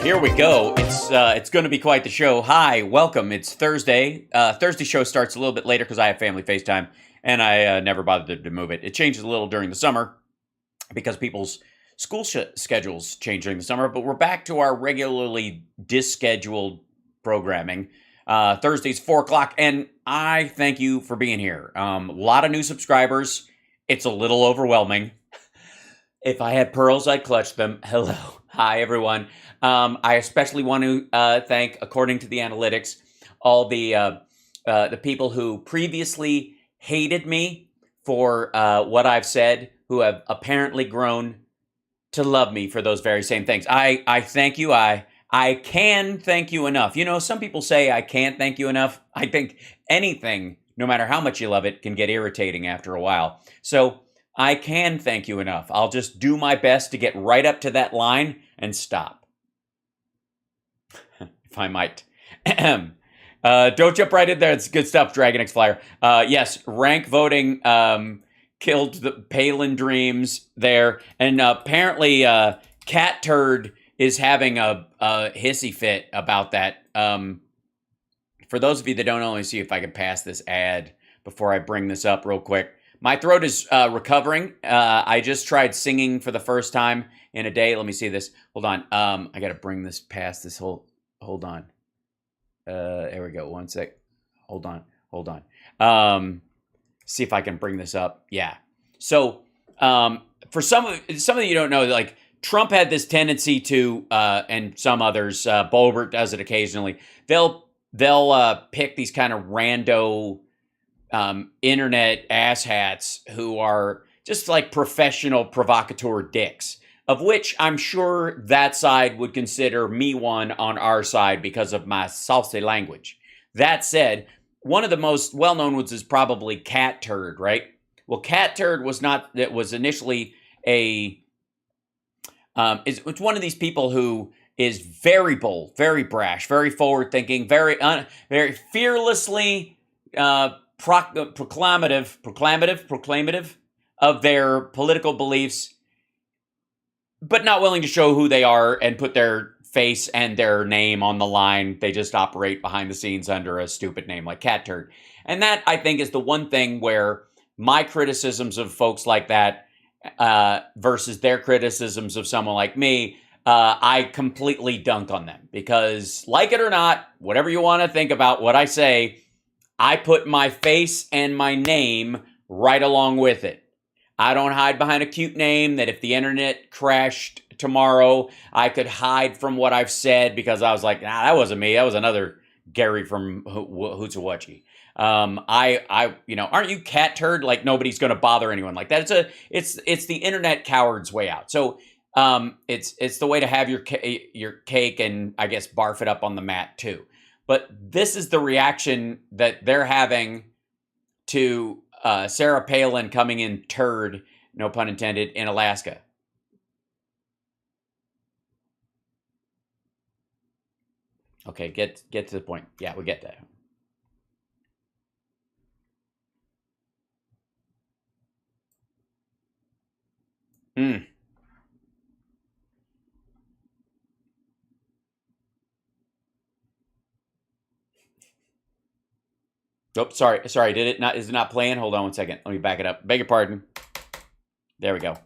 Here we go. It's going to be quite the show. Hi, welcome. It's Thursday. Thursday show starts a little bit later because I have family FaceTime, and I never bothered to move it. It changes a little during the summer because people's school schedules change during the summer, but we're back to our regularly disscheduled programming. Thursday's 4 o'clock, and I thank you for being here. A lot of new subscribers. It's a little overwhelming. If I had pearls, I'd clutch them. Hello. Hi, everyone. I especially want to thank, according to the analytics, all the people who previously hated me for what I've said, who have apparently grown to love me for those very same things. I thank you. I can thank you enough. You know, some people say I can't thank you enough. I think anything, no matter how much you love it, can get irritating after a while. So I can thank you enough. I'll just do my best to get right up to that line and stop. If I might. Don't jump right in there. It's good stuff, Dragon X Flyer. Yes, rank voting killed the Palin dreams there. And apparently Cat Turd is having a hissy fit about that. For those of you that don't know, let me see if I can pass this ad before I bring this up real quick. My throat is recovering. I just tried singing for the first time in a day. Let me see this. Hold on. I got to bring this past this whole. Hold on. There we go. One sec. Hold on. See if I can bring this up. Yeah. So for some of you don't know, like Trump had this tendency to, and some others, Boebert does it occasionally. They'll pick these kind of rando internet asshats who are just like professional provocateur dicks, of which I'm sure that side would consider me one on our side because of my saucy language. That said, one of the most well-known ones is probably Cat Turd, right? Well, Cat Turd was not, it was initially it's one of these people who is very bold, very brash, very forward-thinking, very fearlessly proclamative of their political beliefs, but not willing to show who they are and put their face and their name on the line. They just operate behind the scenes under a stupid name like Cat Turd. And that, I think, is the one thing where my criticisms of folks like that versus their criticisms of someone like me, I completely dunk on them. Because, like it or not, whatever you want to think about what I say, I put my face and my name right along with it. I don't hide behind a cute name that if the internet crashed tomorrow, I could hide from what I've said because I was like, nah, that wasn't me. That was another Gary from Hootsawachi. Aren't you Cat Turd? Like nobody's going to bother anyone like that. It's the internet coward's way out. So it's the way to have your cake and I guess barf it up on the mat too. But this is the reaction that they're having to Sarah Palin coming in turd, no pun intended, in Alaska. Okay, get to the point. Yeah, we get that. Oh, sorry. Is it not playing? Hold on one second. Let me back it up. Beg your pardon. There we go.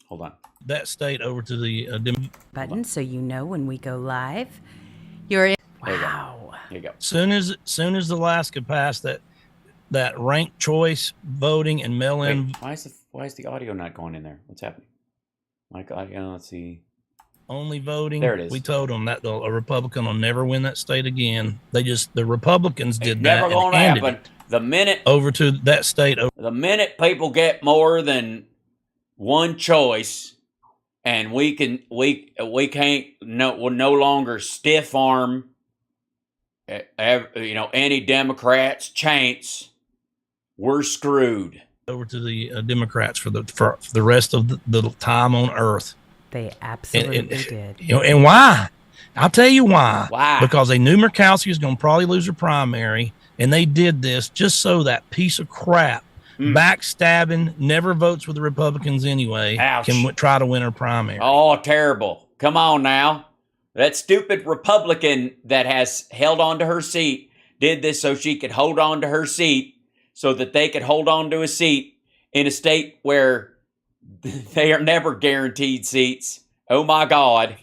Hold on. That state over to the button so you know when we go live. You're in. Wow. There you go. Soon as Alaska passed that ranked choice voting and mail-in. Wait, why is the audio not going in there? What's happening? Mike audio. Let's see. Only voting. There it is. We told them that a Republican will never win that state again. The Republicans did that. Never gonna happen. The minute over to that state. The minute people get more than one choice, and we can't we'll no longer stiff arm, any Democrats' chance, we're screwed. Over to the Democrats for the rest of the time on Earth. They absolutely did. And why? I'll tell you why. Why? Because they knew Murkowski was going to probably lose her primary, and they did this just so that piece of crap, backstabbing, never votes with the Republicans anyway, can try to win her primary. Oh, terrible. come on now. That stupid Republican that has held on to her seat did this so she could hold on to her seat so that they could hold on to a seat in a state where they are never guaranteed seats. Oh my God.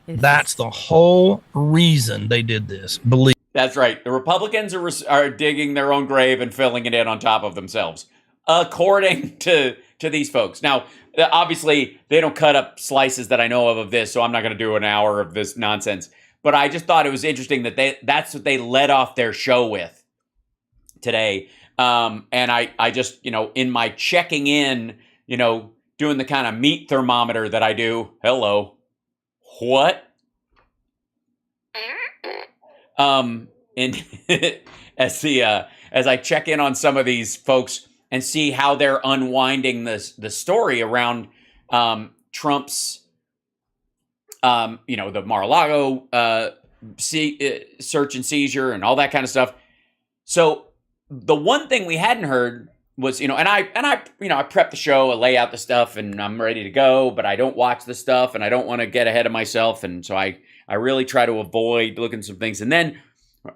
That's the whole reason they did this. Believe. That's right. The Republicans are digging their own grave and filling it in on top of themselves, according to these folks. Now, obviously, they don't cut up slices that I know of this, so I'm not going to do an hour of this nonsense. But I just thought it was interesting that that's what they led off their show with today. And I just, in my checking in, doing the kind of meat thermometer that I do. Hello. What? And as I check in on some of these folks and see how they're unwinding the story around Trump's, the Mar-a-Lago search and seizure and all that kind of stuff. So the one thing we hadn't heard was, and I prep the show, I lay out the stuff, and I'm ready to go, but I don't watch the stuff, and I don't want to get ahead of myself, and so I really try to avoid looking at some things. And then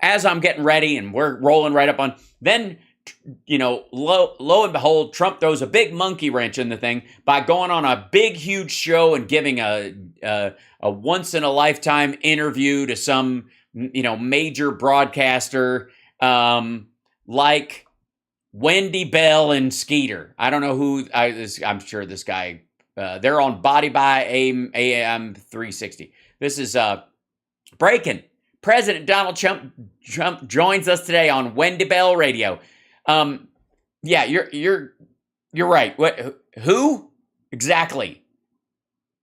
as I'm getting ready and we're rolling right up on, then, lo and behold, Trump throws a big monkey wrench in the thing by going on a big, huge show and giving a once in a lifetime interview to some, major broadcaster, like Wendy Bell and Skeeter. I don't know who, I'm sure this guy, they're on Body by AM 360. This is breaking. President Donald Trump joins us today on Wendy Bell Radio. Yeah, you're right. What? Who exactly?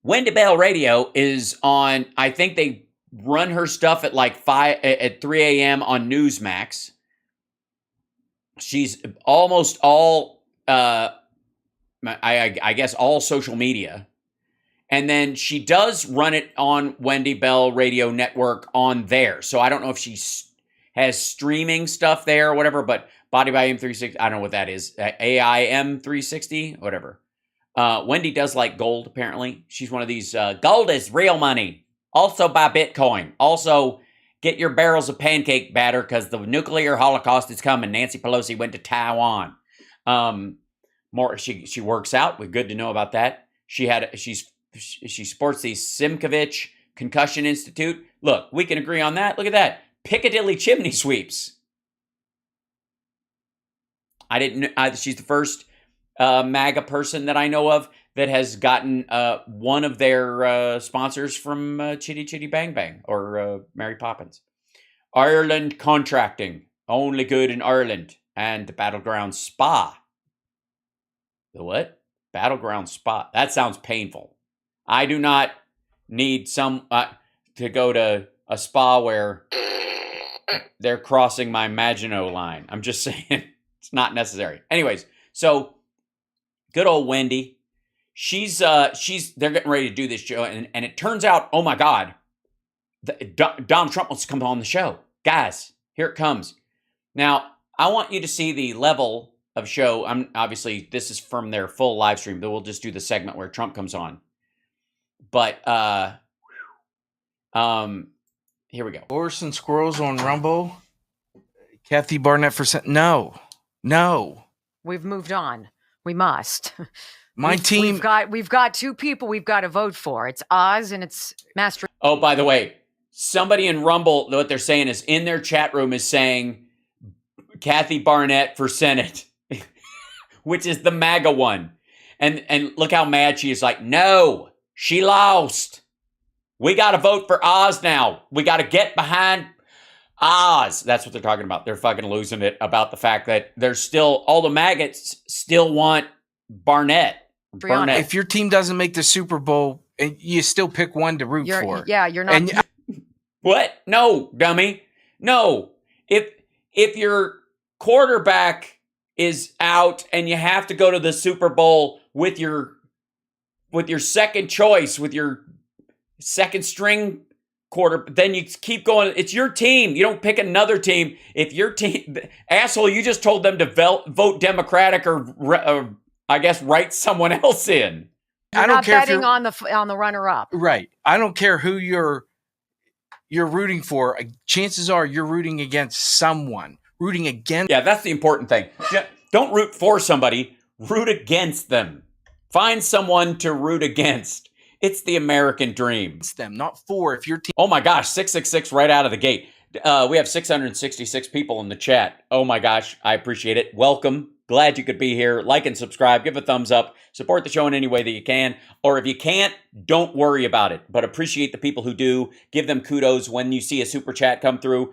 Wendy Bell Radio is on. I think they run her stuff at like 3 a.m. on Newsmax. She's almost all, I guess, all social media. And then she does run it on Wendy Bell Radio Network on there. So I don't know if she has streaming stuff there or whatever, but Body by AM 360, I don't know what that is. AIM 360, whatever. Wendy does like gold, apparently. She's one of these, gold is real money. Also buy Bitcoin. Also get your barrels of pancake batter because the nuclear holocaust is coming. Nancy Pelosi went to Taiwan. She works out. We're good to know about that. She sports the Simkovich Concussion Institute. Look, we can agree on that. Look at that. Piccadilly chimney sweeps. I didn't know. She's the first MAGA person that I know of that has gotten one of their sponsors from Chitty Chitty Bang Bang or Mary Poppins. Ireland contracting. Only good in Ireland. And the Battleground Spa. The what? Battleground Spa. That sounds painful. I do not need to go to a spa where they're crossing my Maginot line. I'm just saying it's not necessary. Anyways, so good old Wendy. They're getting ready to do this show, and it turns out, oh my God, Donald Trump wants to come on the show. Guys, here it comes. Now, I want you to see the level of show. Obviously, this is from their full live stream, but we'll just do the segment where Trump comes on. But here we go. Horse and squirrels on Rumble. Kathy Barnett for no. We've moved on. We must. Team. We've got two people we've got to vote for. It's Oz and it's Mastriano. Oh, by the way, somebody in Rumble, what they're saying is in their chat room is saying Kathy Barnett for Senate, which is the MAGA one. And look how mad she is. Like, no, she lost. We got to vote for Oz now. We got to get behind Oz. That's what they're talking about. They're fucking losing it about the fact that there's still, all the maggots still want Barnett. If your team doesn't make the Super Bowl, you still pick one to root for. Yeah, you're not. What? No, dummy. No. If your quarterback is out and you have to go to the Super Bowl with your second choice, with your second string quarter, then you keep going. It's your team. You don't pick another team. If your team, asshole, you just told them to vote Democratic or I guess write someone else in. You're I don't not care if betting you're on the runner up. right. I don't care who you're rooting for. Chances are you're rooting against someone. Rooting against Yeah, that's the important thing. Don't root for somebody, root against them. Find someone to root against. It's the American dream. them, not for. If your team Oh my gosh, 666 right out of the gate. We have 666 people in the chat. Oh my gosh, I appreciate it. Welcome. Glad you could be here. Like and subscribe. Give a thumbs up. Support the show in any way that you can. Or if you can't, don't worry about it. But appreciate the people who do. Give them kudos when you see a super chat come through.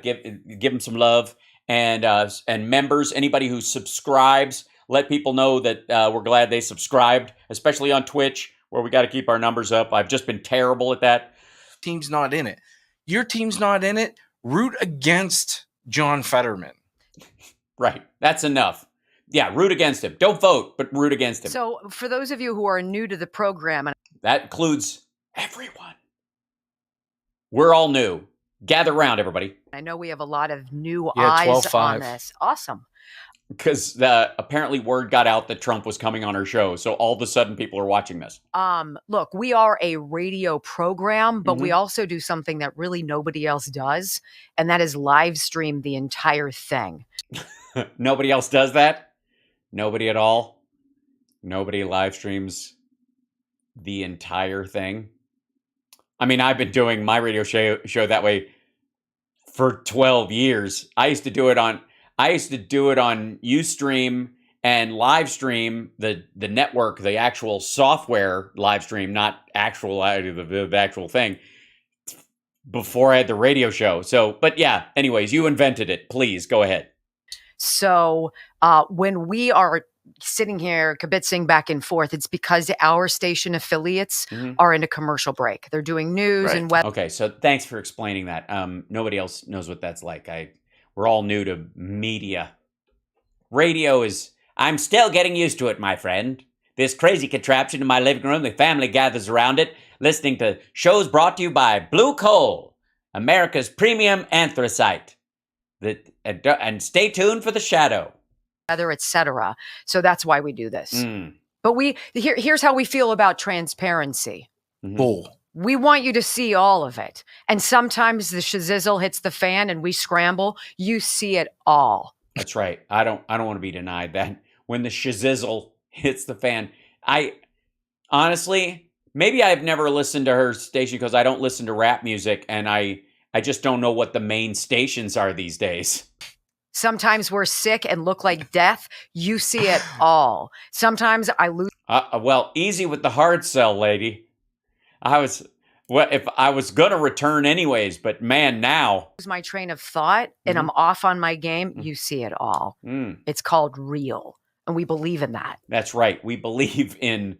Give them some love. And members, anybody who subscribes, let people know that we're glad they subscribed, especially on Twitch, where we got to keep our numbers up. I've just been terrible at that. team's not in it. Your team's not in it. Root against John Fetterman. Right. That's enough. Yeah, root against him. Don't vote, but root against him. So, for those of you who are new to the program, and That includes everyone. We're all new. Gather around, everybody. I know we have a lot of new Yeah, eyes 12-5. on this. Awesome. Because apparently word got out that Trump was coming on our show. So all of a sudden people are watching this. Look, we are a radio program, but we also do something that really nobody else does, and that is live stream the entire thing. Nobody else does that? Nobody at all? Nobody live streams the entire thing? I mean, I've been doing my radio show that way for 12 years. I used to do it on Ustream and live stream, the network, the actual software live stream, not actual the actual thing, before I had the radio show. So, but yeah, anyways, you invented it. Please go ahead. So when we are sitting here kibitzing back and forth, it's because our station affiliates are in a commercial break. They're doing news and weather. Okay, so thanks for explaining that. Nobody else knows what that's like. We're all new to media. Radio is, I'm still getting used to it, my friend. This crazy contraption in my living room, the family gathers around it, listening to shows brought to you by Blue Coal, America's premium anthracite. And stay tuned for the shadow. Etc. So that's why we do this. But here's how we feel about transparency. Bull. We want you to see all of it. And sometimes the shizzle hits the fan and we scramble. You see it all. That's right. I don't want to be denied that. When the shizzle hits the fan, I honestly, maybe I've never listened to her station because I don't listen to rap music, and I just don't know what the main stations are these days. Sometimes we're sick and look like death. You see it all. Sometimes I lose. Well, easy with the hard sell, lady. If I was gonna return anyways, but man, now my train of thought and I'm off on my game. You see it all. It's called real, and we believe in that. That's right. We believe in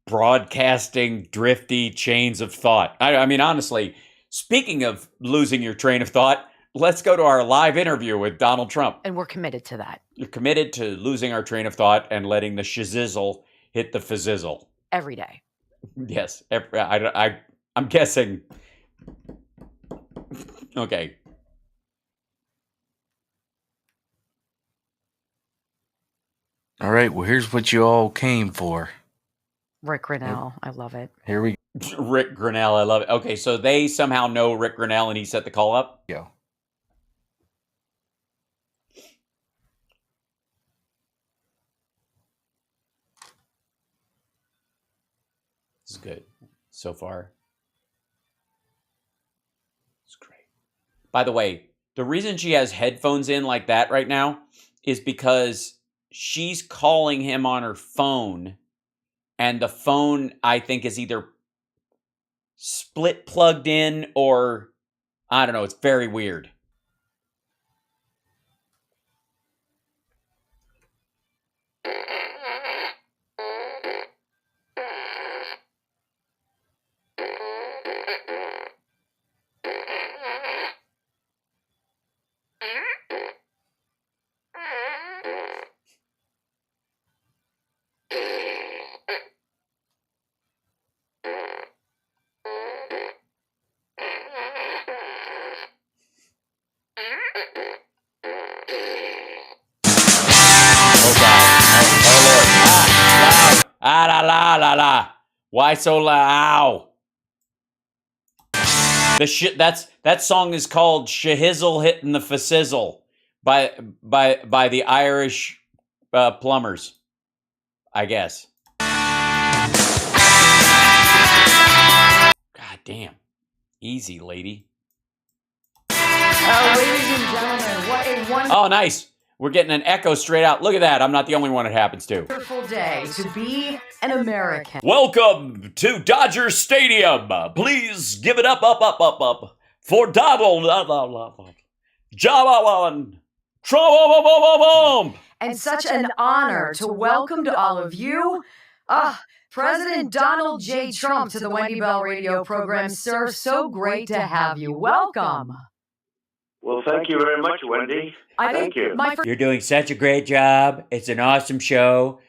broadcasting drifty chains of thought. I mean, honestly, speaking of losing your train of thought, let's go to our live interview with Donald Trump. And we're committed to that. You're committed to losing our train of thought and letting the shizzle hit the fizzizzle. Every day. Yes. I'm guessing. Okay. All right. Well, here's what you all came for. Rick Grinnell. I love it. Here we Rick Grinnell. I love it. Okay. So they somehow know Rick Grinnell and he set the call up? go. This is good so far. It's great. By the way, the reason she has headphones in like that right now is because she's calling him on her phone, and the phone, I think, is either split plugged in or I don't know. It's very weird. Oh God! Oh Lord! Ah, loud! la la la la. Why so loud? That song is called Shahizzle Hitting the Fassizzle by the Irish plumbers, I guess. God damn. Easy, lady. Ladies and gentlemen, what a wonderful Oh, nice. We're getting an echo straight out. Look at that. I'm not the only one it happens to. day to be an American. Welcome to Dodger Stadium. Please give it up for Donald John Trump. And such an honor to welcome to all of you, President Donald J. Trump to the Wendy Bell radio program. Sir, so great to have you. Welcome. Well, thank you very much, Wendy. Thank you. You're doing such a great job. It's an awesome show.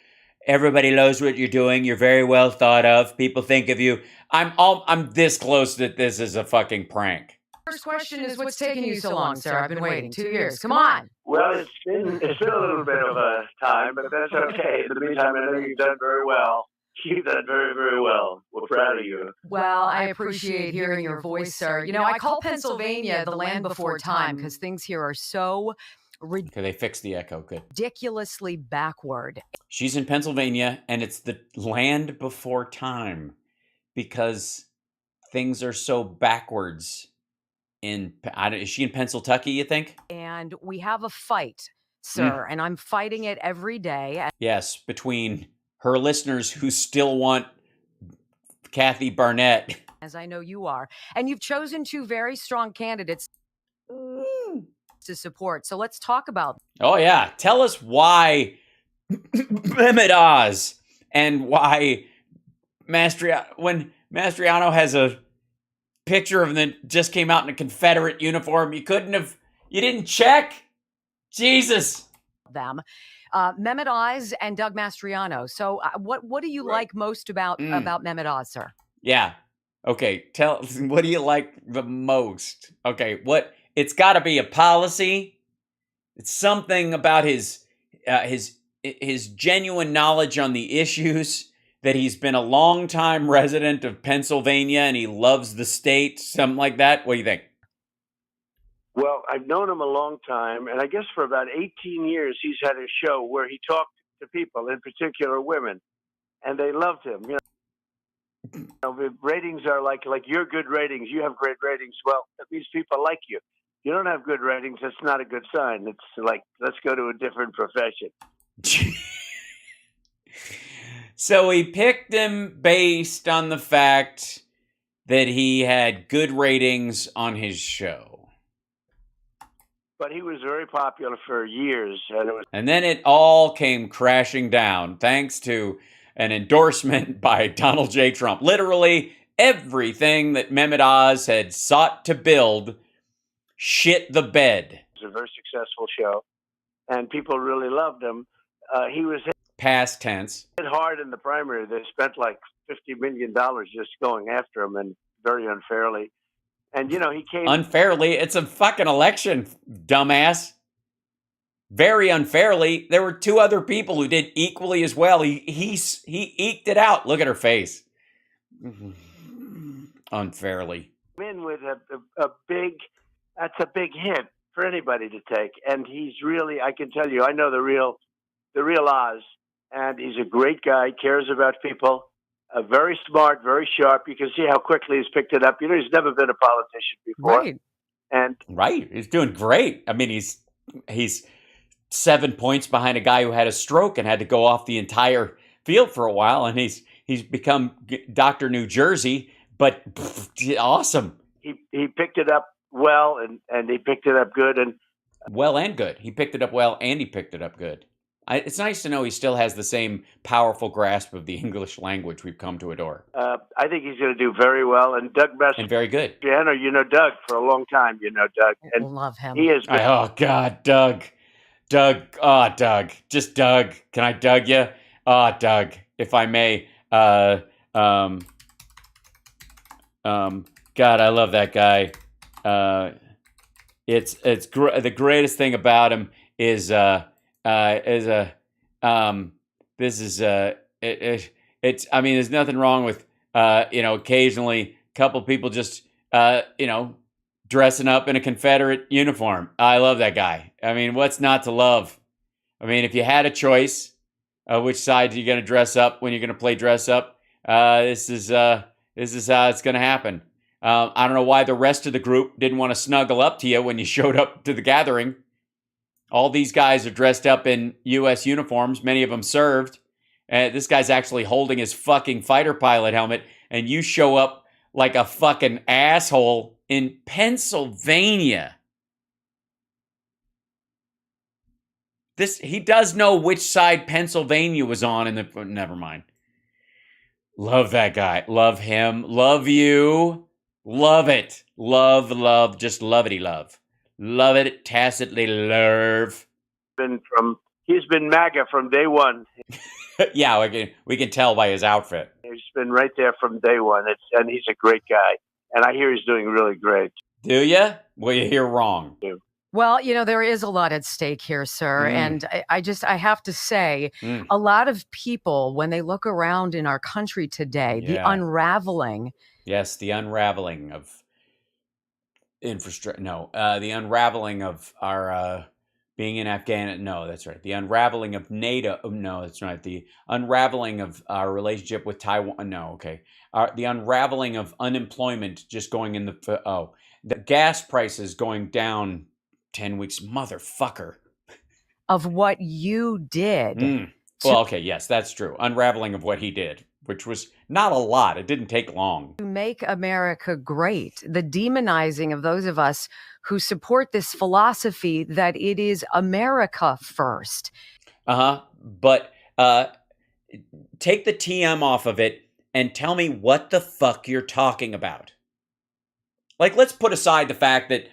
Everybody knows what you're doing. You're very well thought of. People think of you. I'm this close that this is a fucking prank. First question is, what's taking you so long, sir? I've been waiting 2 years. Come on. Well, it's been a little bit of a time, but that's okay. In the meantime, I know you've done very well. You've done very, very well. We're proud of you. Well, I appreciate hearing your voice, sir. You know, I call Pennsylvania the land before time because things here are so Okay, they fixed the echo. Good. ridiculously backward. She's in Pennsylvania, and it's the land before time because things are so backwards. Is she in Pennsylvania, you think? And we have a fight, sir, and I'm fighting it every day. Yes, between her listeners who still want Kathy Barnett. As I know you are. And you've chosen two very strong candidates to support. So let's talk about. Oh, yeah. Tell us why Mehmet Oz and why when Mastriano has a picture of him that just came out in a Confederate uniform, you didn't check? Jesus. Them. Mehmet Oz and Doug Mastriano. So what do you like most about Mehmet Oz, sir? Yeah. Okay. What do you like the most? Okay. It's got to be a policy. It's something about his genuine knowledge on the issues, that he's been a long-time resident of Pennsylvania and he loves the state, something like that. What do you think? Well, I've known him a long time, and I guess for about 18 years he's had a show where he talked to people, in particular women, and they loved him. You know, the ratings are like your good ratings. You have great ratings. Well, that means people like you. You don't have good ratings, that's not a good sign. It's like, let's go to a different profession. So we picked him based on the fact that he had good ratings on his show. But he was very popular for years. And then it all came crashing down thanks to an endorsement by Donald J. Trump. Literally everything that Mehmet Oz had sought to build shit the bed. It was a very successful show, and people really loved him. He was Past tense. hit hard in the primary. They spent like $50 million just going after him, and very unfairly. And, you know, he came... Unfairly? It's a fucking election, dumbass. Very unfairly. There were two other people who did equally as well. He eked it out. Look at her face. Unfairly. In with a big... That's a big hit for anybody to take. And he's really... I can tell you, I know the real Oz. And he's a great guy, cares about people. Very smart, very sharp. You can see how quickly he's picked it up. You know, he's never been a politician before. Right. And right. He's doing great. I mean, he's 7 points behind a guy who had a stroke and had to go off the entire field for a while. And he's become Dr. New Jersey, but awesome. He picked it up well, and he picked it up good. Well and good. He picked it up well, and he picked it up good. It's nice to know he still has the same powerful grasp of the English language we've come to adore. I think he's going to do very well. And Doug Mastriano, and very good. You know Doug for a long time. You know Doug. And love him. He is. Oh God, Doug. Oh, Doug. Just Doug. Can I Doug you? Oh, Doug, if I may. God, I love that guy. The greatest thing about him is I mean, there's nothing wrong with, occasionally a couple people just, dressing up in a Confederate uniform. I love that guy. I mean, what's not to love? I mean, if you had a choice, which side are you going to dress up when you're going to play dress up? This is how it's going to happen. I don't know why the rest of the group didn't want to snuggle up to you when you showed up to the gathering. All these guys are dressed up in U.S. uniforms. Many of them served. This guy's actually holding his fucking fighter pilot helmet, and you show up like a fucking asshole in Pennsylvania. He does know which side Pennsylvania was on in the... Never mind. Love that guy. Love him. Love you. Love it. Love. Just lovety love. Love it. Tacitly love. He's been MAGA from day one. Yeah, we can tell by his outfit. He's been right there from day one. And he's a great guy. And I hear he's doing really great. Do you? Well, you hear wrong. Well, there is a lot at stake here, sir. And I have to say, a lot of people, when they look around in our country today, the unraveling. Yes, the unraveling of infrastructure. No, the unraveling of our being in Afghanistan. No, that's right. The unraveling of NATO. No, that's right. The unraveling of our relationship with Taiwan. No, okay. The unraveling of unemployment just going in the gas prices going down 10 weeks. Motherfucker. Of what you did. Well, okay, yes, that's true. Unraveling of what he did, which was not a lot. It didn't take long. To make America great, the demonizing of those of us who support this philosophy that it is America first. But take the TM off of it and tell me what the fuck you're talking about. Like, let's put aside the fact that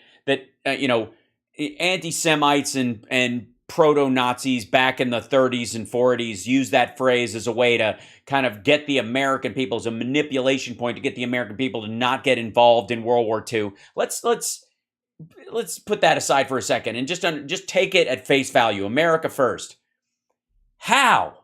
anti-Semites and proto-Nazis back in the 30s and 40s used that phrase as a way to kind of get the American people, as a manipulation point to get the American people to not get involved in World War II. Let's put that aside for a second and just take it at face value. America first. How?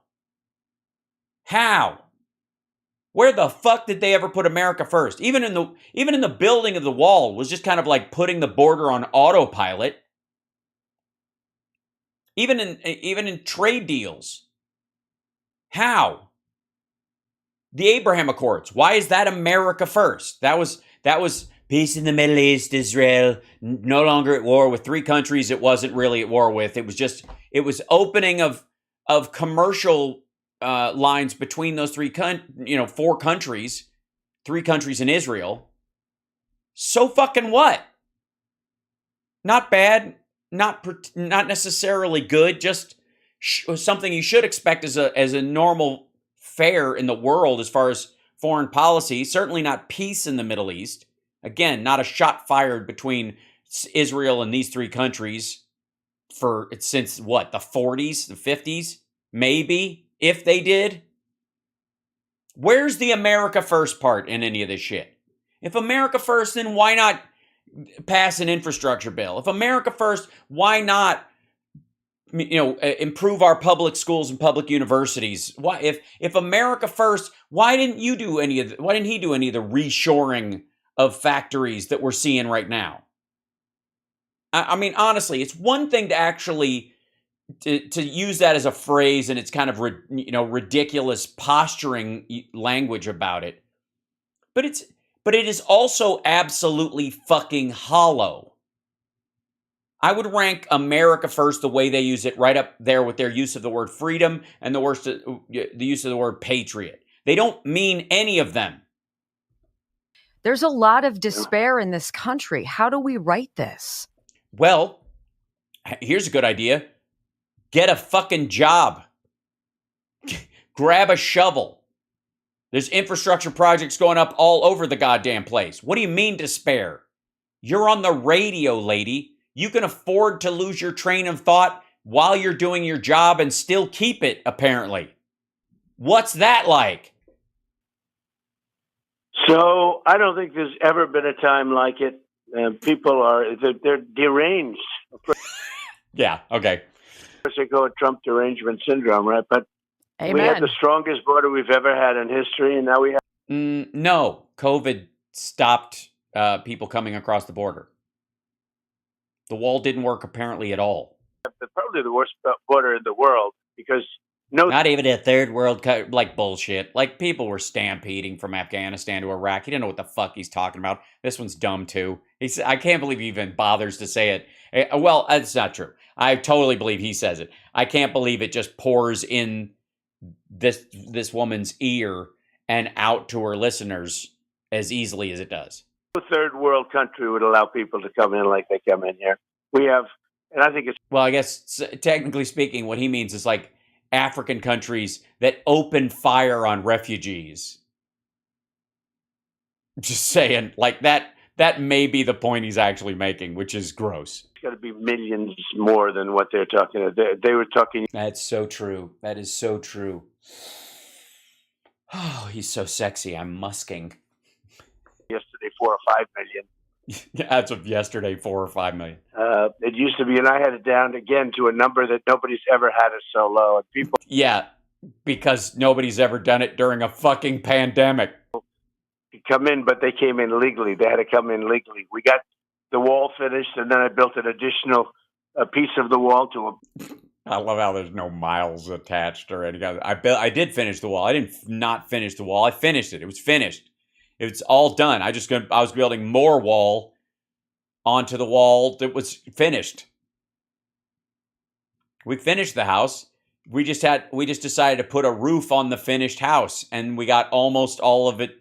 Where the fuck did they ever put America first? Even in the building of the wall was just kind of like putting the border on autopilot. Even in trade deals. How? The Abraham Accords. Why is that America first? That was peace in the Middle East, Israel, no longer at war with three countries it wasn't really at war with. It was opening of commercial lines between those four countries, three countries in Israel. So fucking what? Not bad, not necessarily good, just something you should expect as a normal fare in the world as far as foreign policy. Certainly not peace in the Middle East. Again, not a shot fired between Israel and these three countries since what, the 40s, the 50s, maybe, if they did. Where's the America first part in any of this shit? If America first, then why not pass an infrastructure bill? If America first, why not improve our public schools and public universities? Why, if America first, why didn't he do any of the reshoring of factories that we're seeing right now? I mean, honestly, it's one thing to actually to use that as a phrase, and it's kind of ridiculous posturing language about it, but it is also absolutely fucking hollow. I would rank America first the way they use it right up there with their use of the word freedom and the use of the word patriot. They don't mean any of them. There's a lot of despair in this country. How do we right this? Well, here's a good idea. Get a fucking job. Grab a shovel. There's infrastructure projects going up all over the goddamn place. What do you mean despair? You're on the radio, lady. You can afford to lose your train of thought while you're doing your job and still keep it, apparently. What's that like? So I don't think there's ever been a time like it. People they're deranged. Yeah, okay. Of course, they call it Trump derangement syndrome, right? But Amen. We had the strongest border we've ever had in history, and now we have No, COVID stopped people coming across the border. The wall didn't work apparently at all. probably the worst border in the world because Not even a third world, like bullshit. Like people were stampeding from Afghanistan to Iraq. He didn't know what the fuck he's talking about. This one's dumb too. I can't believe he even bothers to say it. Well, that's not true. I totally believe he says it. I can't believe it just pours in this woman's ear and out to her listeners as easily as it does. no third world country would allow people to come in like they come in here. We have, and I think it's Well, I guess technically speaking, what he means is like African countries that open fire on refugees. Just saying, like that may be the point he's actually making, which is gross. got to be millions more than what they're talking about. They were talking. That's so true. That is so true. Oh, he's so sexy. I'm musking. Yesterday, 4 or 5 million. As of yesterday, 4 or 5 million. It used to be, and I had it down again to a number that nobody's ever had it so low. And people Yeah, because nobody's ever done it during a fucking pandemic. come in, but they came in legally. They had to come in legally. We got the wall finished, and then I built an additional piece of the wall to a. I love how there's no miles attached or anything. I did finish the wall. I didn't not finish the wall. I finished it. It was finished. It's all done. I was building more wall onto the wall that was finished. We finished the house. We just decided to put a roof on the finished house, and we got almost all of it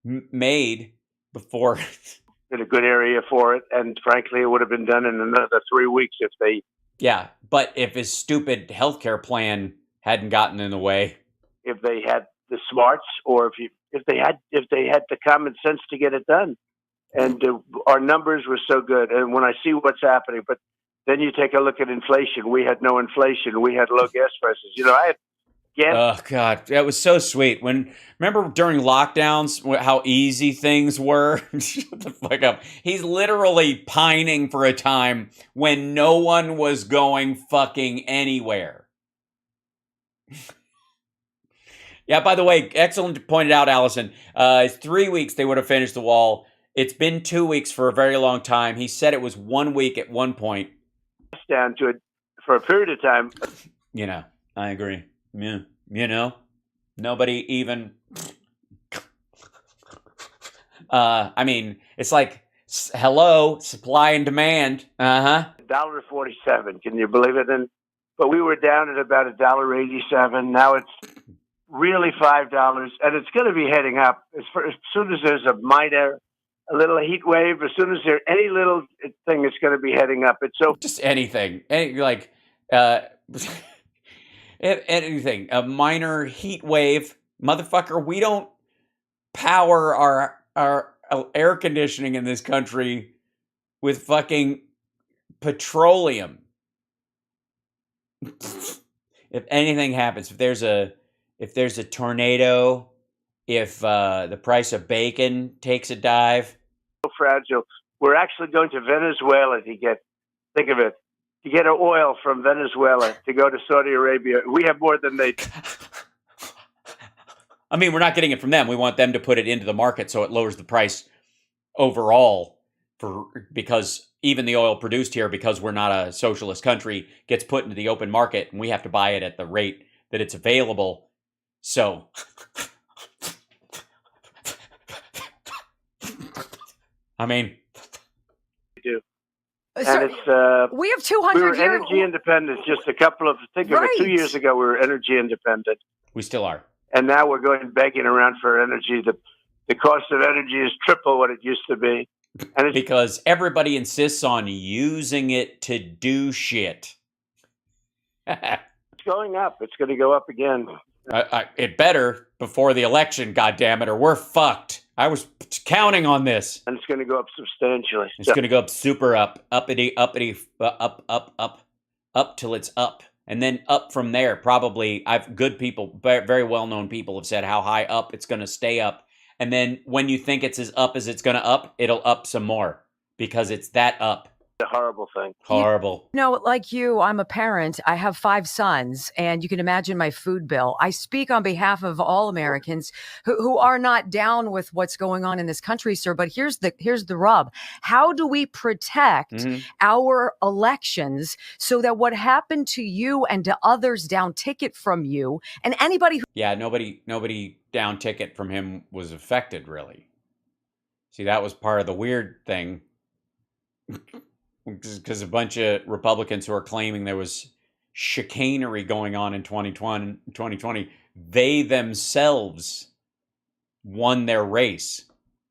made before. In a good area for it, and frankly, it would have been done in another 3 weeks if they. Yeah, but if his stupid healthcare plan hadn't gotten in the way, If they had the smarts, or if they had the common sense to get it done, and our numbers were so good. And when I see what's happening, but then you take a look at inflation. We had no inflation. We had low gas prices. I had gas. Oh God, that was so sweet. Remember during lockdowns how easy things were? Shut the fuck up. He's literally pining for a time when no one was going fucking anywhere. Yeah, by the way, excellent pointed out, Allison. It's 3 weeks they would have finished the wall. It's been 2 weeks for a very long time. He said it was 1 week at one point. Down to it for a period of time. I agree. Yeah, nobody even. I mean, it's like, hello, supply and demand. $1.47. Can you believe it? But we were down at about $1.87. Now it's really $5, and it's going to be heading up as soon as there's a little heat wave. As soon as there's any little thing, it's going to be heading up. It's so just anything, anything, a minor heat wave, motherfucker. We don't power our air conditioning in this country with fucking petroleum. If anything happens, if there's a tornado, if the price of bacon takes a dive, fragile. We're actually going to Venezuela to get oil from Venezuela to go to Saudi Arabia. We have more than they. I mean, we're not getting it from them. We want them to put it into the market so it lowers the price overall because even the oil produced here, because we're not a socialist country, gets put into the open market and we have to buy it at the rate that it's available. So I mean, do. So and it's we have 200 we were here. energy independent just a couple of think of it 2 years ago. We were energy independent. we still are. And now we're going begging around for energy. The cost of energy is triple what it used to be. And it's Because everybody insists on using it to do shit. going up. It's going to go up again. It better before the election, goddammit, or we're fucked. I was counting on this. And it's going to go up substantially. It's going to go up super uppity, up till it's up. And then up from there, probably, good people, very well-known people have said how high up it's going to stay up. And then when you think it's as up as it's going to up, it'll up some more because it's that up. A horrible thing. Horrible. You know, like you, I'm a parent. I have 5 sons, and you can imagine my food bill. I speak on behalf of all Americans who are not down with what's going on in this country, sir. But here's the rub. How do we protect our elections so that what happened to you and to others down ticket from you and anybody who Yeah, nobody down ticket from him was affected, really. See, that was part of the weird thing. Because a bunch of Republicans who are claiming there was chicanery going on in 2020, they themselves won their race.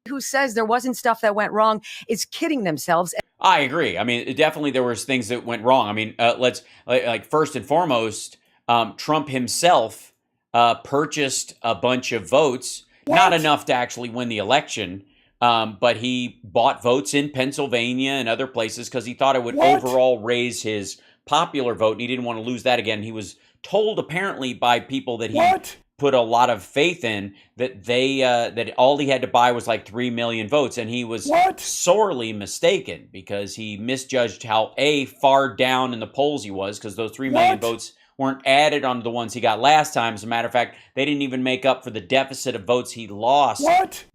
who says there wasn't stuff that went wrong is kidding themselves. I agree. I mean, definitely there was things that went wrong. I mean, let's like first and foremost, Trump himself purchased a bunch of votes, not enough to actually win the election. But he bought votes in Pennsylvania and other places because he thought it would overall raise his popular vote, and he didn't want to lose that again. He was told apparently by people that he put a lot of faith in that that all he had to buy was like 3 million votes, and he was sorely mistaken because he misjudged how far down in the polls he was, because those 3 million votes weren't added onto the ones he got last time. As a matter of fact, they didn't even make up for the deficit of votes he lost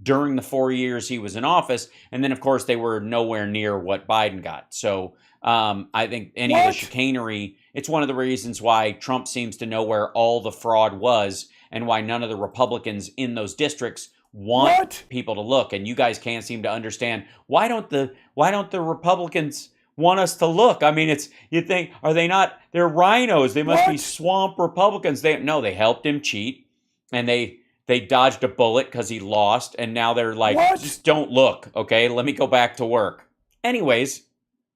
during the 4 years he was in office. And then, of course, they were nowhere near what Biden got. So I think any of the chicanery, it's one of the reasons why Trump seems to know where all the fraud was and why none of the Republicans in those districts want people to look. And you guys can't seem to understand, why don't the Republicans want us to look? I mean, you think, are they not, they're rhinos, they must be swamp Republicans. They helped him cheat, and they dodged a bullet because he lost, and now they're like, just don't look, okay, let me go back to work. Anyways,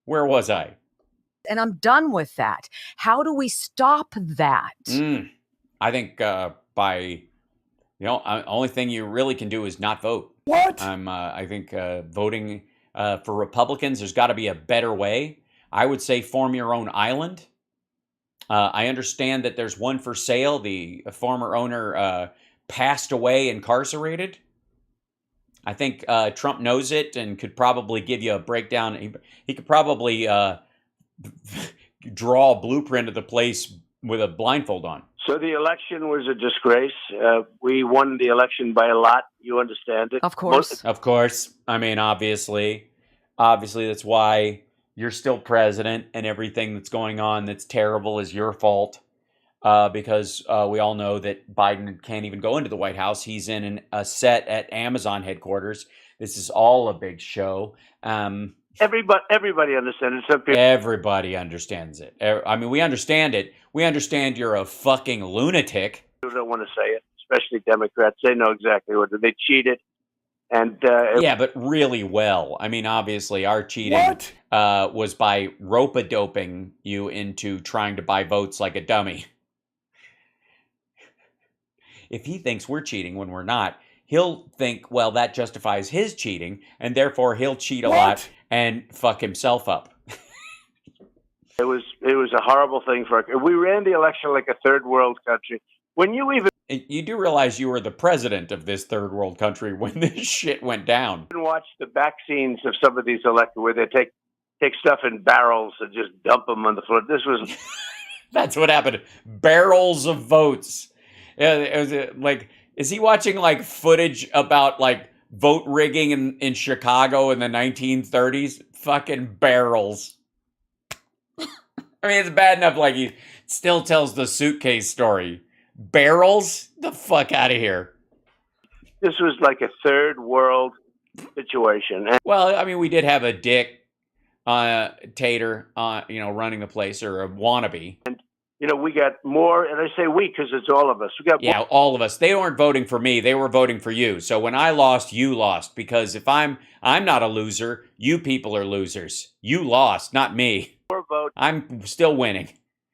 where was I? And I'm done with that. How do we stop that? I think only thing you really can do is not vote. I think voting for Republicans, there's got to be a better way. I would say form your own island. I understand that there's one for sale. The former owner passed away incarcerated. I think Trump knows it and could probably give you a breakdown. He could probably draw a blueprint of the place with a blindfold on. So the election was a disgrace. We won the election by a lot. You understand it? Of course. Of course. I mean, obviously, that's why you're still president, and everything that's going on that's terrible is your fault. Because we all know that Biden can't even go into the White House. He's in a set at Amazon headquarters. This is all a big show. Everybody understands it. Everybody understands it. I mean, we understand it. We understand you're a fucking lunatic. You don't want to say it, especially Democrats. They know exactly what they cheated. And yeah, but really well. I mean, obviously, our cheating was by rope-a-doping you into trying to buy votes like a dummy. If he thinks we're cheating when we're not, he'll think, well, that justifies his cheating, and therefore he'll cheat a lot and fuck himself up. It was a horrible thing we ran the election like a third world country. When you do realize you were the president of this third world country when this shit went down. Watch the back scenes of some of these elections where they take stuff in barrels and just dump them on the floor. This was that's what happened. Barrels of votes. It was like, is he watching like footage about like vote rigging in Chicago in the 1930s? Fucking barrels. I mean, it's bad enough like he still tells the suitcase story. Barrels? The fuck out of here. This was like a third world situation. Well, I mean, we did have a dick tater, running the place, or a wannabe. And we got more, and I say we because it's all of us. We got more. All of us. They weren't voting for me; they were voting for you. So when I lost, you lost, because if I'm not a loser, you people are losers. You lost, not me. Vote. I'm still winning.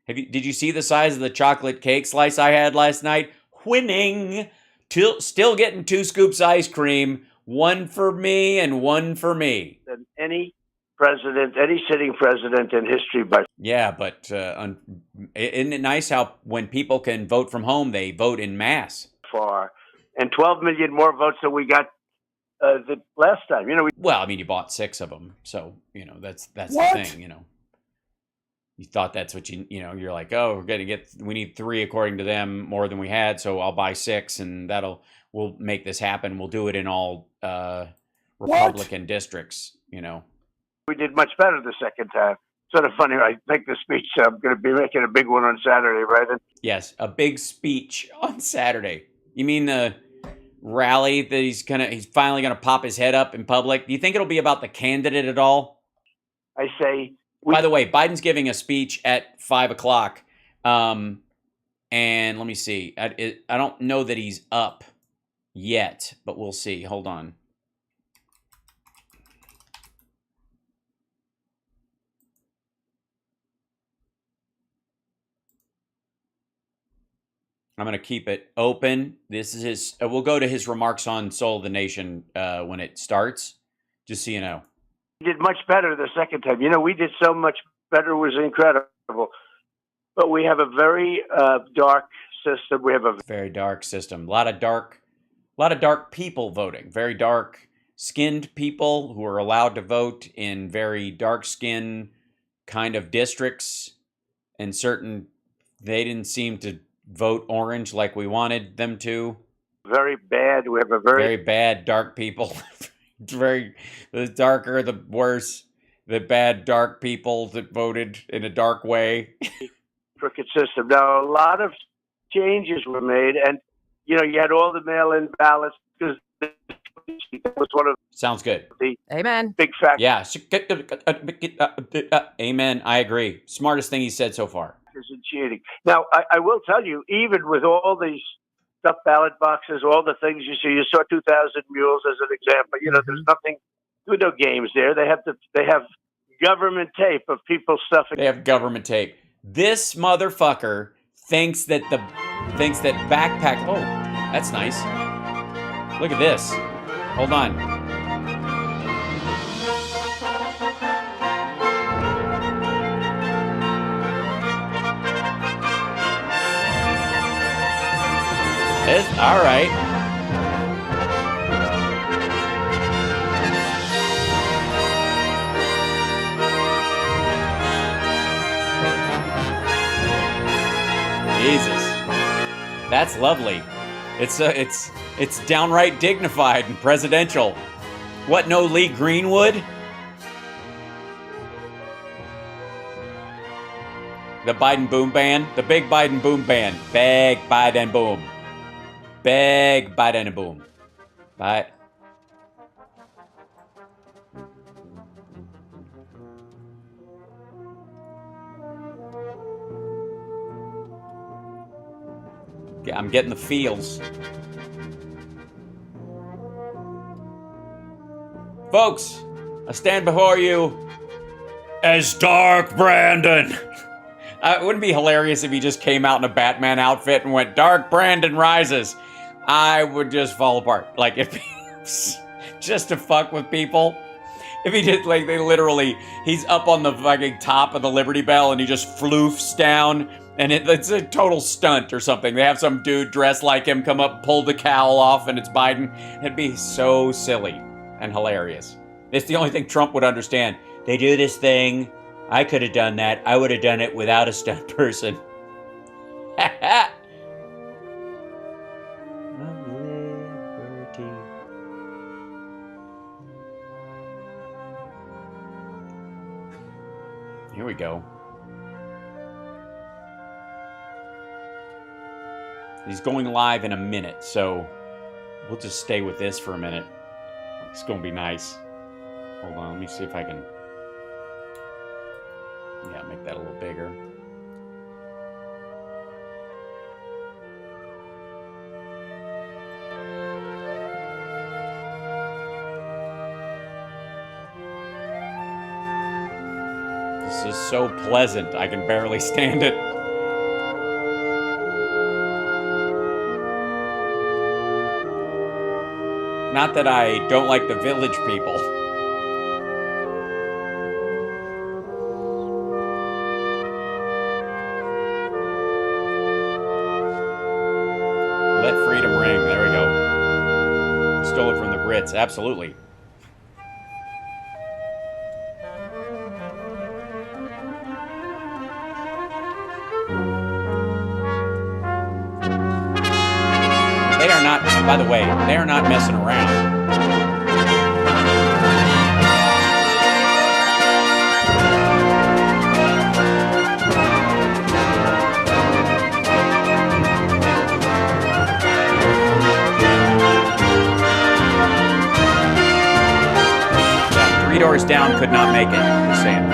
Did you see the size of the chocolate cake slice I had last night? Winning. Still getting 2 scoops ice cream. 1 for me and 1 for me. Than any sitting president in history. Yeah, but isn't it nice how when people can vote from home, they vote in mass? And 12 million more votes than we got the last time. Well, I mean, you bought 6 of them, so that's What? the thing. You thought that's what you're like, oh, we need 3 according to them more than we had, so I'll buy 6, and we'll make this happen. We'll do it in all Republican districts. We did much better the second time. Sort of funny. I make the speech. I'm going to be making a big one on Saturday, right? Yes, a big speech on Saturday. You mean the rally that he's finally gonna pop his head up in public? Do you think it'll be about the candidate at all? I say. By the way, Biden's giving a speech at 5:00. And let me see. I don't know that he's up yet, but we'll see. Hold on. I'm going to keep it open. This is his. We'll go to his remarks on Soul of the Nation when it starts, just so you know. We did much better the second time. We did so much better. It was incredible. But we have a very dark system. We have a very dark system. A lot of dark people voting. Very dark-skinned people who are allowed to vote in very dark-skinned kind of districts. And they didn't seem to vote orange like we wanted them to. Very bad. We have a very bad dark people. The darker, the worse. The bad dark people that voted in a dark way. Crooked system. Now, a lot of changes were made, and you had all the mail-in ballots because that was one of sounds good. The Amen. Big factors. Yeah. Amen. I agree. Smartest thing he said so far. And cheating. Now, I will tell you, even with all these stuffed ballot boxes, all the things you saw 2,000 mules as an example. There's nothing, no games there. They have government tape of people stuffing. They have government tape. This motherfucker thinks that backpack. Oh, that's nice. Look at this. Hold on. All right. Jesus, that's lovely. It's downright dignified and presidential. What? No Lee Greenwood? The Biden boom band, the big Biden boom band, big Biden boom. Big Biden and boom. Bye. I'm getting the feels. Folks, I stand before you as Dark Brandon. It wouldn't be hilarious if he just came out in a Batman outfit and went, Dark Brandon rises. I would just fall apart. Like, if just to fuck with people. If he did, like, he's up on the fucking top of the Liberty Bell and he just floofs down and it's a total stunt or something. They have some dude dressed like him come up, pull the cowl off, and it's Biden. It'd be so silly and hilarious. It's the only thing Trump would understand. They do this thing. I could have done that. I would have done it without a stunt person. Here we go. He's going live in a minute, so we'll just stay with this for a minute. It's going to be nice. Hold on, let me see if I can... Yeah, make that a little bigger. This is so pleasant, I can barely stand it. Not that I don't like the Village people. Let freedom ring. There we go. Stole it from the Brits. chance, absolutely. They are not, by the way, they are not messing around. Yeah, 3 doors down could not make it, just saying.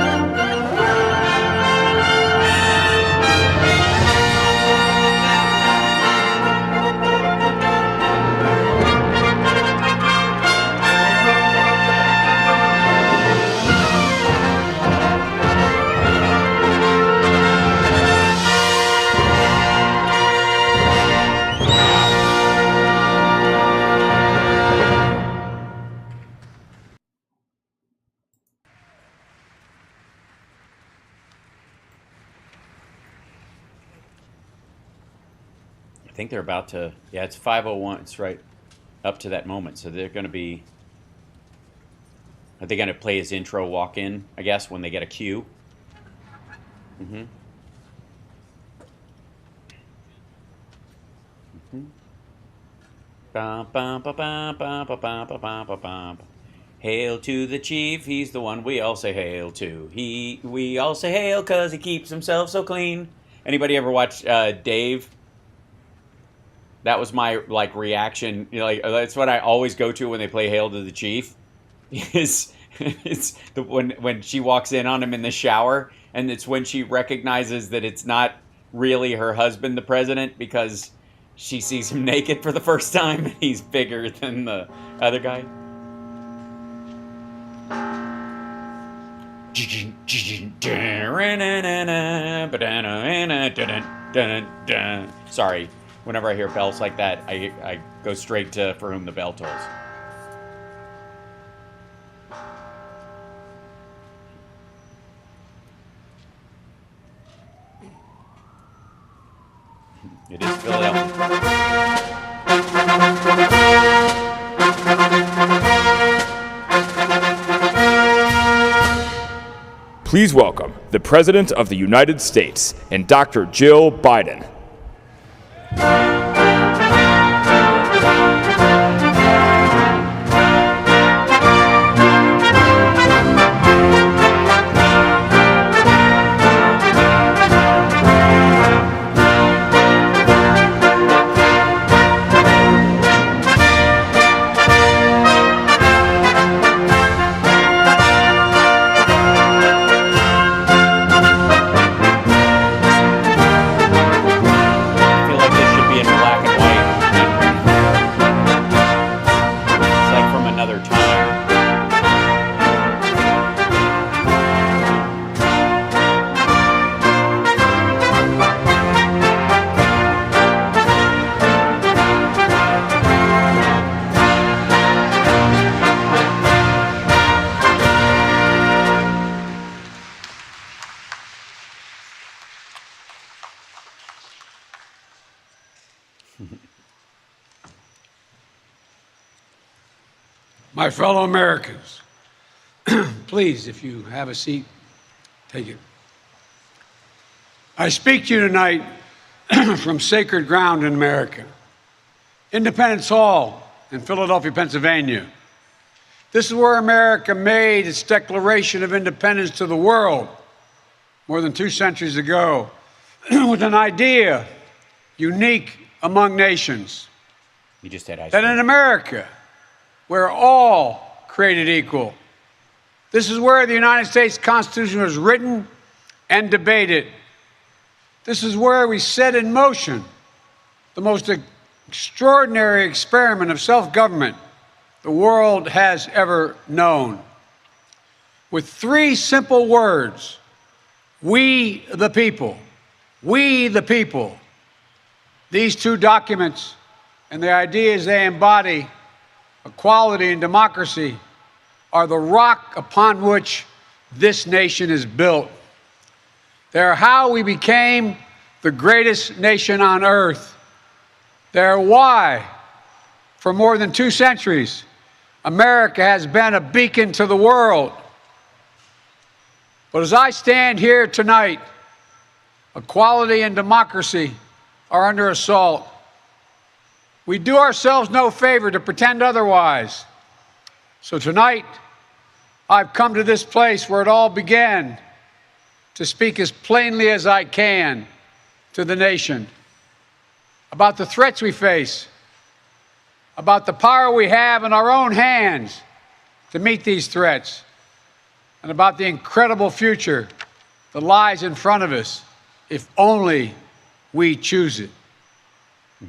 I think they're about to, yeah, it's 5:01. It's right up to that moment. So they're going to be, are they going to play his intro walk in, I guess, when they get a cue? Mm-hmm. Mm-hmm. Bum, bum, ba, bum, bum, ba, bum, ba, bum, ba, bum. Hail to the chief, he's the one we all say hail to. We all say hail because he keeps himself so clean. Anybody ever watch Dave? That was my like reaction. You know, like that's what I always go to when they play Hail to the Chief. Is it's the when she walks in on him in the shower, and it's when she recognizes that it's not really her husband, the president, because she sees him naked for the first time, and he's bigger than the other guy. Sorry. Whenever I hear bells like that, I go straight to For Whom the Bell Tolls. It is Philadelphia. Please welcome the President of the United States and Dr. Jill Biden. My fellow Americans, please, if you have a seat, take it. I speak to you tonight from sacred ground in America, Independence Hall in Philadelphia, Pennsylvania. This is where America made its Declaration of Independence to the world more than 2 centuries ago with an idea unique among nations. You just had that in America, we're all created equal. This is where the United States Constitution was written and debated. This is where we set in motion the most extraordinary experiment of self-government the world has ever known. With 3 simple words: we the people. We the people. These 2 documents and the ideas they embody, equality and democracy, are the rock upon which this nation is built. They are how we became the greatest nation on earth. They are why, for more than 2 centuries, America has been a beacon to the world. But as I stand here tonight, equality and democracy are under assault. We do ourselves no favor to pretend otherwise. So tonight, I've come to this place where it all began to speak as plainly as I can to the nation about the threats we face, about the power we have in our own hands to meet these threats, and about the incredible future that lies in front of us if only we choose it.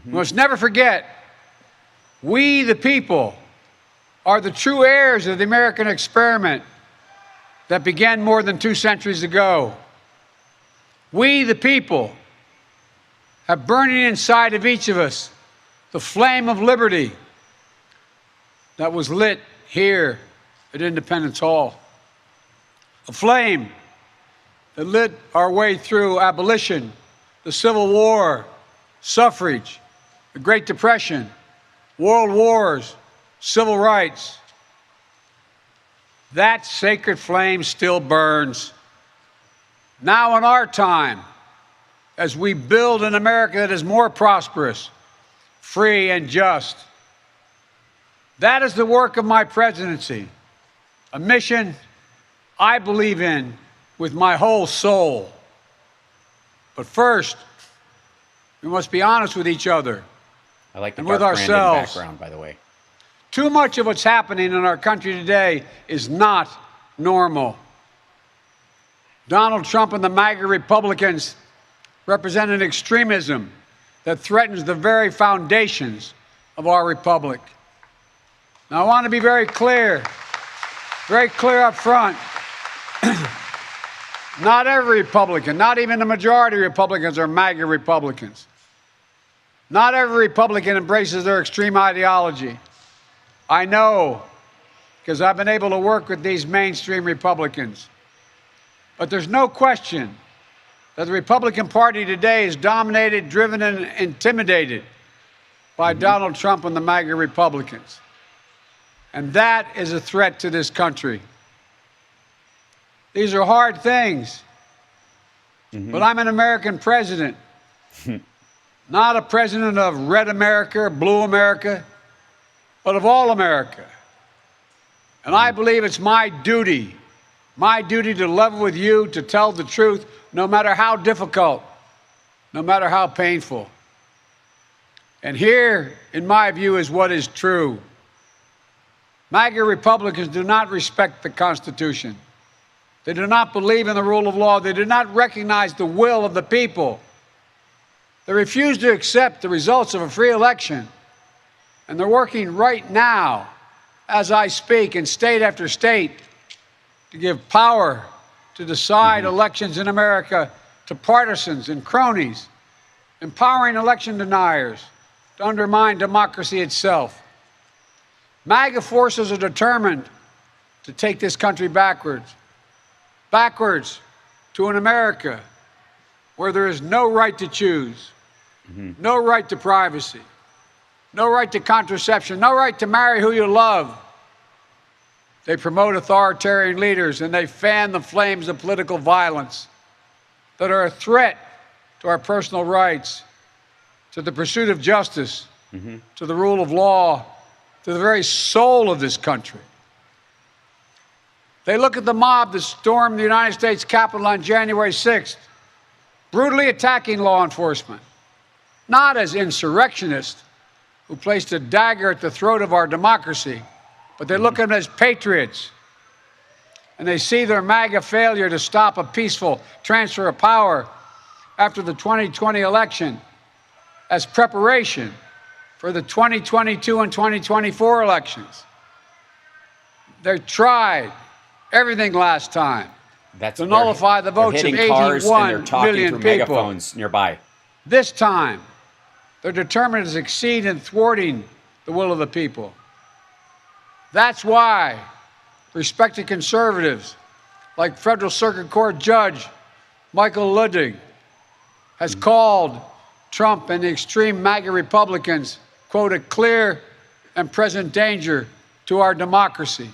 We must never forget, we the people are the true heirs of the American experiment that began more than 2 centuries ago. We the people have burning inside of each of us the flame of liberty that was lit here at Independence Hall. A flame that lit our way through abolition, the Civil War, suffrage, the Great Depression, world wars, civil rights. That sacred flame still burns. Now in our time, as we build an America that is more prosperous, free, and just. That is the work of my presidency, a mission I believe in with my whole soul. But first, we must be honest with each other. I like the and dark with Brandon ourselves. background, by the way. Too much of what's happening in our country today is not normal. Donald Trump and the MAGA Republicans represent an extremism that threatens the very foundations of our republic. Now, I want to be very clear up front. Not every Republican, not even the majority of Republicans are MAGA Republicans. Not every Republican embraces their extreme ideology. I know, because I've been able to work with these mainstream Republicans. But there's no question that the Republican Party today is dominated, driven, and intimidated by Donald Trump and the MAGA Republicans. And that is a threat to this country. These are hard things. But I'm an American president, not a president of red America, blue America, but of all America. And I believe it's my duty to level with you, to tell the truth, no matter how difficult, no matter how painful. And here, in my view, is what is true. MAGA Republicans do not respect the Constitution. They do not believe in the rule of law. They do not recognize the will of the people. They refuse to accept the results of a free election. And they're working right now, as I speak, in state after state, to give power to decide elections in America to partisans and cronies, empowering election deniers to undermine democracy itself. MAGA forces are determined to take this country backwards to an America where there is no right to choose, no right to privacy, no right to contraception, no right to marry who you love. They promote authoritarian leaders and they fan the flames of political violence that are a threat to our personal rights, to the pursuit of justice, to the rule of law, to the very soul of this country. They look at the mob that stormed the United States Capitol on January 6th, brutally attacking law enforcement, not as insurrectionists who placed a dagger at the throat of our democracy, but they look at them as patriots. And they see their MAGA failure to stop a peaceful transfer of power after the 2020 election as preparation for the 2022 and 2024 elections. They tried everything last time to nullify the votes of 81 million people. Megaphones nearby. This time, they're determined to succeed in thwarting the will of the people. That's why respected conservatives like Federal Circuit Court Judge Michael Ludwig has called Trump and the extreme MAGA Republicans, quote, a clear and present danger to our democracy.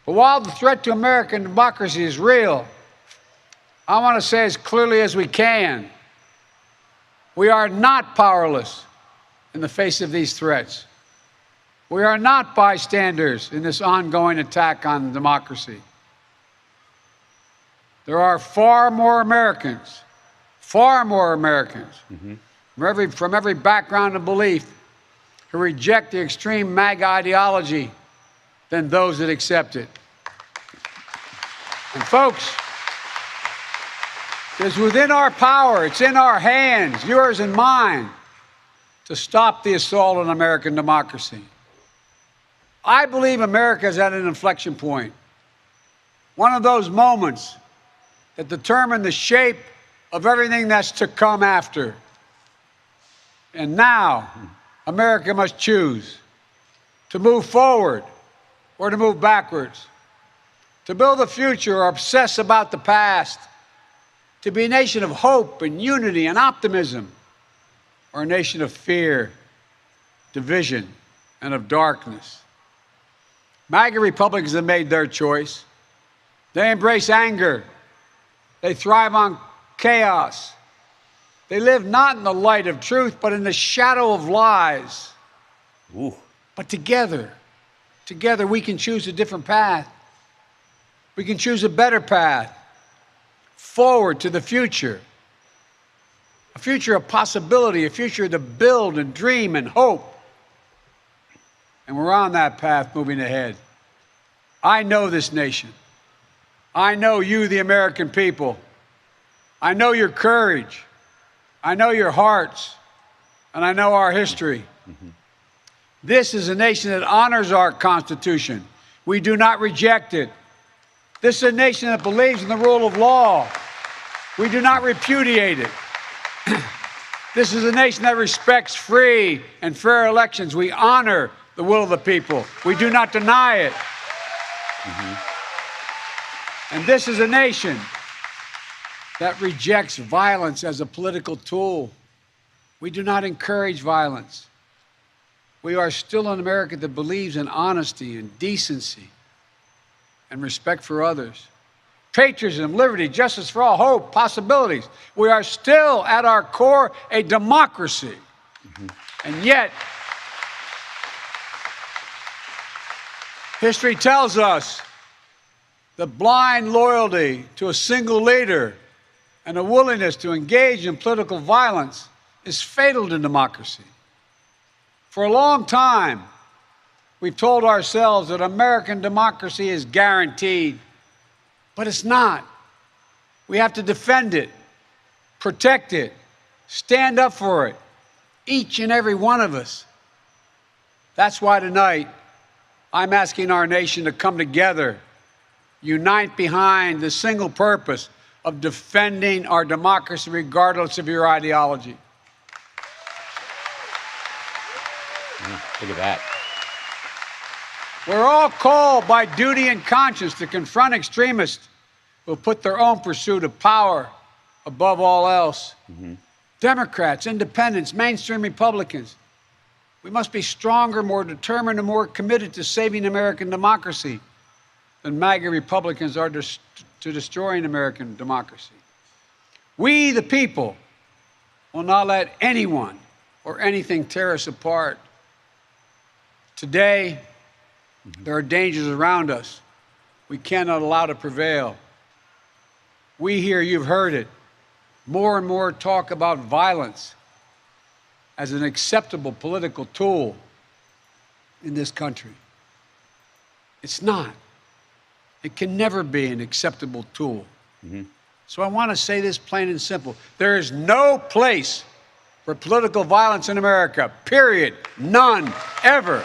But while the threat to American democracy is real, I want to say as clearly as we can, we are not powerless in the face of these threats. We are not bystanders in this ongoing attack on democracy. There are far more Americans from every background and belief who reject the extreme MAGA ideology than those that accept it. And folks, it's within our power, it's in our hands, yours and mine, to stop the assault on American democracy. I believe America is at an inflection point, one of those moments that determine the shape of everything that's to come after. And now, America must choose to move forward or to move backwards, to build a future or obsess about the past, to be a nation of hope and unity and optimism, or a nation of fear, division, and of darkness. MAGA Republicans have made their choice. They embrace anger. They thrive on chaos. They live not in the light of truth, but in the shadow of lies. Ooh. But together we can choose a different path. We can choose a better path forward to the future. A future of possibility, a future to build and dream and hope. And we're on that path moving ahead. I know this nation. I know you, the American people. I know your courage. I know your hearts. And I know our history. This is a nation that honors our Constitution. We do not reject it. This is a nation that believes in the rule of law. We do not repudiate it. This is a nation that respects free and fair elections. We honor the will of the people. We do not deny it. And this is a nation that rejects violence as a political tool. We do not encourage violence. We are still an America that believes in honesty and decency and respect for others. Patriotism, liberty, justice for all, hope, possibilities. We are still, at our core, a democracy. And yet, history tells us that blind loyalty to a single leader and a willingness to engage in political violence is fatal to democracy. For a long time, we've told ourselves that American democracy is guaranteed, but it's not. We have to defend it, protect it, stand up for it, each and every one of us. That's why tonight, I'm asking our nation to come together, unite behind the single purpose of defending our democracy regardless of your ideology. Look at that. We're all called by duty and conscience to confront extremists who put their own pursuit of power above all else. Democrats, independents, mainstream Republicans. We must be stronger, more determined, and more committed to saving American democracy than MAGA Republicans are to destroying American democracy. We, the people, will not let anyone or anything tear us apart. Today, there are dangers around us we cannot allow to prevail. We here, you've heard it, more and more talk about violence as an acceptable political tool in this country. It's not. It can never be an acceptable tool. So I want to say this plain and simple. There is no place for political violence in America, period. None, ever.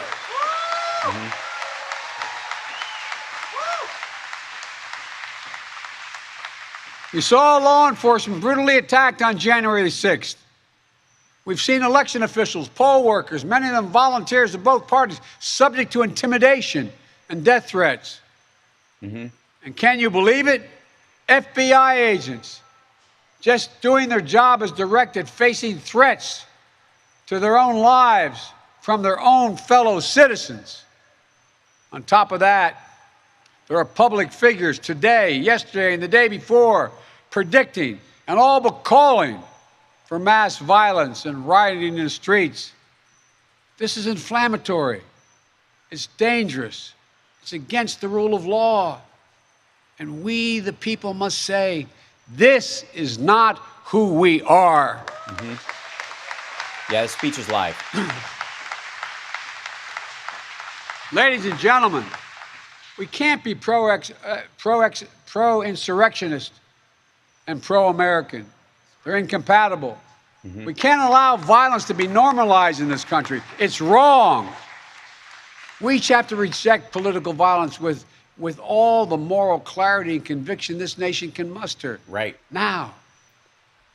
We saw law enforcement brutally attacked on January the 6th. We've seen election officials, poll workers, many of them volunteers of both parties, subject to intimidation and death threats. And can you believe it? FBI agents, just doing their job as directed, facing threats to their own lives from their own fellow citizens. On top of that, there are public figures today, yesterday, and the day before predicting and all but calling for mass violence and rioting in the streets. This is inflammatory. It's dangerous. It's against the rule of law. And we, the people, must say, this is not who we are. Yeah, the speech is live. Ladies and gentlemen, we can't be pro-insurrectionist and pro-American. They're incompatible. We can't allow violence to be normalized in this country. It's wrong. We each have to reject political violence with all the moral clarity and conviction this nation can muster. Right. Now.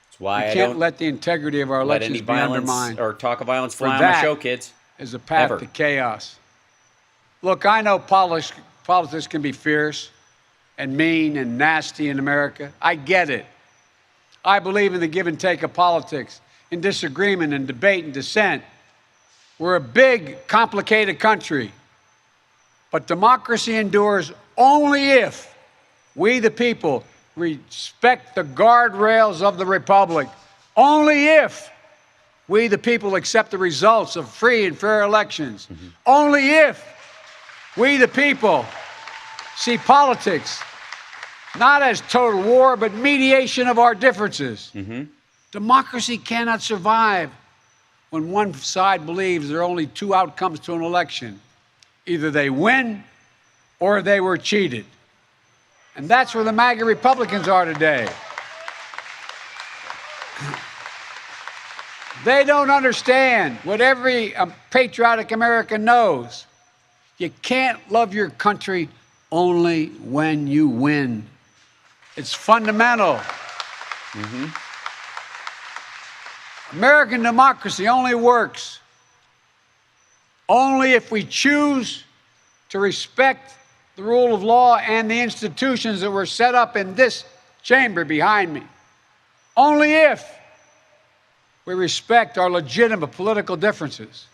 That's why we can't let the integrity of our elections be undermined. Or talk of violence fly on my show, kids. Is a path to chaos. Look, I know politics can be fierce and mean and nasty in America. I get it. I believe in the give and take of politics, in disagreement and debate and dissent. We're a big, complicated country. But democracy endures only if we, the people, respect the guardrails of the republic. Only if we, the people, accept the results of free and fair elections. Only if we, the people, see politics not as total war, but mediation of our differences. Democracy cannot survive when one side believes there are only two outcomes to an election. Either they win or they were cheated. And that's where the MAGA Republicans are today. They don't understand what every patriotic American knows. You can't love your country only when you win. It's fundamental. American democracy only works only if we choose to respect the rule of law and the institutions that were set up in this chamber behind me. Only if we respect our legitimate political differences.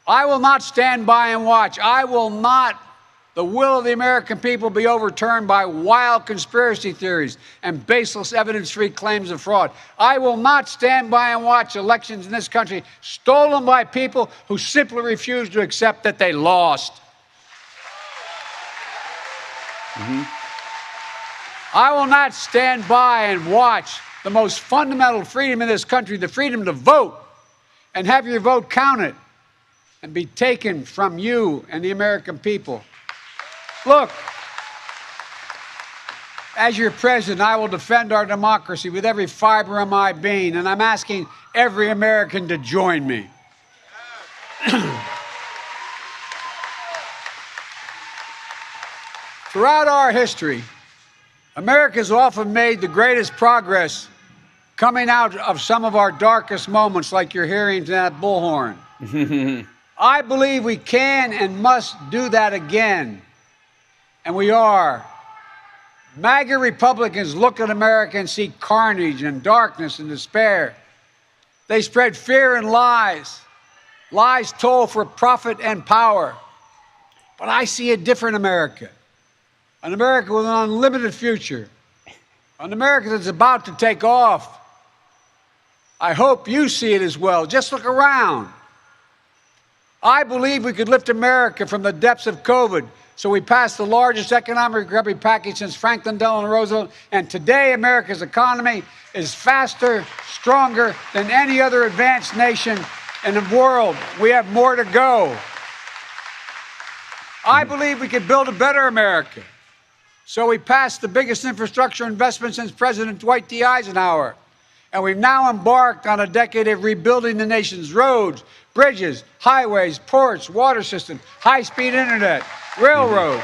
I will not stand by and watch. I will not, the will of the American people, be overturned by wild conspiracy theories and baseless evidence-free claims of fraud. I will not stand by and watch elections in this country stolen by people who simply refuse to accept that they lost. I will not stand by and watch the most fundamental freedom in this country, the freedom to vote, and have your vote counted and be taken from you and the American people. Look, as your president, I will defend our democracy with every fiber of my being, and I'm asking every American to join me. Throughout our history, America has often made the greatest progress coming out of some of our darkest moments, like you're hearing that bullhorn. I believe we can and must do that again. And we are. MAGA Republicans look at America and see carnage and darkness and despair. They spread fear and lies. Lies told for profit and power. But I see a different America. An America with an unlimited future. An America that's about to take off. I hope you see it as well. Just look around. I believe we could lift America from the depths of COVID. So we passed the largest economic recovery package since Franklin Delano Roosevelt. And today, America's economy is faster, stronger than any other advanced nation in the world. We have more to go. I believe we could build a better America. So we passed the biggest infrastructure investment since President Dwight D. Eisenhower. And we've now embarked on a decade of rebuilding the nation's roads, bridges, highways, ports, water systems, high-speed internet, railroads.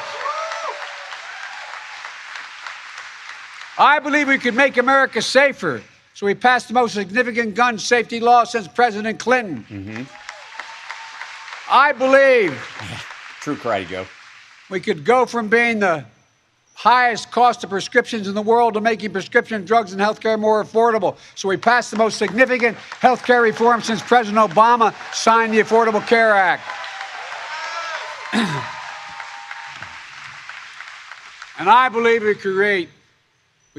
I believe we could make America safer. So we passed the most significant gun safety law since President Clinton. I believe True karate, Joe. we could go from being the highest cost of prescriptions in the world to making prescription drugs and healthcare more affordable. So we passed the most significant healthcare reform since President Obama signed the Affordable Care Act. And I believe we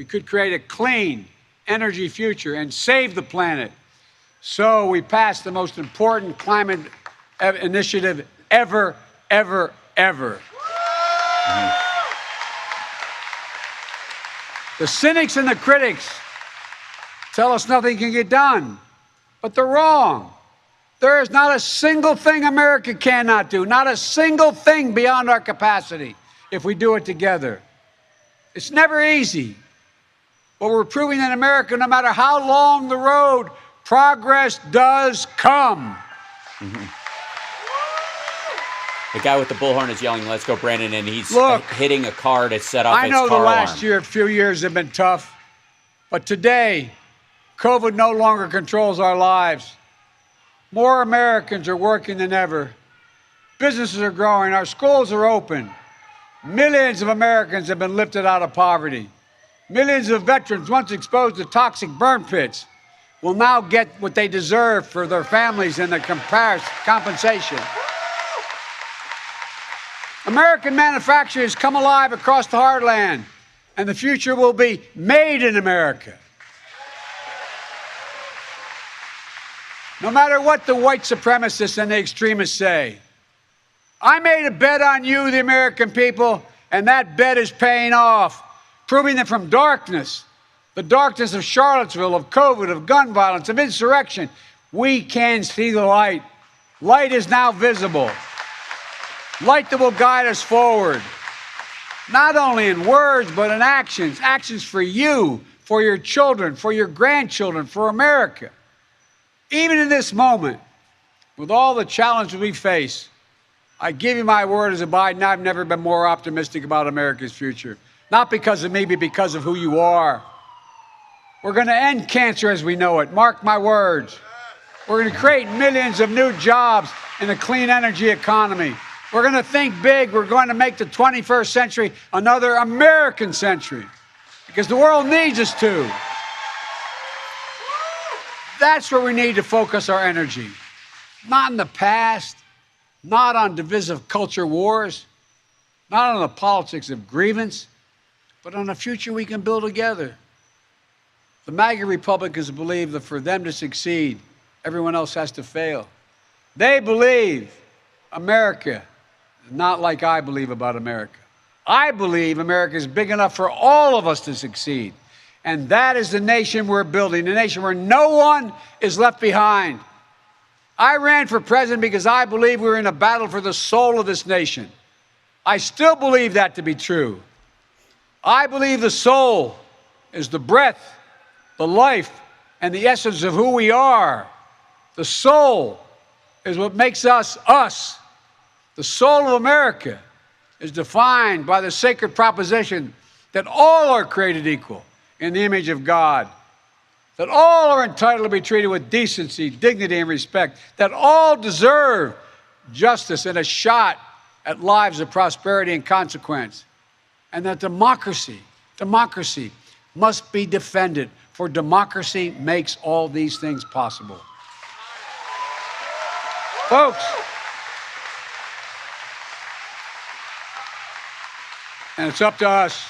could create a clean energy future and save the planet. So we passed the most important climate initiative ever. The cynics and the critics tell us nothing can get done, but they're wrong. There is not a single thing America cannot do, not a single thing beyond our capacity if we do it together. It's never easy, but we're proving in America, no matter how long the road, progress does come. The guy with the bullhorn is yelling, "Let's go, Brandon," and he's hitting a car to set off I its know car the last alarm. few years have been tough, but today, COVID no longer controls our lives. More Americans are working than ever. Businesses are growing. Our schools are open. Millions of Americans have been lifted out of poverty. Millions of veterans once exposed to toxic burn pits will now get what they deserve for their families and their compensation. American manufacturing has come alive across the heartland, and the future will be made in America. No matter what the white supremacists and the extremists say, I made a bet on you, the American people, and that bet is paying off, proving that from darkness, the darkness of Charlottesville, of COVID, of gun violence, of insurrection, we can see the light. Light is now visible. Light that will guide us forward, not only in words, but in actions. Actions for you, for your children, for your grandchildren, for America. Even in this moment, with all the challenges we face, I give you my word as a Biden, I've never been more optimistic about America's future. Not because of me, but because of who you are. We're going to end cancer as we know it. Mark my words. We're going to create millions of new jobs in a clean energy economy. We're going to think big. We're going to make the 21st century another American century because the world needs us to. That's where we need to focus our energy. Not in the past, not on divisive culture wars, not on the politics of grievance, but on a future we can build together. The MAGA Republicans believe that for them to succeed, everyone else has to fail. They believe America not like I believe about America. I believe America is big enough for all of us to succeed. And that is the nation we're building, a nation where no one is left behind. I ran for president because I believe we're in a battle for the soul of this nation. I still believe that to be true. I believe the soul is the breath, the life, and the essence of who we are. The soul is what makes us us. The soul of America is defined by the sacred proposition that all are created equal in the image of God, that all are entitled to be treated with decency, dignity, and respect, that all deserve justice and a shot at lives of prosperity and consequence, and that democracy must be defended, for democracy makes all these things possible. Folks, and it's up to us.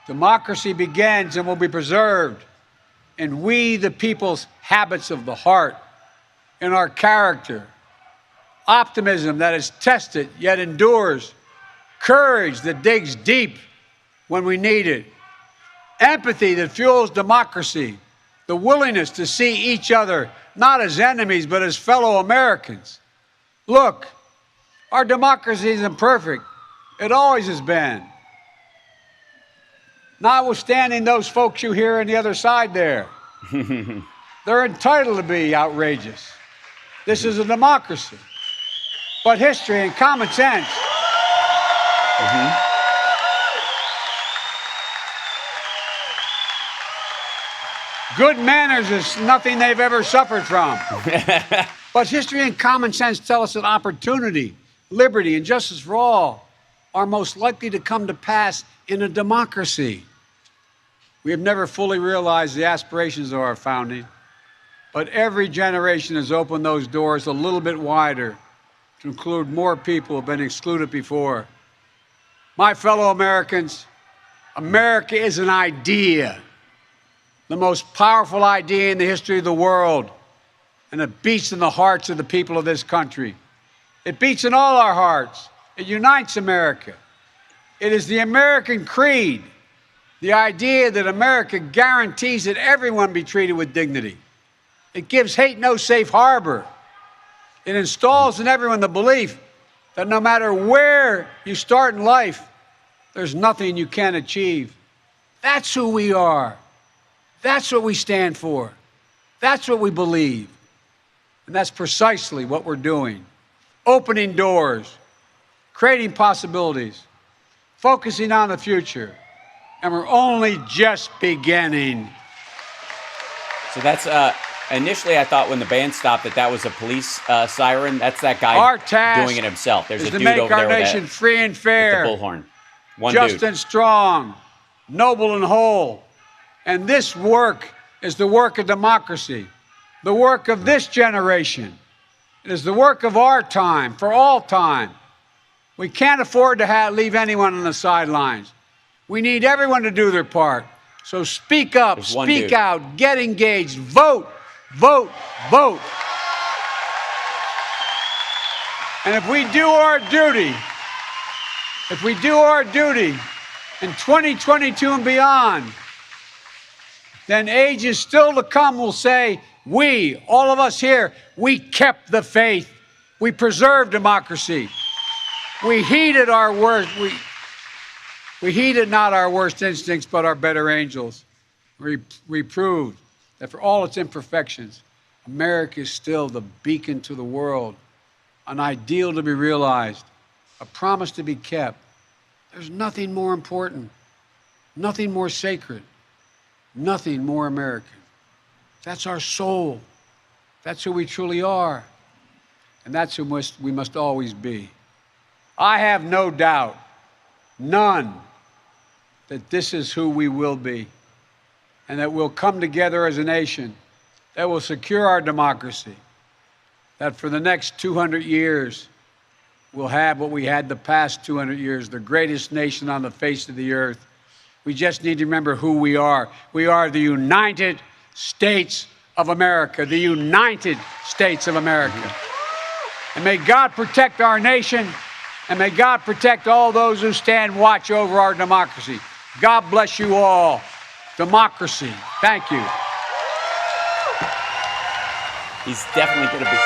Democracy begins and will be preserved in we, the people's habits of the heart, in our character, optimism that is tested yet endures, courage that digs deep when we need it, empathy that fuels democracy, the willingness to see each other not as enemies but as fellow Americans. Look, our democracy isn't perfect. It always has been. Notwithstanding those folks you hear on the other side there. They're entitled to be outrageous. This is a democracy. But history and common sense. Good manners is nothing they've ever suffered from. But history and common sense tell us that opportunity, liberty, and justice for all are most likely to come to pass in a democracy. We have never fully realized the aspirations of our founding, but every generation has opened those doors a little bit wider to include more people who have been excluded before. My fellow Americans, America is an idea, the most powerful idea in the history of the world, and it beats in the hearts of the people of this country. It beats in all our hearts. It unites America. It is the American creed, the idea that America guarantees that everyone be treated with dignity. It gives hate no safe harbor. It installs in everyone the belief that no matter where you start in life, there's nothing you can't achieve. That's who we are. That's what we stand for. That's what we believe. And that's precisely what we're doing. Opening doors, creating possibilities, focusing on the future. And we're only just beginning. So that's initially I thought when the band stopped that was a police siren. That's that guy our task doing it himself. There's is a to dude make over our there nation free and fair, with the bullhorn. One just dude. and strong, noble and whole. And this work is the work of democracy, the work of this generation. It is the work of our time, for all time. We can't afford to leave anyone on the sidelines. We need everyone to do their part. So speak up, speak out, get engaged, vote, vote, vote. And if we do our duty in 2022 and beyond, then ages still to come will say, we, all of us here, we kept the faith. We preserved democracy. We heeded our worst. We heeded not our worst instincts, but our better angels. We proved that for all its imperfections, America is still the beacon to the world, an ideal to be realized, a promise to be kept. There's nothing more important, nothing more sacred, nothing more American. That's our soul. That's who we truly are. And that's who we must always be. I have no doubt, none, that this is who we will be, and that we'll come together as a nation that will secure our democracy, that for the next 200 years, we'll have what we had the past 200 years, the greatest nation on the face of the earth. We just need to remember who we are. We are the United States of America, the United States of America. And may God protect our nation, and may God protect all those who stand watch over our democracy. God bless you all. Democracy. Thank you. He's definitely going to be.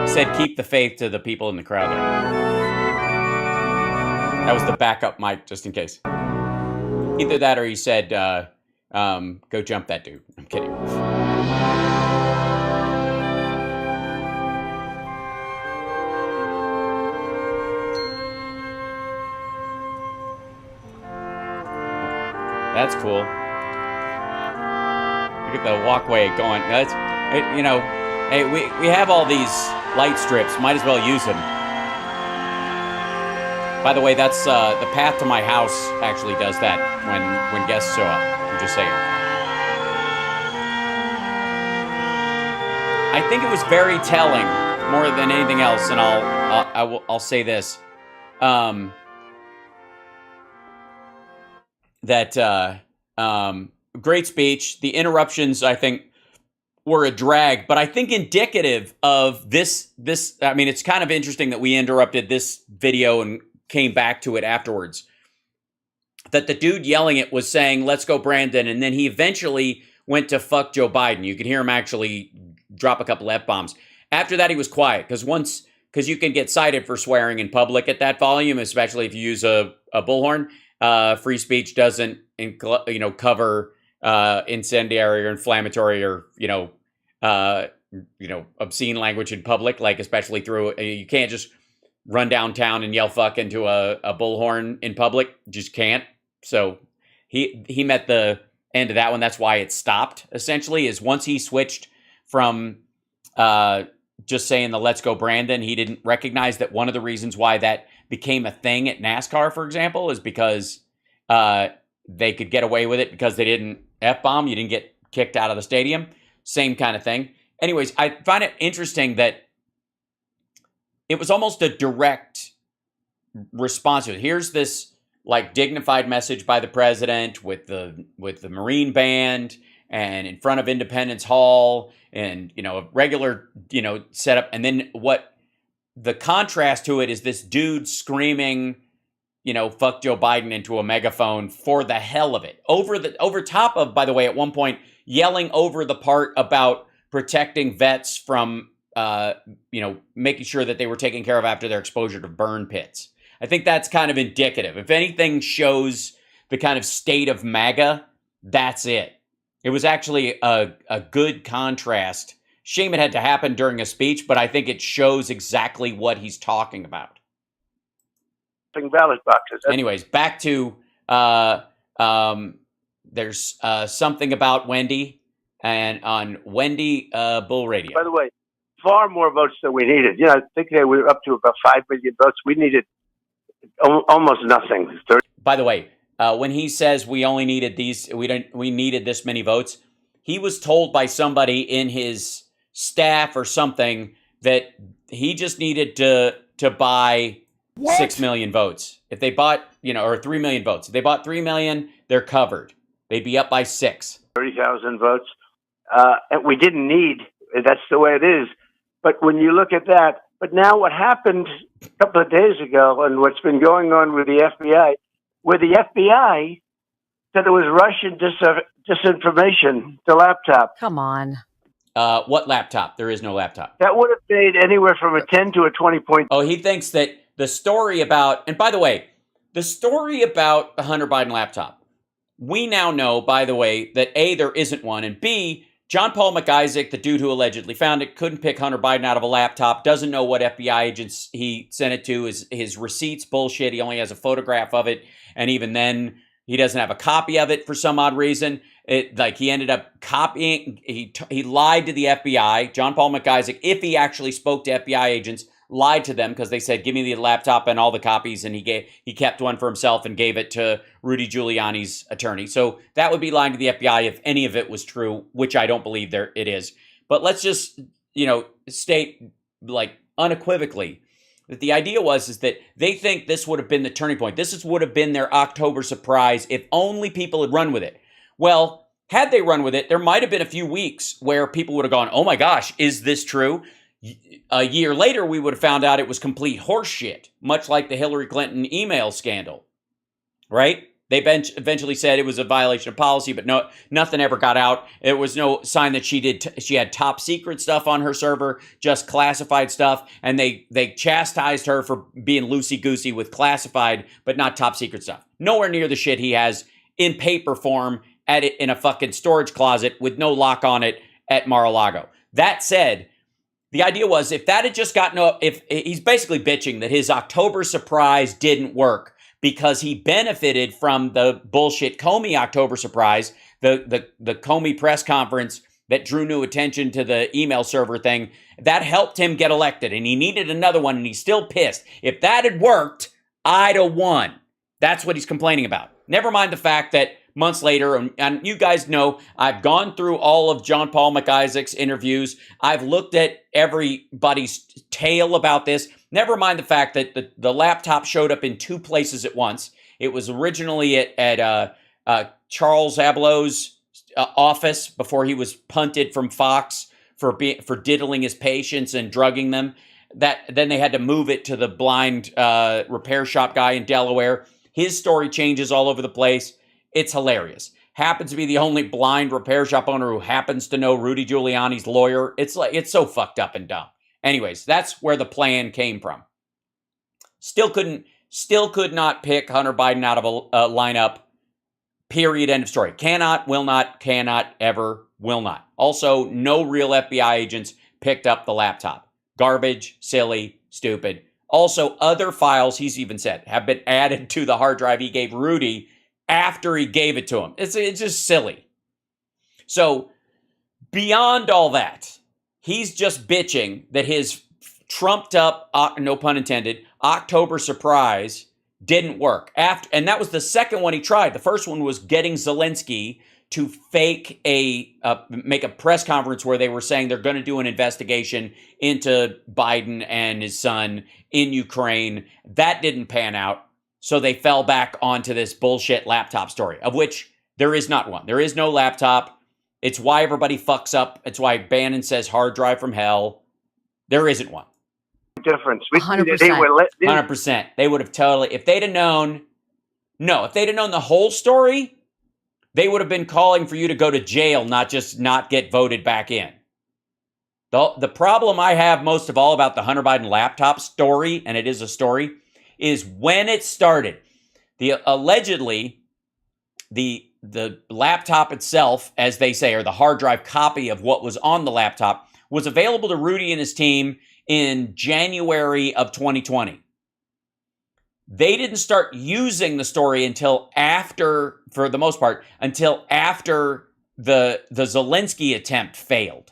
Said keep the faith to the people in the crowd there. That was the backup mic, just in case. Either that or he said, go jump that dude. I'm kidding. That's cool. Look at the walkway going. That's, you know, hey, we have all these light strips. Might as well use them. By the way, that's the path to my house actually does that when guests show up. I'm just saying. I think it was very telling, more than anything else, and I'll say this. Great speech. The interruptions, I think, were a drag, but I think indicative of this. I mean, it's kind of interesting that we interrupted this video and came back to it afterwards. That the dude yelling it was saying, "Let's go, Brandon," and then he eventually went to "fuck Joe Biden." You could hear him actually drop a couple F-bombs. After that, he was quiet because you can get cited for swearing in public at that volume, especially if you use a bullhorn. Free speech doesn't, cover incendiary or inflammatory or obscene language in public, like especially through, you can't just run downtown and yell fuck into a bullhorn in public. Just can't. So he met the end of that one. That's why it stopped, essentially, is once he switched from just saying the "Let's Go Brandon," he didn't recognize that one of the reasons why that became a thing at NASCAR, for example, is because they could get away with it because they didn't F-bomb. You didn't get kicked out of the stadium. Same kind of thing. Anyways, I find it interesting that it was almost a direct response. Here's this like dignified message by the president with the Marine Band and in front of Independence Hall and, a regular, setup. And then what the contrast to it is this dude screaming, fuck Joe Biden into a megaphone for the hell of it. Over top of, by the way, at one point, yelling over the part about protecting vets from, making sure that they were taken care of after their exposure to burn pits. I think that's kind of indicative. If anything shows the kind of state of MAGA, that's it. It was actually a good contrast. Shame it had to happen during a speech, but I think it shows exactly what he's talking about. Ballot boxes. Anyways, back to there's something about Wendy and on Wendy Bull Radio. By the way, far more votes than we needed. I think they were up to about 5 million votes. We needed almost nothing. By the way, when he says we only needed we needed this many votes, he was told by somebody in his staff or something that he just needed to buy 6 million votes. If they bought, or 3 million votes. If they bought 3 million, they're covered. They'd be up by 6. 30,000 votes. And we didn't need, that's the way it is. But when you look at that, but now what happened a couple of days ago and what's been going on with the FBI, where the FBI said it was Russian disinformation, the laptop. Come on. What laptop? There is no laptop. That would have made anywhere from a 10 to a 20 point. Oh, he thinks that the story about, and by the way, the story about the Hunter Biden laptop, we now know, by the way, that A, there isn't one, and B, John Paul McIsaac, the dude who allegedly found it, couldn't pick Hunter Biden out of a laptop, doesn't know what FBI agents he sent it to, his receipts bullshit, he only has a photograph of it, and even then, he doesn't have a copy of it for some odd reason. He ended up copying, he lied to the FBI, John Paul McIsaac, if he actually spoke to FBI agents, lied to them because they said, give me the laptop and all the copies, and he kept one for himself and gave it to Rudy Giuliani's attorney. So that would be lying to the FBI if any of it was true, which I don't believe it is. But let's just, state like unequivocally that the idea is that they think this would have been the turning point. This would have been their October surprise if only people had run with it. Well, had they run with it, there might have been a few weeks where people would have gone, oh my gosh, is this true? A year later, we would have found out it was complete horseshit, much like the Hillary Clinton email scandal, right? They eventually said it was a violation of policy, but nothing ever got out. There was no sign that she had top secret stuff on her server, just classified stuff, and they chastised her for being loosey-goosey with classified, but not top secret stuff. Nowhere near the shit he has in paper form in a fucking storage closet with no lock on it at Mar-a-Lago. That said, the idea was if that had just gotten up, if he's basically bitching that his October surprise didn't work because he benefited from the bullshit Comey October surprise, the Comey press conference that drew new attention to the email server thing, that helped him get elected, and he needed another one, and he's still pissed. If that had worked, I'd have won. That's what he's complaining about. Never mind the fact that months later, and you guys know, I've gone through all of John Paul McIsaac's interviews. I've looked at everybody's tale about this. Never mind the fact that the laptop showed up in 2 places at once. It was originally at Charles Ablow's office before he was punted from Fox for diddling his patients and drugging them. Then they had to move it to the blind repair shop guy in Delaware. His story changes all over the place. It's hilarious. Happens to be the only blind repair shop owner who happens to know Rudy Giuliani's lawyer. It's so fucked up and dumb. Anyways, that's where the plan came from. Still could not pick Hunter Biden out of a lineup. Period. End of story. Cannot, will not, ever, will not. Also, no real FBI agents picked up the laptop. Garbage, silly, stupid. Also, other files, he's even said, have been added to the hard drive he gave Rudy after he gave it to him. It's just silly. So, beyond all that, he's just bitching that his trumped up, no pun intended, October surprise didn't work. And that was the second one he tried. The first one was getting Zelensky to make a press conference where they were saying they're going to do an investigation into Biden and his son in Ukraine. That didn't pan out. So they fell back onto this bullshit laptop story, of which there is not one. There is no laptop. It's why everybody fucks up. It's why Bannon says hard drive from hell. There isn't one. Difference. 100%. 100%. They would have totally, if they'd have known the whole story, they would have been calling for you to go to jail, not just not get voted back in. The problem I have most of all about the Hunter Biden laptop story, and it is a story, is when it started. Allegedly, the laptop itself, as they say, or the hard drive copy of what was on the laptop, was available to Rudy and his team in January of 2020. They didn't start using the story until after, for the most part, until after the Zelensky attempt failed.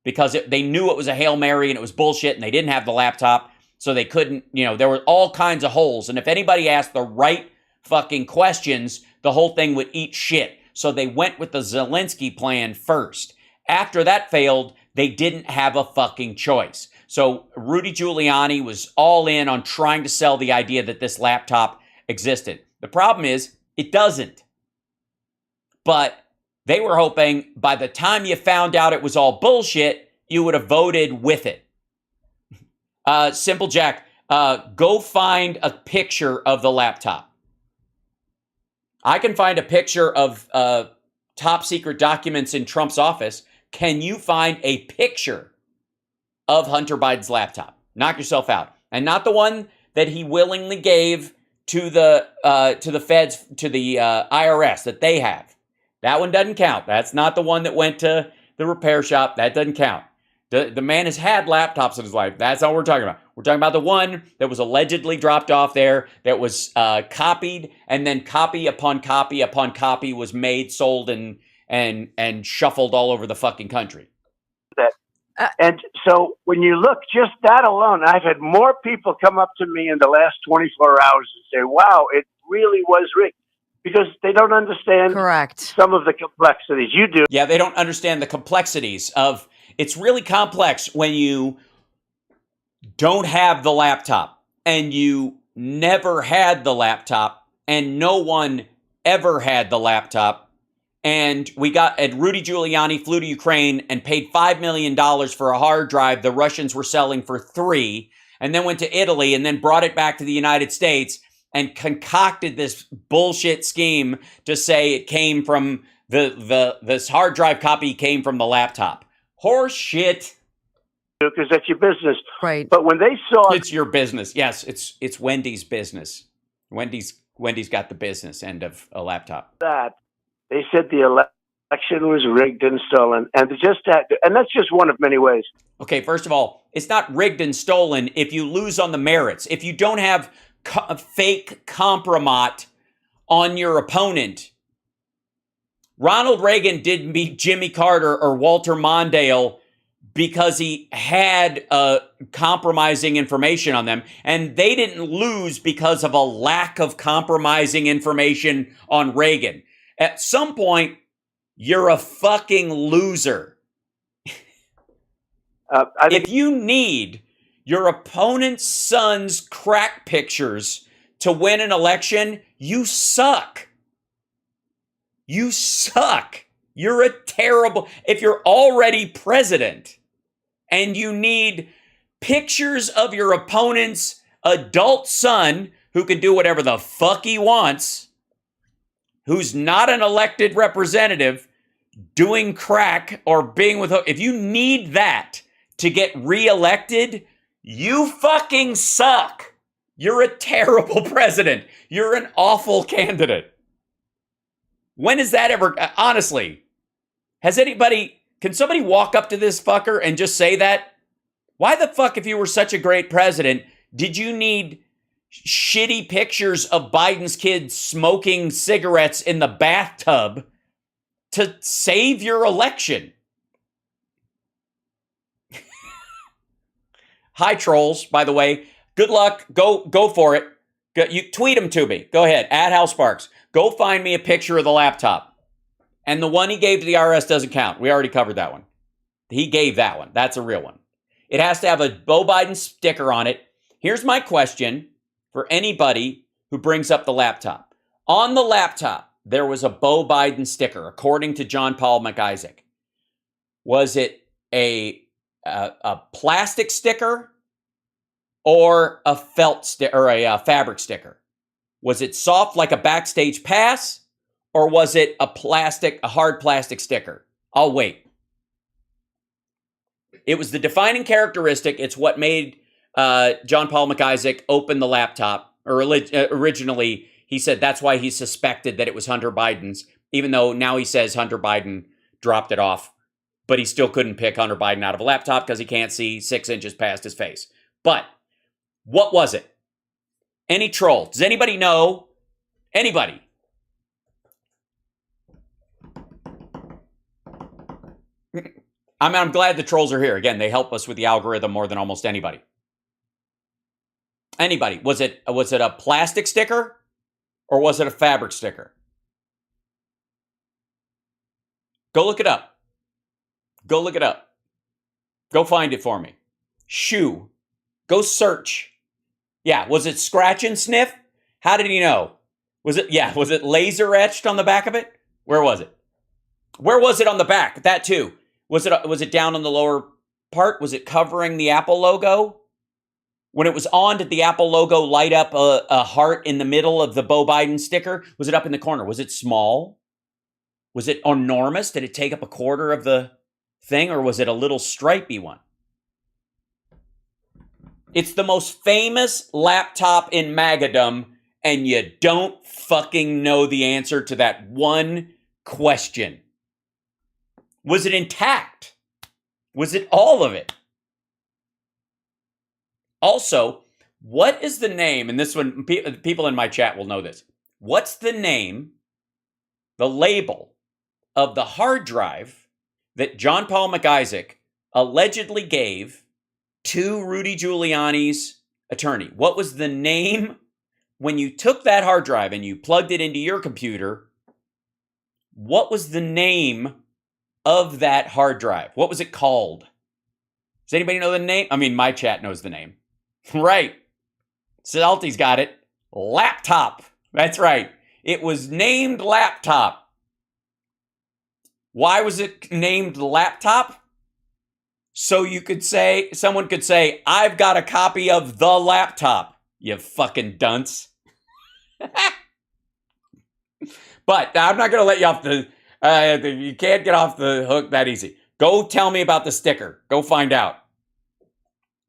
Because they knew it was a Hail Mary and it was bullshit and they didn't have the laptop, so they couldn't, there were all kinds of holes. And if anybody asked the right fucking questions, the whole thing would eat shit. So they went with the Zelensky plan first. After that failed, they didn't have a fucking choice. So Rudy Giuliani was all in on trying to sell the idea that this laptop existed. The problem is, it doesn't. But they were hoping by the time you found out it was all bullshit, you would have voted with it. Simple Jack, go find a picture of the laptop. I can find a picture of top secret documents in Trump's office. Can you find a picture of Hunter Biden's laptop? Knock yourself out. And not the one that he willingly gave to the feds, to the IRS that they have. That one doesn't count. That's not the one that went to the repair shop. That doesn't count. The man has had laptops in his life. That's all we're talking about. We're talking about the one that was allegedly dropped off there, that was copied, and then copy upon copy upon copy was made, sold, and shuffled all over the fucking country. And so when you look, just that alone, I've had more people come up to me in the last 24 hours and say, wow, it really was rigged. Because they don't understand some of the complexities. You do. Yeah, they don't understand the complexities of, it's really complex when you don't have the laptop and you never had the laptop and no one ever had the laptop. And Rudy Giuliani flew to Ukraine and paid $5 million for a hard drive the Russians were selling for $3 million, and then went to Italy and then brought it back to the United States and concocted this bullshit scheme to say it came from this hard drive copy came from the laptop. Horse shit. Because that's your business. Right. But when they saw it's your business. Yes, it's Wendy's business. Wendy's got the business end of a laptop. That they said the election was rigged and stolen, and that's just one of many ways. Okay, first of all, it's not rigged and stolen if you lose on the merits. If you don't have fake compromat on your opponent. Ronald Reagan didn't beat Jimmy Carter or Walter Mondale because he had compromising information on them, and they didn't lose because of a lack of compromising information on Reagan. At some point, you're a fucking loser. If you need your opponent's son's crack pictures to win an election, you suck. You suck. You're a terrible... If you're already president and you need pictures of your opponent's adult son who can do whatever the fuck he wants, who's not an elected representative, doing crack or being with... If you need that to get reelected, you fucking suck. You're a terrible president. You're an awful candidate. When is that ever, honestly, can Can somebody walk up to this fucker and just say that? Why the fuck, if you were such a great president, did you need shitty pictures of Biden's kids smoking cigarettes in the bathtub to save your election? Hi, trolls, by the way. Good luck. Go for it. You tweet them to me. Go ahead. @HalSparks. Go find me a picture of the laptop. And the one he gave to the IRS doesn't count. We already covered that one. He gave that one. That's a real one. It has to have a Beau Biden sticker on it. Here's my question for anybody who brings up the laptop. On the laptop, there was a Beau Biden sticker, according to John Paul McIsaac. Was it a plastic sticker or a felt sticker or a fabric sticker? Was it soft like a backstage pass, or was it a hard plastic sticker? I'll wait. It was the defining characteristic. It's what made John Paul McIsaac open the laptop. Or originally, he said that's why he suspected that it was Hunter Biden's, even though now he says Hunter Biden dropped it off. But he still couldn't pick Hunter Biden out of a laptop because he can't see 6 inches past his face. But what was it? Any troll? Does anybody know? Anybody? I'm glad the trolls are here. Again, they help us with the algorithm more than almost anybody. Anybody? Was it a plastic sticker or was it a fabric sticker? Go look it up. Go look it up. Go find it for me. Shoe. Go search. Yeah, was it scratch and sniff? How did he know? Was it laser etched on the back of it? Where was it? Where was it on the back? That too. Was it down on the lower part? Was it covering the Apple logo? When it was on, did the Apple logo light up a heart in the middle of the Beau Biden sticker? Was it up in the corner? Was it small? Was it enormous? Did it take up a quarter of the thing, or was it a little stripy one? It's the most famous laptop in Magadom, and you don't fucking know the answer to that one question. Was it intact? Was it all of it? Also, what is the name, and this one, people in my chat will know this. What's the name, the label of the hard drive that John Paul McIsaac allegedly gave to Rudy Giuliani's attorney? What was the name when you took that hard drive and you plugged it into your computer? What was the name of that hard drive? What was it called? Does anybody know the name? I mean, my chat knows the name. Right. Salty's got it. Laptop. That's right. It was named Laptop. Why was it named Laptop? So someone could say, I've got a copy of the laptop, you fucking dunce. But I'm not going to let you off you can't get off the hook that easy. Go tell me about the sticker. Go find out.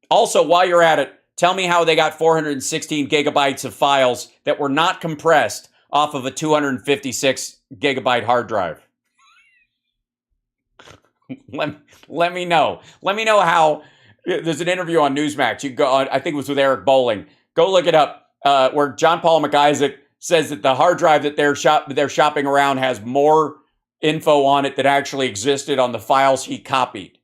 Also, while you're at it, tell me how they got 416 gigabytes of files that were not compressed off of a 256 gigabyte hard drive. Let me know. Let me know how. There's an interview on Newsmax. You go on, I think it was with Eric Bolling. Go look it up. Where John Paul McIsaac says that the hard drive that they're shopping around has more info on it that actually existed on the files he copied.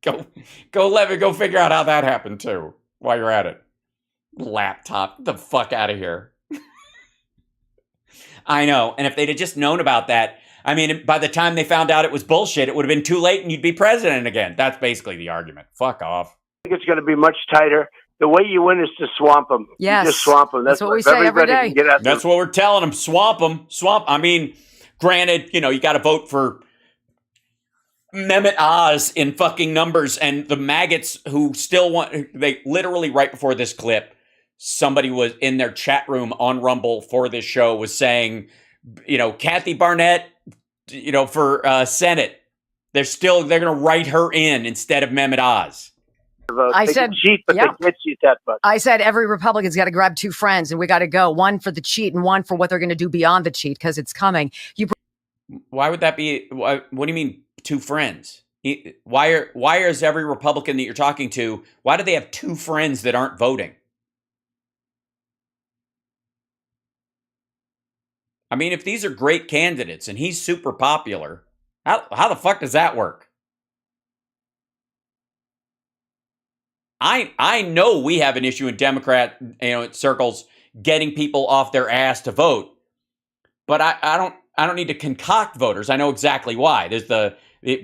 Go figure out how that happened too. While you're at it, laptop, get the fuck out of here. I know, and if they'd have just known about that. I mean, by the time they found out it was bullshit, it would have been too late and you'd be president again. That's basically the argument. Fuck off. I think it's going to be much tighter. The way you win is to swamp them. Yes. You just swamp them. That's what we say every day. That's what we're telling them. Swamp them. Swamp. I mean, granted, you got to vote for Mehmet Oz in fucking numbers, and the maggots who still they literally right before this clip, somebody was in their chat room on Rumble for this show was saying, Kathy Barnett, for Senate, they're going to write her in instead of Mehmet Oz. I said cheat, but they can't cheat that much. I said every Republican's got to grab two friends, and we got to go, one for the cheat and one for what they're going to do beyond the cheat, because it's coming. Why would that be? What do you mean, two friends? Why is every Republican that you're talking to, why do they have two friends that aren't voting? I mean, if these are great candidates and he's super popular, how the fuck does that work? I know we have an issue in Democrat circles getting people off their ass to vote, but I don't need to concoct voters. I know exactly why. There's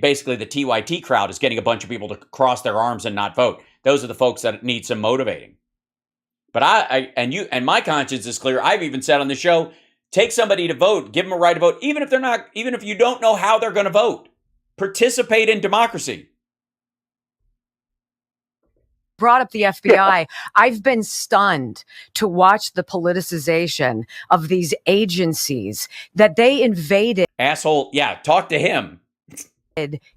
basically the TYT crowd is getting a bunch of people to cross their arms and not vote. Those are the folks that need some motivating. But and my conscience is clear. I've even said on the show, take somebody to vote, give them a right to vote, even if you don't know how they're going to vote. Participate in democracy. Brought up the FBI. I've been stunned to watch the politicization of these agencies that they invaded. Asshole. Yeah, talk to him.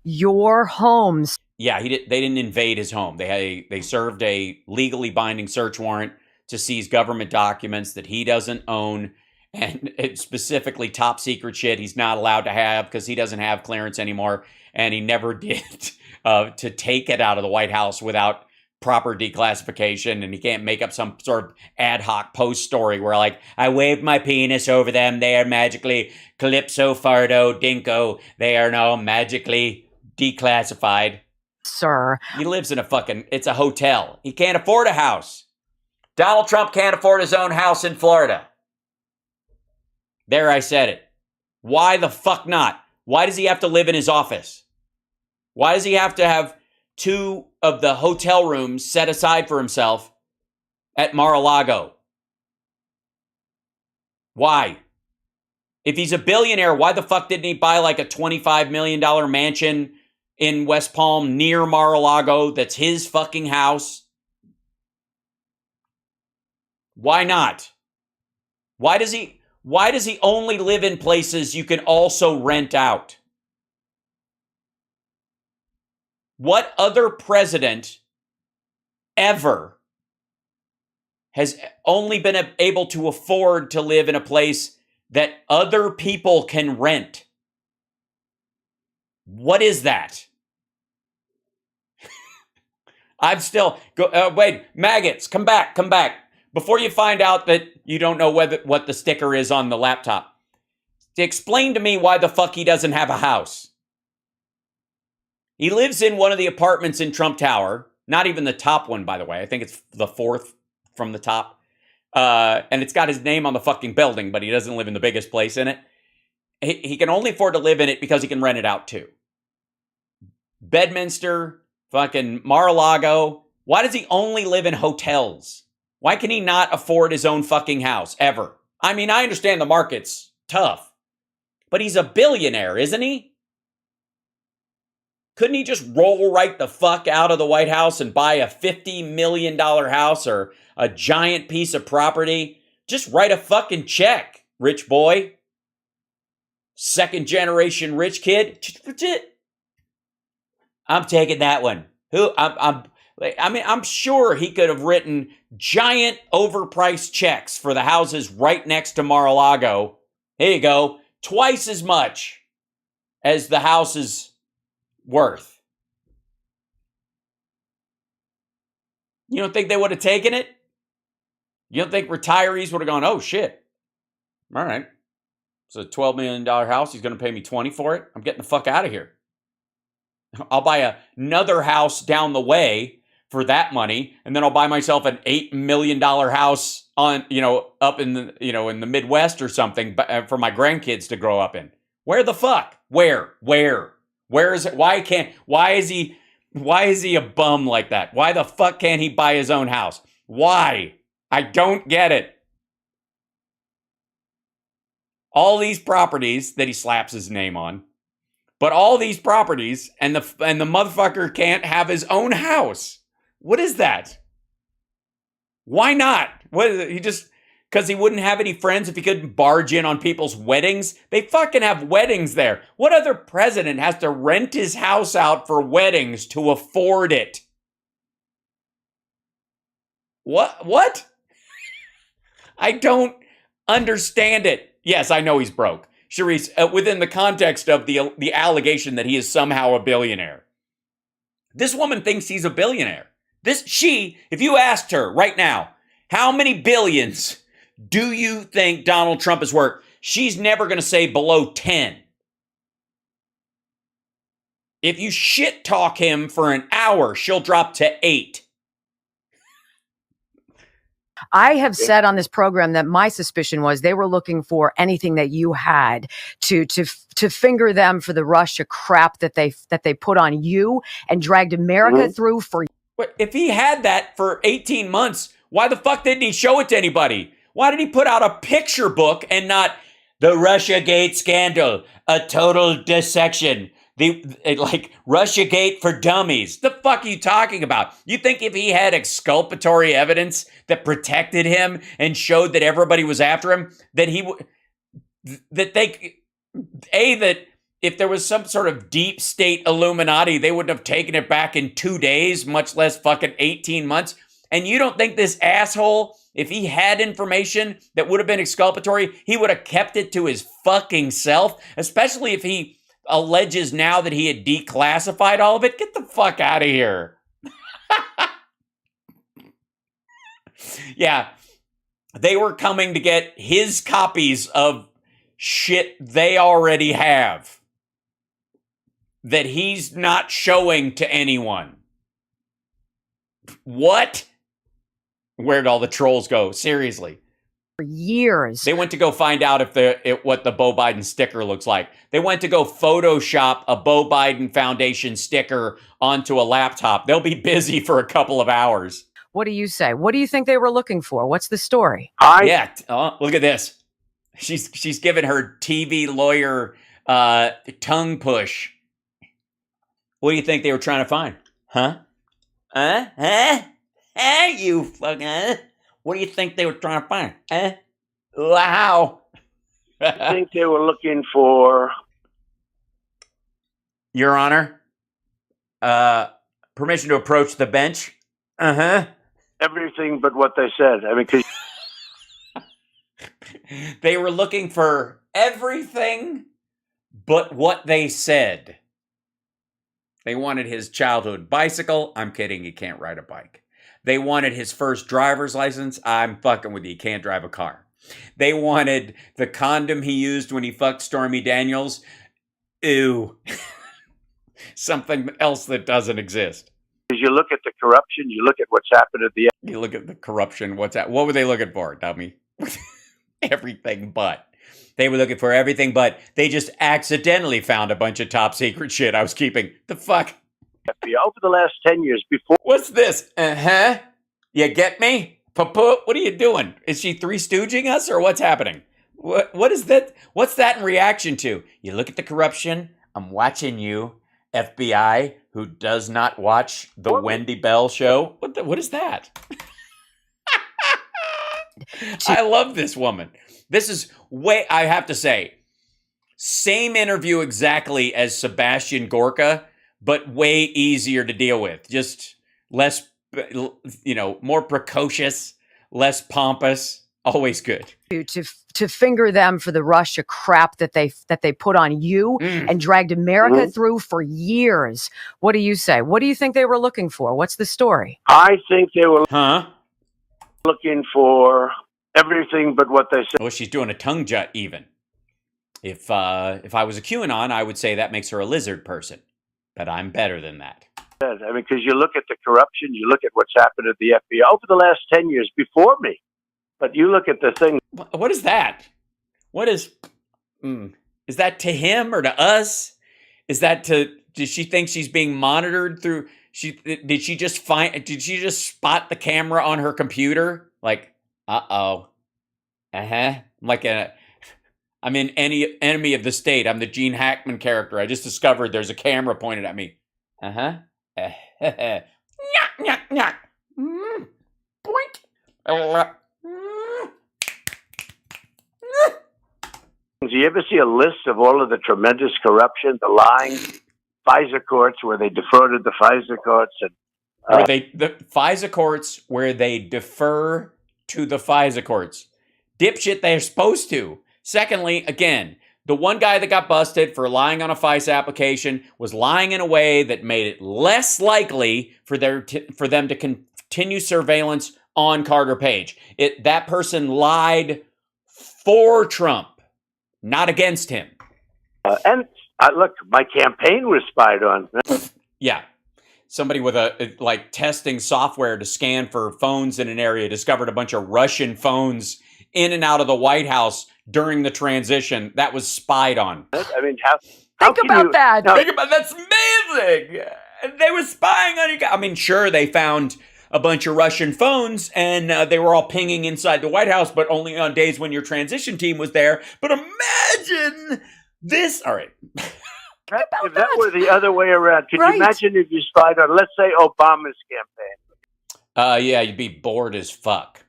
Your homes. Yeah, they didn't invade his home. They served a legally binding search warrant to seize government documents that he doesn't own, and it's specifically top secret shit he's not allowed to have because he doesn't have clearance anymore, and he never did to take it out of the White House without proper declassification, and he can't make up some sort of ad hoc post story where, like, I waved my penis over them, they are magically calypso fardo dinko, they are now magically declassified. Sir, he lives in it's a hotel. He can't afford a house. Donald Trump can't afford his own house in Florida. There, I said it. Why the fuck not? Why does he have to live in his office? Why does he have to have 2 of the hotel rooms set aside for himself at Mar-a-Lago? Why? If he's a billionaire, why the fuck didn't he buy like a $25 million mansion in West Palm near Mar-a-Lago that's his fucking house? Why not? Why does he only live in places you can also rent out? What other president ever has only been able to afford to live in a place that other people can rent? What is that? I'm still wait, maggots, come back. Before you find out that you don't know what the sticker is on the laptop, explain to me why the fuck he doesn't have a house. He lives in one of the apartments in Trump Tower. Not even the top one, by the way. I think it's the 4th from the top. And it's got his name on the fucking building, but he doesn't live in the biggest place in it. He can only afford to live in it because he can rent it out too. Bedminster, fucking Mar-a-Lago. Why does he only live in hotels? Why can he not afford his own fucking house, ever? I mean, I understand the market's tough, but he's a billionaire, isn't he? Couldn't he just roll right the fuck out of the White House and buy a $50 million house or a giant piece of property? Just write a fucking check, rich boy. Second generation rich kid. I'm taking that one. I'm sure he could have written giant overpriced checks for the houses right next to Mar-a-Lago. Here you go. Twice as much as the house is worth. You don't think they would have taken it? You don't think retirees would have gone, oh shit. All right. It's a $12 million house. He's going to pay me 20 for it. I'm getting the fuck out of here. I'll buy another house down the way for that money, and then I'll buy myself an $8 million house on, up in the, in the Midwest or something for my grandkids to grow up in. Where the fuck? Where is it? Why is he a bum like that? Why the fuck can't he buy his own house? Why? I don't get it. All these properties that he slaps his name on, but all these properties and the motherfucker can't have his own house. What is that? Why not? What is it? He just, because he wouldn't have any friends if he couldn't barge in on people's weddings? They fucking have weddings there. What other president has to rent his house out for weddings to afford it? What? I don't understand it. Yes, I know he's broke. Charisse, within the context of the allegation that he is somehow a billionaire. This woman thinks he's a billionaire. If you asked her right now, how many billions do you think Donald Trump is worth? She's never going to say below 10. If you shit talk him for an hour, she'll drop to 8. I have said on this program that my suspicion was they were looking for anything that you had to finger them for the Russia crap that they put on you and dragged America through for. But if he had that for 18 months, why the fuck didn't he show it to anybody? Why did he put out a picture book and not the Russiagate scandal, a total dissection? Like Russiagate for dummies. The fuck are you talking about? You think if he had exculpatory evidence that protected him and showed that everybody was after him, that that if there was some sort of deep state Illuminati, they wouldn't have taken it back in 2 days, much less fucking 18 months. And you don't think this asshole, if he had information that would have been exculpatory, he would have kept it to his fucking self, especially if he alleges now that he had declassified all of it? Get the fuck out of here. Yeah, they were coming to get his copies of shit they already have that he's not showing to anyone. What? Where'd all the trolls go? Seriously. For years. They went to go find out what the Beau Biden sticker looks like. They went to go Photoshop a Beau Biden Foundation sticker onto a laptop. They'll be busy for a couple of hours. What do you say? What do you think they were looking for? What's the story? Look at this. She's giving her TV lawyer tongue push. What do you think they were trying to find? Huh? You fucking... What do you think they were trying to find? Wow. I think they were looking for... Your Honor, permission to approach the bench? Everything but what they said. I mean, 'cause they were looking for everything but what they said. They wanted his childhood bicycle. I'm kidding, he can't ride a bike. They wanted his first driver's license. I'm fucking with you. He can't drive a car. They wanted the condom he used when he fucked Stormy Daniels. Ew. Something else that doesn't exist. you look at the corruption, you look at what's happened at the... You look at the corruption. What were they looking for, dummy? Everything but. They were looking for everything but. They just accidentally found a bunch of top secret shit I was keeping. The fuck? Over the last 10 years before... What's this? You get me? Papa, what are you doing? Is she Three Stooging us or what's happening? What is that? What's that in reaction to? You look at the corruption. I'm watching you, FBI, who does not watch the Wendy Bell show. What is that? I love this woman. This is I have to say, same interview exactly as Sebastian Gorka, but way easier to deal with. Just less, more precocious, less pompous. Always good. To finger them for the Russia crap that they put on you and dragged America through for years. What do you say? What do you think they were looking for? What's the story? I think they were looking for everything but what they said. Oh, she's doing a tongue jut even. If I was a QAnon, I would say that makes her a lizard person. But I'm better than that. I mean, because you look at the corruption, you look at what's happened at the FBI over the last 10 years before me. But you look at the thing. What is that? What is that to him or to us? Is that does she think she's being monitored through? Did she just spot the camera on her computer? Like, I'm in any Enemy of the State. I'm the Gene Hackman character. I just discovered there's a camera pointed at me. Nyah, nyah, nyah. Boink. Do you ever see a list of all of the tremendous corruption, the lying FISA courts where they defrauded the FISA courts? And the FISA courts where they defer to the FISA courts. Dipshit, they're supposed to. Secondly, again, The one guy that got busted for lying on a FICE application was lying in a way that made it less likely for them to continue surveillance on Carter Page. That person lied for Trump, not against him. And look, my campaign was spied on. Yeah. Somebody with testing software to scan for phones in an area discovered a bunch of Russian phones in and out of the White House during the transition. That was spied on. I mean, how Think can about you, that. No, Think about that's amazing. They were spying on you guys. I mean, sure, they found a bunch of Russian phones and they were all pinging inside the White House, but only on days when your transition team was there. But imagine this. All right. if that were the other way around, could Right. you imagine if you spied on, let's say, Obama's campaign? Yeah, you'd be bored as fuck.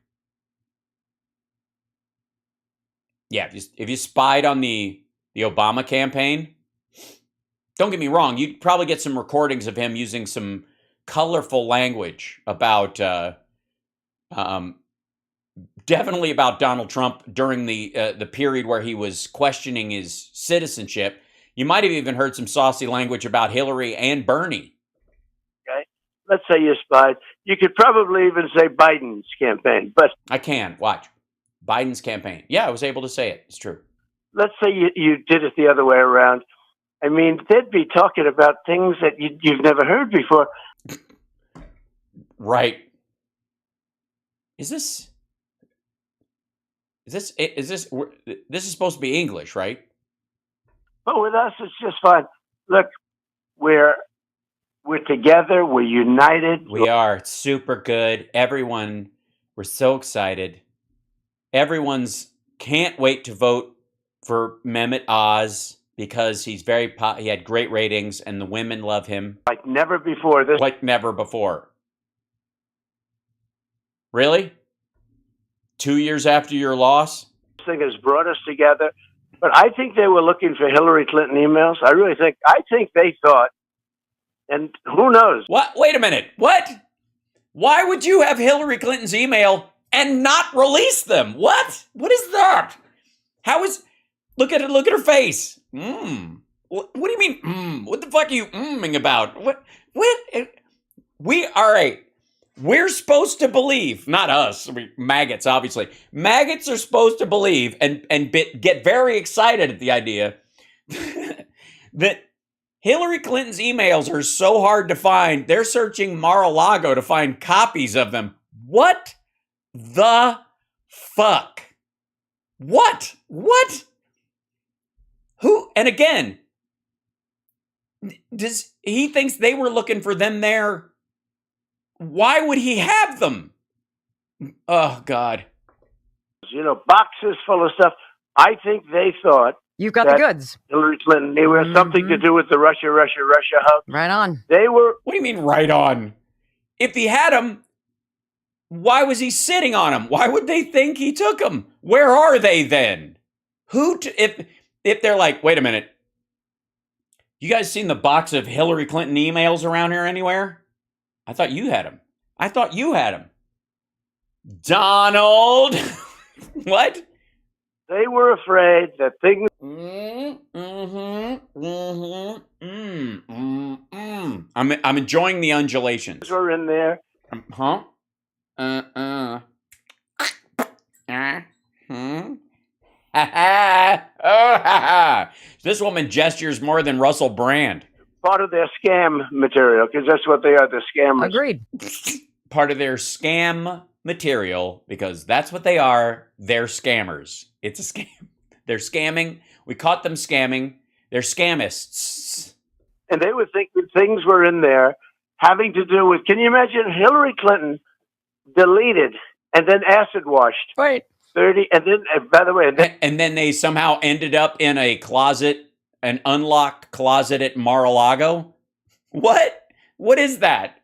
Yeah, if you spied on the Obama campaign, don't get me wrong, you'd probably get some recordings of him using some colorful language about, definitely about Donald Trump during the period where he was questioning his citizenship. You might have even heard some saucy language about Hillary and Bernie. Okay, let's say you spied. You could probably even say Biden's campaign, but I can watch Biden's campaign. Yeah, I was able to say it. It's true. let's say you did it the other way around. I mean, they'd be talking about things that you've never heard before. Right. This is supposed to be English, right? But with us, it's just fine. Look, we're together. We're united. We are. It's super good. Everyone, we're so excited. Everyone's can't wait to vote for Mehmet Oz because he had great ratings and the women love him Like never before. This like never before. Really? 2 years after your loss? thing has brought us together. But I think they were looking for Hillary Clinton emails. I think they thought, and who knows? What? Wait a minute. What? Why would you have Hillary Clinton's email and not release them? What? What is that? Look at her face. What do you mean? What the fuck are you about? What? All right. We're supposed to believe, not us, maggots, obviously. Maggots are supposed to believe and get very excited at the idea that Hillary Clinton's emails are so hard to find, they're searching Mar-a-Lago to find copies of them. What the fuck? What? Who? And again, he thinks they were looking for them there. Why would he have them? Oh, God. Boxes full of stuff. I think they thought You've got the goods. Hillary Clinton, they were something to do with the Russia hub. Right on. They were. What do you mean right on? If he had them, why was he sitting on them? Why would they think he took them? Where are they then? If they're like, wait a minute. You guys seen the box of Hillary Clinton emails around here anywhere? I thought you had them. Donald! What? They were afraid that things. I'm enjoying the undulations. Were in there. Huh? This woman gestures more than Russell Brand. Part of their scam material, because that's what they are, the scammers. Agreed. Part of their scam material, because that's what they are. They're scammers. It's a scam. They're scamming. We caught them scamming. They're scamists. And they would think that things were in there having to do with, can you imagine Hillary Clinton deleted and then acid washed? Right. 30, and then, by the way, And then they somehow ended up in a closet, an unlocked closet at Mar-a-Lago. What? What is that?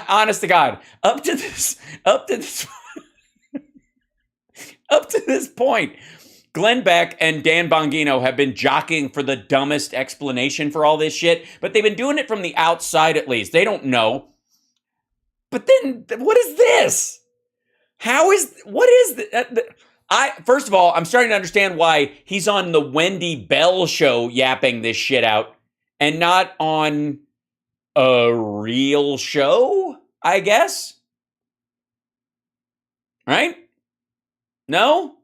Honest to God, up to this point, Glenn Beck and Dan Bongino have been jockeying for the dumbest explanation for all this shit, but they've been doing it from the outside at least. They don't know. But then, what is this? What is First of all, I'm starting to understand why he's on the Wendy Bell show yapping this shit out and not on a real show, I guess. Right? No?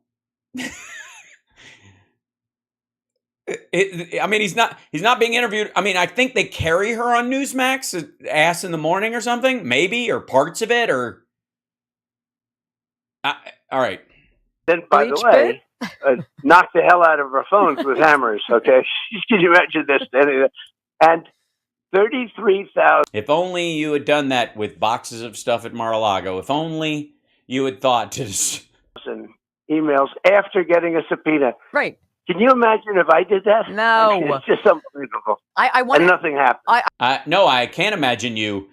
I mean, he's not being interviewed. I mean, I think they carry her on Newsmax, Ass in the Morning or something, maybe, or parts of it, or... all right. Then, by the way, knock the hell out of our phones with hammers, okay? Can you imagine this? And 33,000... If only you had done that with boxes of stuff at Mar-a-Lago. If only you had thought to... emails after getting a subpoena. Right. Can you imagine if I did that? No. I mean, it's just unbelievable. I want and nothing happened. No, I can't imagine you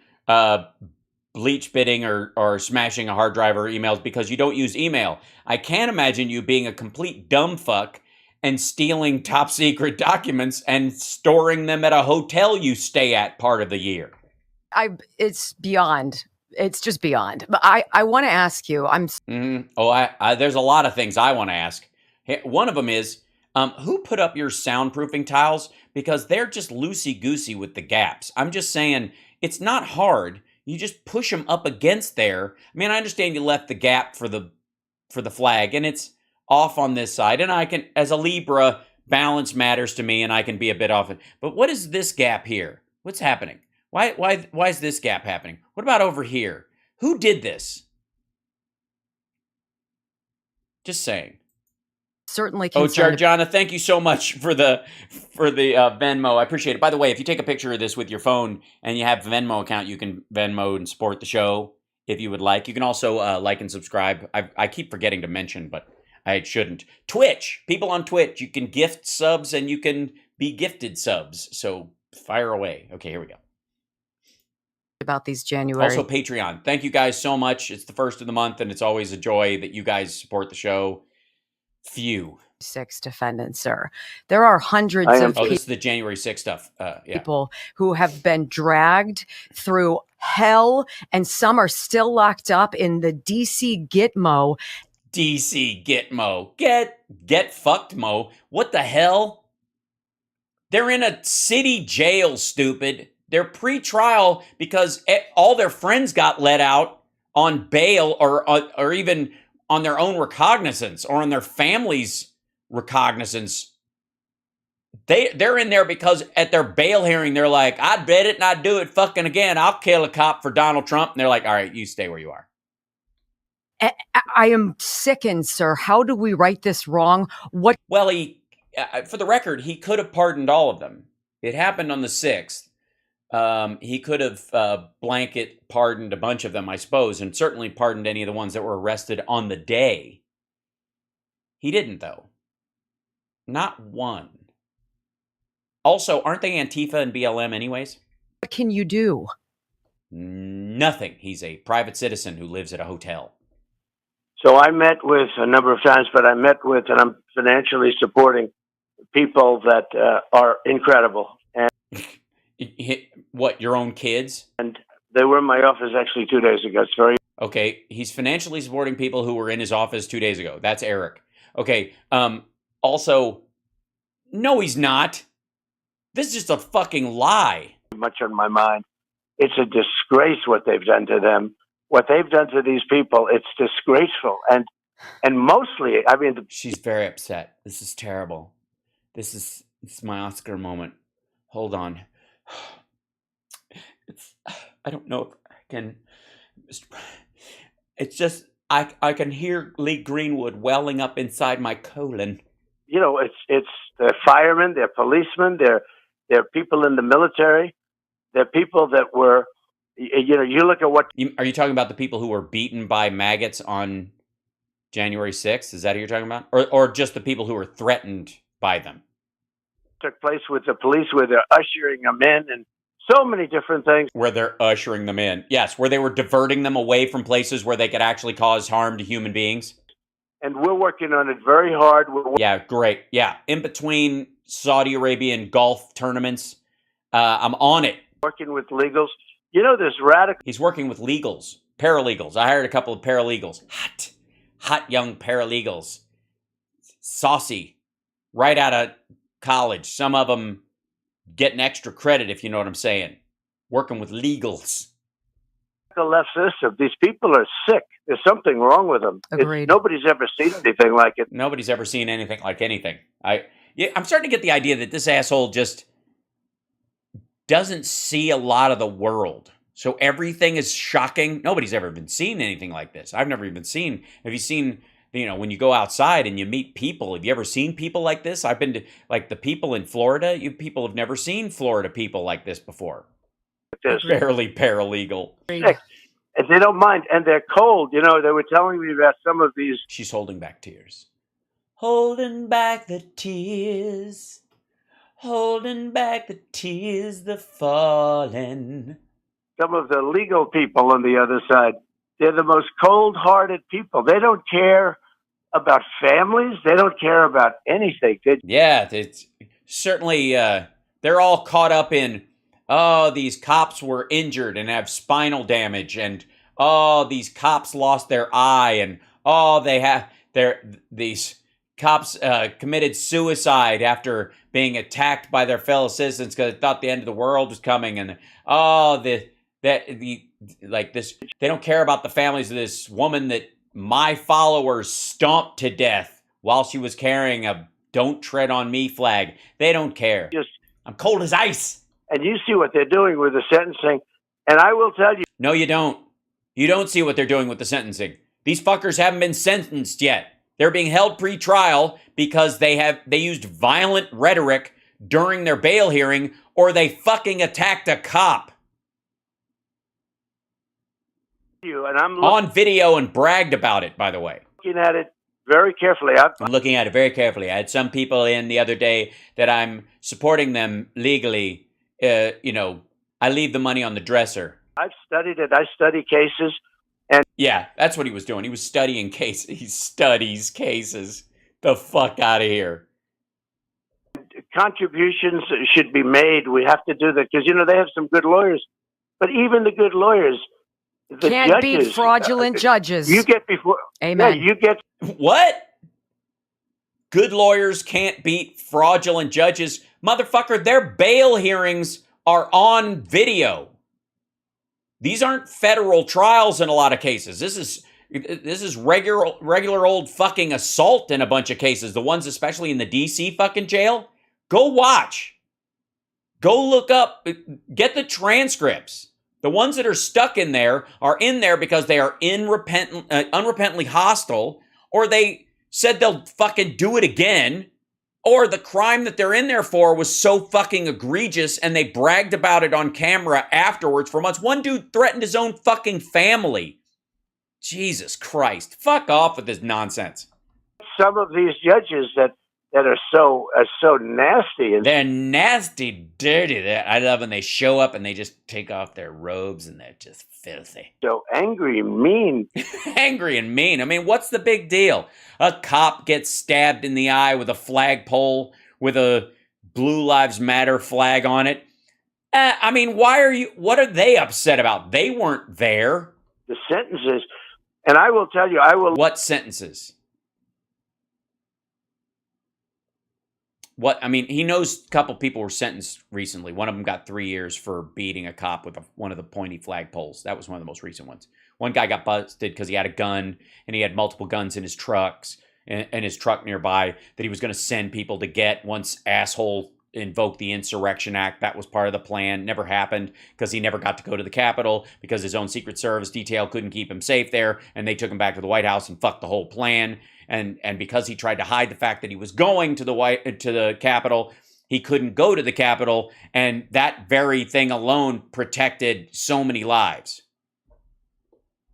bleach bitting or smashing a hard drive or emails because you don't use email. I can't imagine you being a complete dumb fuck and stealing top secret documents and storing them at a hotel you stay at part of the year. It's beyond. It's just beyond. But I want to ask you. There's a lot of things I want to ask. One of them is, who put up your soundproofing tiles? Because they're just loosey-goosey with the gaps. I'm just saying, it's not hard. You just push them up against there. I mean, I understand you left the gap for the flag, and it's off on this side. And I can, as a Libra, balance matters to me, and I can be a bit off it. But what is this gap here? What's happening? Why is this gap happening? What about over here? Who did this? Just saying. Certainly. Georgiana, thank you so much for the Venmo. I appreciate it. By the way, if you take a picture of this with your phone and you have a Venmo account, you can Venmo and support the show if you would like. You can also like and subscribe. I keep forgetting to mention, but I shouldn't. Twitch, people on Twitch, you can gift subs and you can be gifted subs. So fire away. Okay, here we go. About these January. Also Patreon. Thank you guys so much. It's the first of the month, and it's always a joy that you guys support the show. Few. 6 defendants, sir. There are hundreds of this is the January 6th stuff. People who have been dragged through hell, and some are still locked up in the DC Gitmo. DC Gitmo. Get fucked, Mo. What the hell? They're in a city jail, stupid. They're pre-trial because all their friends got let out on bail or even on their own recognizance or on their family's recognizance. They're in there because at their bail hearing, they're like, I'd bet it and I'd do it fucking again. I'll kill a cop for Donald Trump. And they're like, all right, you stay where you are. I am sickened, sir. How do we right this wrong? Well, for the record, he could have pardoned all of them. It happened on the 6th. He could have blanket pardoned a bunch of them, I suppose, and certainly pardoned any of the ones that were arrested on the day. He didn't, though. Not one. Also, aren't they Antifa and BLM anyways? What can you do? Nothing. He's a private citizen who lives at a hotel. So I met with a number of times, but I met with, and I'm financially supporting people that are incredible. And what, your own kids? And they were in my office actually 2 days ago. It's very... Okay, he's financially supporting people who were in his office 2 days ago. That's Eric. Okay, also, no, he's not. This is just a fucking lie. Much on my mind. It's a disgrace what they've done to them. What they've done to these people, it's disgraceful. And mostly, I mean... She's very upset. This is terrible. This is my Oscar moment. Hold on. I don't know if I can... It's just, I can hear Lee Greenwood welling up inside my colon. You know, it's they're firemen, they're policemen, they're people in the military, they're people that were, you know, you look at what... Are you talking about the people who were beaten by maggots on January 6th? Is that who you're talking about? Or just the people who were threatened by them? Took place with the police where they're ushering them in and so many different things. Where they're ushering them in. Yes, where they were diverting them away from places where they could actually cause harm to human beings. And we're working on it very hard. Yeah, great. Yeah, in between Saudi Arabian Gulf tournaments, I'm on it. Working with legals. You know, there's radical... He's working with legals, paralegals. I hired a couple of paralegals. hot young paralegals, saucy, right out of college. Some of them getting extra credit, if you know what I'm saying, working with legals. The left system, these people are sick. There's something wrong with them. Agreed. Nobody's ever seen anything like it. Nobody's ever seen anything like anything. I'm starting to get the idea that this asshole just doesn't see a lot of the world. So everything is shocking. Nobody's ever even seen anything like this. I've never even seen. Have you seen, when you go outside and you meet people, have you ever seen people like this? I've been to, like, the people in Florida. People have never seen Florida people like this before. This. Barely paralegal. Sick. And they don't mind. And they're cold. They were telling me about some of these. She's holding back tears. Holding back the tears. Holding back the tears, the falling. Some of the legal people on the other side, they're the most cold-hearted people. They don't care about families. They don't care about anything. Yeah, it's certainly, they're all caught up in, these cops were injured and have spinal damage, and, these cops lost their eye, and, these cops committed suicide after being attacked by their fellow citizens because they thought the end of the world was coming, and, they don't care about the families of this woman that my followers stomped to death while she was carrying a "Don't Tread on Me" flag. They don't care. I'm cold as ice. And you see what they're doing with the sentencing. And I will tell you. No, you don't. You don't see what they're doing with the sentencing. These fuckers haven't been sentenced yet. They're being held pre-trial because they used violent rhetoric during their bail hearing, or they fucking attacked a cop. And I'm on video and bragged about it, by the way. Looking at it very carefully. I'm looking at it very carefully. I had some people in the other day that I'm supporting them legally. I leave the money on the dresser. I've studied it. I study cases. And yeah, that's what he was doing. He was studying cases. He studies cases. The fuck out of here. Contributions should be made. We have to do that because, they have some good lawyers. But even the good lawyers, the can't judges, beat fraudulent judges. You get before. Amen. Yeah, you get. What? Good lawyers can't beat fraudulent judges. Motherfucker, their bail hearings are on video. These aren't federal trials in a lot of cases. This is regular old fucking assault in a bunch of cases. The ones especially in the DC fucking jail. Go watch. Go look up. Get the transcripts. The ones that are stuck in there are in there because they are unrepentantly hostile, or they said they'll fucking do it again, or the crime that they're in there for was so fucking egregious and they bragged about it on camera afterwards for months. One dude threatened his own fucking family. Jesus Christ. Fuck off with this nonsense. Some of these judges that are so nasty. And they're nasty, dirty. I love when they show up and they just take off their robes and they're just filthy. So angry, mean. Angry and mean. I mean, what's the big deal? A cop gets stabbed in the eye with a flagpole with a Blue Lives Matter flag on it. What are they upset about? They weren't there. The sentences, and I will tell you, What sentences? He knows a couple people were sentenced recently. One of them got 3 years for beating a cop with one of the pointy flagpoles. That was one of the most recent ones. One guy got busted because he had a gun, and he had multiple guns in his trucks and his truck nearby that he was going to send people to get once asshole invoked the Insurrection Act. That was part of the plan. Never happened because he never got to go to the Capitol because his own Secret Service detail couldn't keep him safe there, and they took him back to the White House and fucked the whole plan. And because he tried to hide the fact that he was going to the Capitol, he couldn't go to the Capitol, and that very thing alone protected so many lives.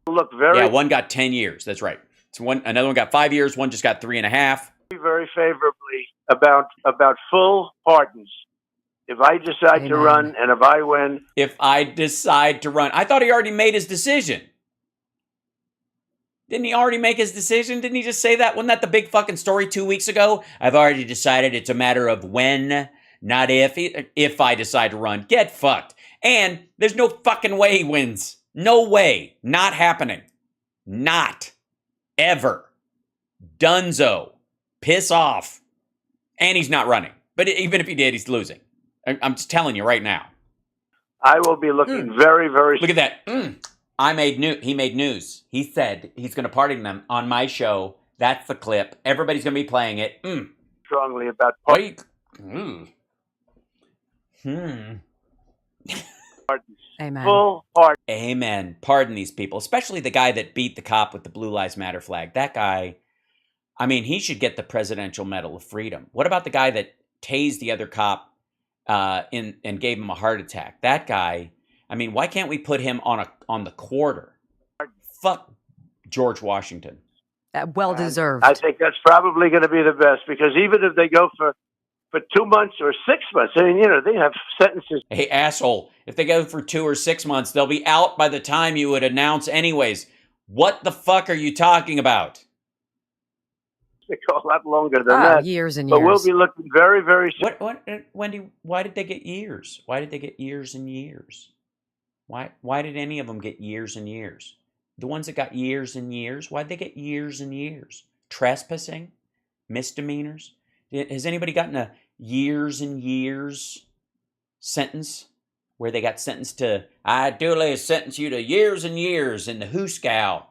One got 10 years. That's right. Another one got 5 years. One just got 3.5. Very favorably about full pardons. If I decide to run and if I win. If I decide to run. I thought he already made his decision. Didn't he already make his decision? Didn't he just say that? Wasn't that the big fucking story 2 weeks ago? I've already decided it's a matter of when, not if I decide to run. Get fucked. And there's no fucking way he wins. No way. Not happening. Not. Ever. Dunzo. Piss off. And he's not running. But even if he did, he's losing. I'm just telling you right now. I will be looking very, very. Look at that. He made news. He said he's going to pardon them on my show. That's the clip. Everybody's going to be playing it. Strongly about Pardons. Amen. Full pardon. Amen. Pardon these people, especially the guy that beat the cop with the Blue Lives Matter flag. That guy, I mean, he should get the Presidential Medal of Freedom. What about the guy that tased the other cop and gave him a heart attack? That guy, I mean, why can't we put him on the quarter? Fuck George Washington. Well deserved. I think that's probably going to be the best, because even if they go for 2 months or 6 months, I mean, they have sentences. Hey, asshole, if they go for 2 or 6 months, they'll be out by the time you would announce anyways. What the fuck are you talking about? They go a lot longer than that. Years and but years. we'll be looking very, very soon. What, Wendy, why did they get years? Why did they get years and years? Why did any of them get years and years? The ones that got years and years, why'd they get years and years? Trespassing? Misdemeanors? Has anybody gotten a years and years sentence where they got sentenced to, I duly sentence you to years and years in the Hooskow?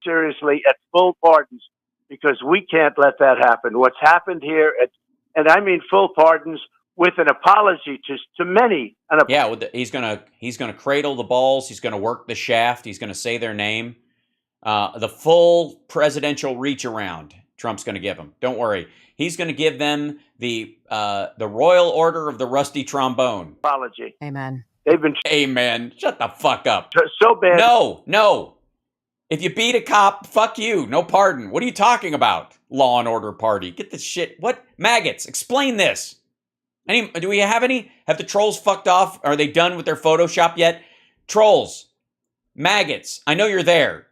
Seriously, at full pardons, because we can't let that happen. What's happened here, and I mean full pardons with an apology to many. Yeah, he's gonna cradle the balls. He's gonna work the shaft. He's gonna say their name. The full presidential reach around Trump's gonna give them. Don't worry. He's gonna give them the Royal Order of the Rusty Trombone. Apology. Amen. They've been. Amen. Shut the fuck up. So bad. No. If you beat a cop, fuck you. No pardon. What are you talking about? Law and Order Party. Get this shit. What? Maggots. Explain this. Do we have any? Have the trolls fucked off? Are they done with their Photoshop yet? Trolls. Maggots. I know you're there.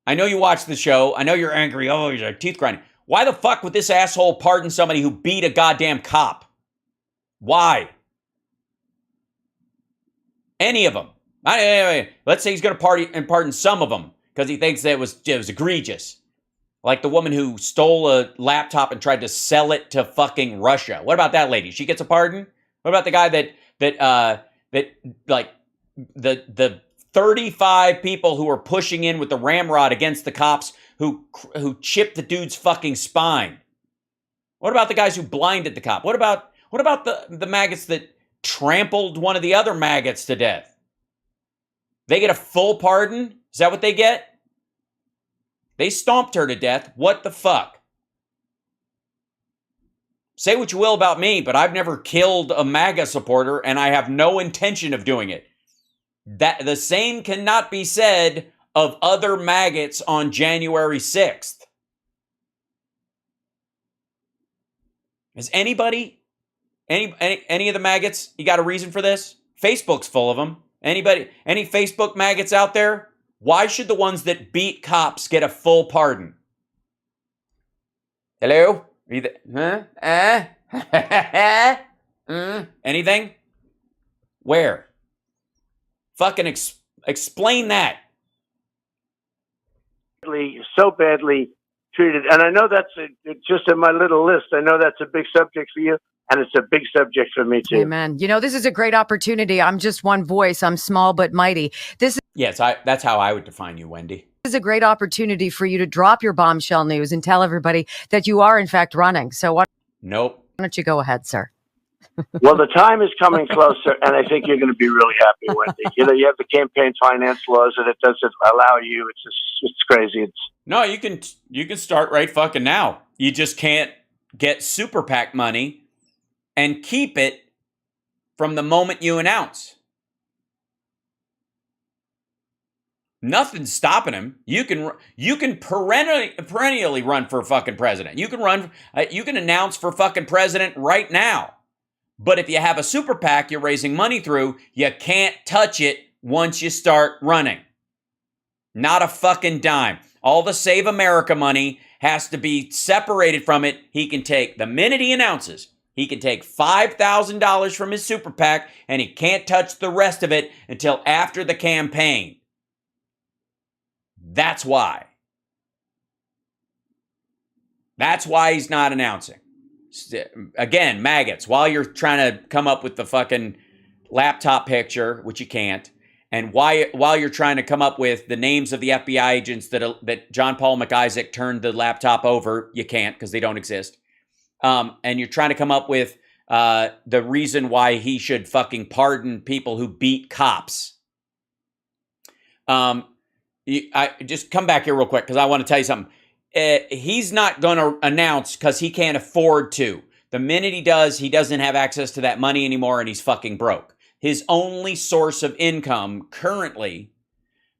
I know you watch the show. I know you're angry. Oh, your teeth grinding. Why the fuck would this asshole pardon somebody who beat a goddamn cop? Why? Any of them. Anyway, let's say he's going to pardon some of them because he thinks that it was egregious. Like the woman who stole a laptop and tried to sell it to fucking Russia. What about that lady? She gets a pardon? What about the guy that like the 35 people who were pushing in with the ramrod against the cops who chipped the dude's fucking spine? What about the guys who blinded the cop? What about the maggots that trampled one of the other maggots to death? They get a full pardon? Is that what they get? They stomped her to death. What the fuck? Say what you will about me, but I've never killed a MAGA supporter, and I have no intention of doing it. That the same cannot be said of other maggots on January 6th. Is anybody, any of the maggots, you got a reason for this? Facebook's full of them. Any Facebook maggots out there? Why should the ones that beat cops get a full pardon? Hello? Anything? Where? Fucking explain that. So badly treated. And I know that's just in my little list. I know that's a big subject for you. And it's a big subject for me, too. Amen. This is a great opportunity. I'm just one voice. I'm small but mighty. Yes, that's how I would define you, Wendy. This is a great opportunity for you to drop your bombshell news and tell everybody that you are, in fact, running. So Nope. Why don't you go ahead, sir? Well, the time is coming closer, and I think you're going to be really happy, Wendy. You have the campaign finance laws, and it doesn't allow you. It's crazy. No, you can start right fucking now. You just can't get super PAC money and keep it from the moment you announce. Nothing's stopping him. You can perennially run for fucking president. You can announce for fucking president right now. But if you have a super PAC you're raising money through, you can't touch it once you start running. Not a fucking dime. All the Save America money has to be separated from it. He can take, the minute he announces, he can take $5,000 from his super PAC and he can't touch the rest of it until after the campaign. That's why. That's why he's not announcing. Again, maggots, while you're trying to come up with the fucking laptop picture, which you can't, and while you're trying to come up with the names of the FBI agents that John Paul McIsaac turned the laptop over, you can't because they don't exist. And you're trying to come up with the reason why he should fucking pardon people who beat cops. I just come back here real quick because I want to tell you something. He's not going to announce because he can't afford to. The minute he does, he doesn't have access to that money anymore and he's fucking broke. His only source of income currently,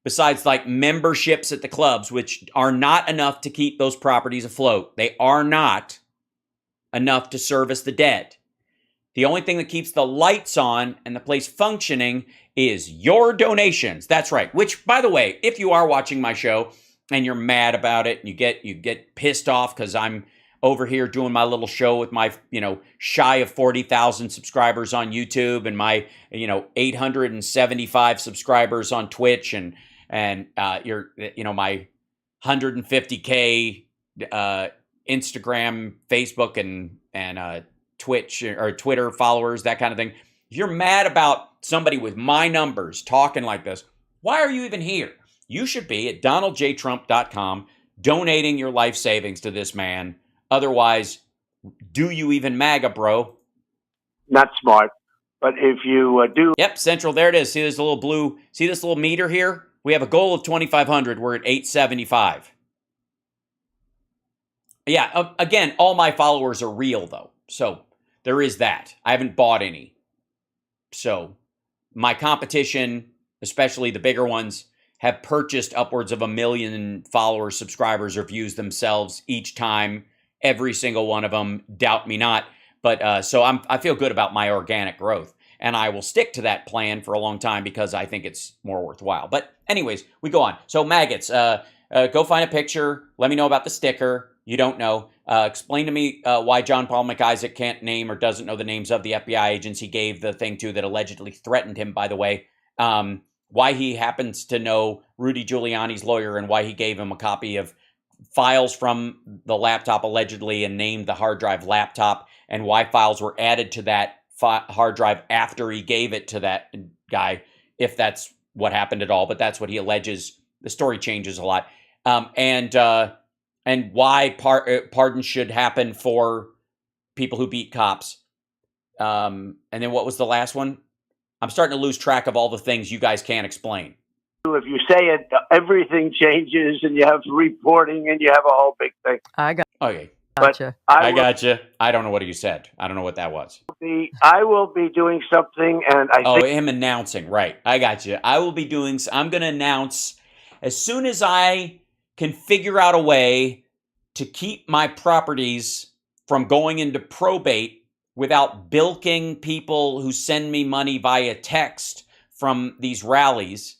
besides like memberships at the clubs, which are not enough to keep those properties afloat. They are not enough to service the debt. The only thing that keeps the lights on and the place functioning is your donations. That's right. Which, by the way, if you are watching my show and you're mad about it and you get pissed off because I'm over here doing my little show with my, shy of 40,000 subscribers on YouTube and my, 875 subscribers on Twitch and my 150K Instagram, Facebook, and Twitch or Twitter followers, that kind of thing. If you're mad about somebody with my numbers talking like this, why are you even here? You should be at donaldjtrump.com donating your life savings to this man. Otherwise, do you even MAGA, bro? Not smart. But if you do... Yep, Central, there it is. See this little meter here? We have a goal of 2,500. We're at 875. Yeah, again, all my followers are real, though. So there is that. I haven't bought any. So my competition, especially the bigger ones, have purchased upwards of 1 million followers, subscribers, or views themselves each time. Every single one of them, doubt me not. But so I feel good about my organic growth. And I will stick to that plan for a long time because I think it's more worthwhile. But anyways, we go on. So maggots, go find a picture. Let me know about the sticker. You don't know. Explain to me why John Paul McIsaac can't name or doesn't know the names of the FBI agents he gave the thing to that allegedly threatened him, by the way. Why he happens to know Rudy Giuliani's lawyer and why he gave him a copy of files from the laptop allegedly and named the hard drive laptop, and why files were added to that hard drive after he gave it to that guy, if that's what happened at all. But that's what he alleges. The story changes a lot. And why pardons should happen for people who beat cops. And then what was the last one? I'm starting to lose track of all the things you guys can't explain. If you say it, everything changes and you have reporting and you have a whole big thing. Okay. Gotcha. I gotcha. I don't know what you said. I don't know what that was. I will be doing something, and I think... him announcing. Right. I got you. I'm going to announce as soon as I can figure out a way to keep my properties from going into probate without bilking people who send me money via text from these rallies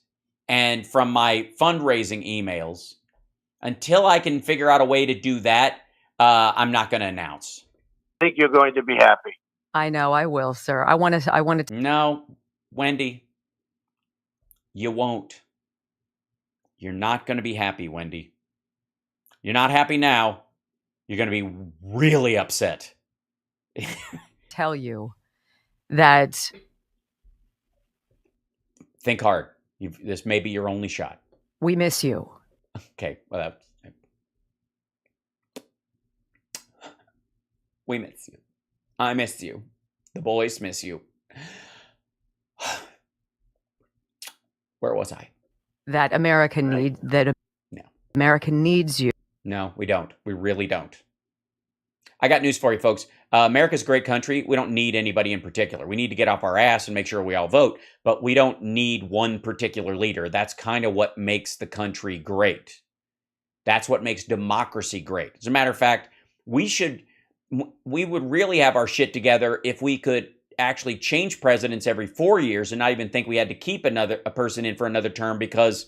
and from my fundraising emails. Until I can figure out a way to do that, I'm not going to announce. I think you're going to be happy. I know I will, sir. I want to. No, Wendy, you won't. You're not going to be happy, Wendy. You're not happy now. You're going to be really upset. Tell you that. Think hard. This may be your only shot. We miss you. Okay. Well, we miss you. I miss you. The boys miss you. Where was I? That America needs you. No, we don't. We really don't. I got news for you, folks. America's a great country. We don't need anybody in particular. We need to get off our ass and make sure we all vote, but we don't need one particular leader. That's kind of what makes the country great. That's what makes democracy great. As a matter of fact, we would really have our shit together if we could actually change presidents every 4 years and not even think we had to keep a person in for another term because,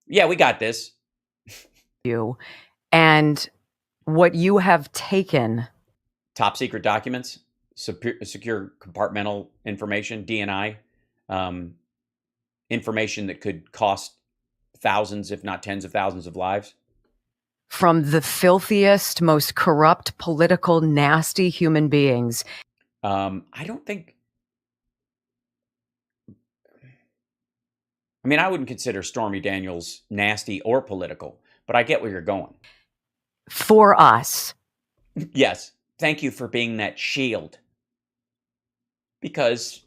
yeah, we got this. You and what you have taken. Top secret documents, secure compartmental information, DNI, information that could cost thousands, if not tens of thousands of lives. from the filthiest, most corrupt, political, nasty human beings. I don't think. I mean, I wouldn't consider Stormy Daniels nasty or political, but I get where you're going. For us. Yes. Thank you for being that shield. Because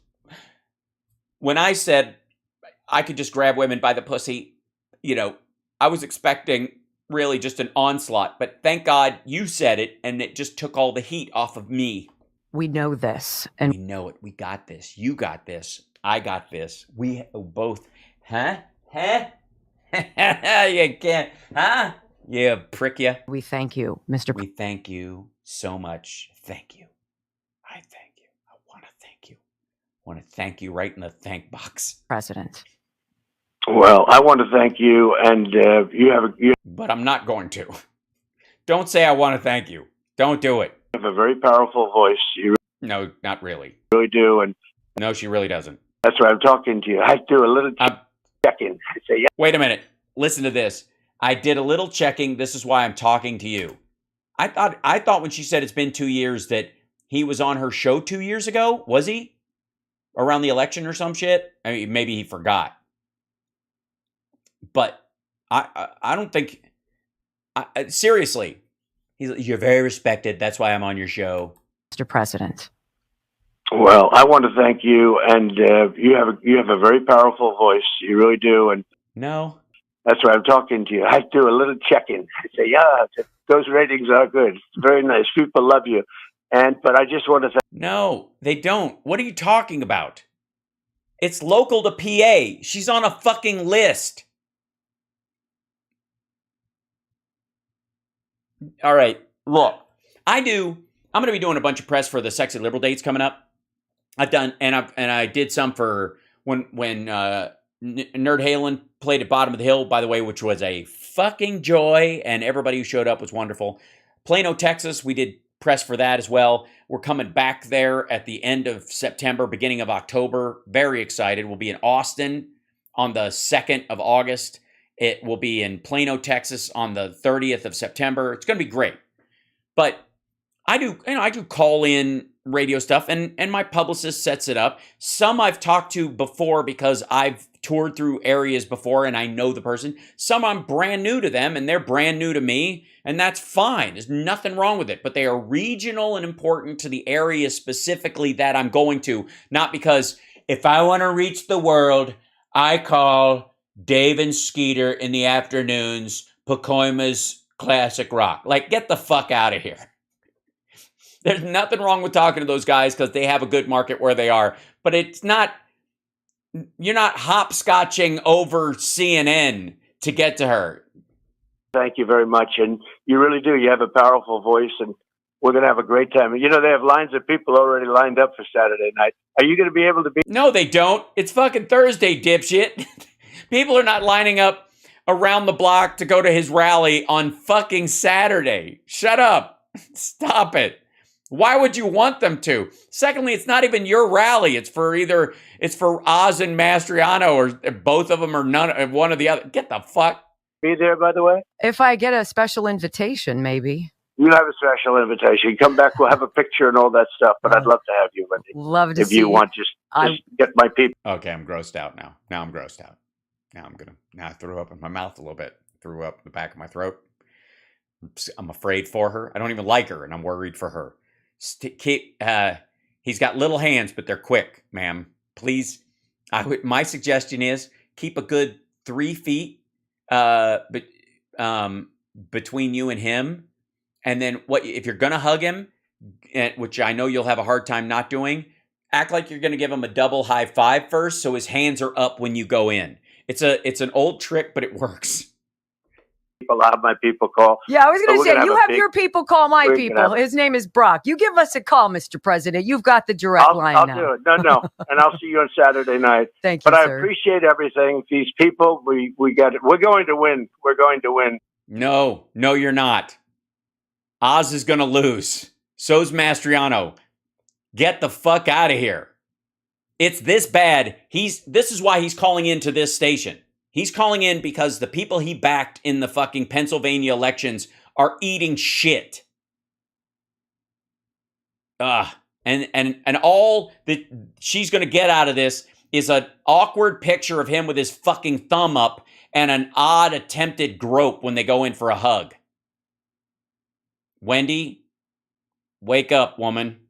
when I said I could just grab women by the pussy, you know, I was expecting really just an onslaught. But thank God you said it, and it just took all the heat off of me. We know this. And we know it. We got this. You got this. I got this. We both. Huh? Huh? You can't. Huh? Yeah, prick you. We thank you, Mr. We thank you so much. Thank you. I thank you. I want to thank you. I want to thank you right in the thank box. President. Well, I want to thank you, and But I'm not going to. Don't say I want to thank you. Don't do it. You have a very powerful voice. You No, not really. really do, and No, she really doesn't. that's why I'm talking to you. I do a little check-in. I say, yeah. Wait a minute. Listen to this. I did a little checking. This is why I'm talking to you. I thought when she said it's been 2 years that he was on her show 2 years ago. Was he? Around the election or some shit? I mean, maybe he forgot. But I don't think... seriously. You're very respected. That's why I'm on your show. Mr. President. Well, I want to thank you, and you have a very powerful voice. You really do, and No. that's why I'm talking to you. I do a little check-in. I say, yeah, those ratings are good. It's very nice. People love you, but I just want to thank. No, they don't. What are you talking about? It's local to PA. She's on a fucking list. All right, look, I'm going to be doing a bunch of press for the Sexy Liberal dates coming up. I've done, and I did some for when Nerd Halen played at Bottom of the Hill, by the way, which was a fucking joy, and everybody who showed up was wonderful. Plano, Texas, we did press for that as well. We're coming back there at the end of September, beginning of October. Very excited. We'll be in Austin on the 2nd of August. It will be in Plano, Texas on the 30th of September. It's going to be great. But I do call in radio stuff, and my publicist sets it up. Some I've talked to before because I've toured through areas before and I know the person. Some I'm brand new to them and they're brand new to me, and that's fine. There's nothing wrong with it. But they are regional and important to the area specifically that I'm going to, not because if I want to reach the world, I call Dave and Skeeter in the afternoons, Pacoima's Classic Rock. Like, get the fuck out of here. There's nothing wrong with talking to those guys because they have a good market where they are. But it's not, you're not hopscotching over CNN to get to her. Thank you very much. And you really do. You have a powerful voice, and we're going to have a great time. You know, they have lines of people already lined up for Saturday night. Are you going to be able to be? No, they don't. It's fucking Thursday, dipshit. People are not lining up around the block to go to his rally on fucking Saturday. Shut up. Stop it. Why would you want them to? Secondly, it's not even your rally. It's for Oz and Mastriano, or both of them, or none, one or the other. Get the fuck. Be there, by the way? If I get a special invitation, maybe. You have a special invitation. Come back. We'll have a picture and all that stuff. But I'd love to have you, Wendy. Love to if see you want, just get my people. Okay, I'm grossed out now. Now I'm grossed out. Now I threw up in my mouth a little bit. Threw up in the back of my throat. I'm afraid for her. I don't even like her, and I'm worried for her. He's got little hands, but they're quick, ma'am. Please, my suggestion is keep a good 3 feet between you and him. And then if you're going to hug him, which I know you'll have a hard time not doing, act like you're going to give him a double high five first so his hands are up when you go in. It's an old trick, but it works. I'll have my people call. Yeah, I was going to say, you have your people call my we're people. His name is Brock. You give us a call, Mr. President. You've got the direct line I'll now. do it. No. And I'll see you on Saturday night. Thank you, But I sir. appreciate everything. These people, we got it. We're going to win. We're going to win. No, you're not. Oz is going to lose. So's Mastriano. Get the fuck out of here. It's this bad. This is why he's calling into this station. He's calling in because the people he backed in the fucking Pennsylvania elections are eating shit. And all that she's going to get out of this is an awkward picture of him with his fucking thumb up and an odd attempted grope when they go in for a hug. Wendy, wake up, woman.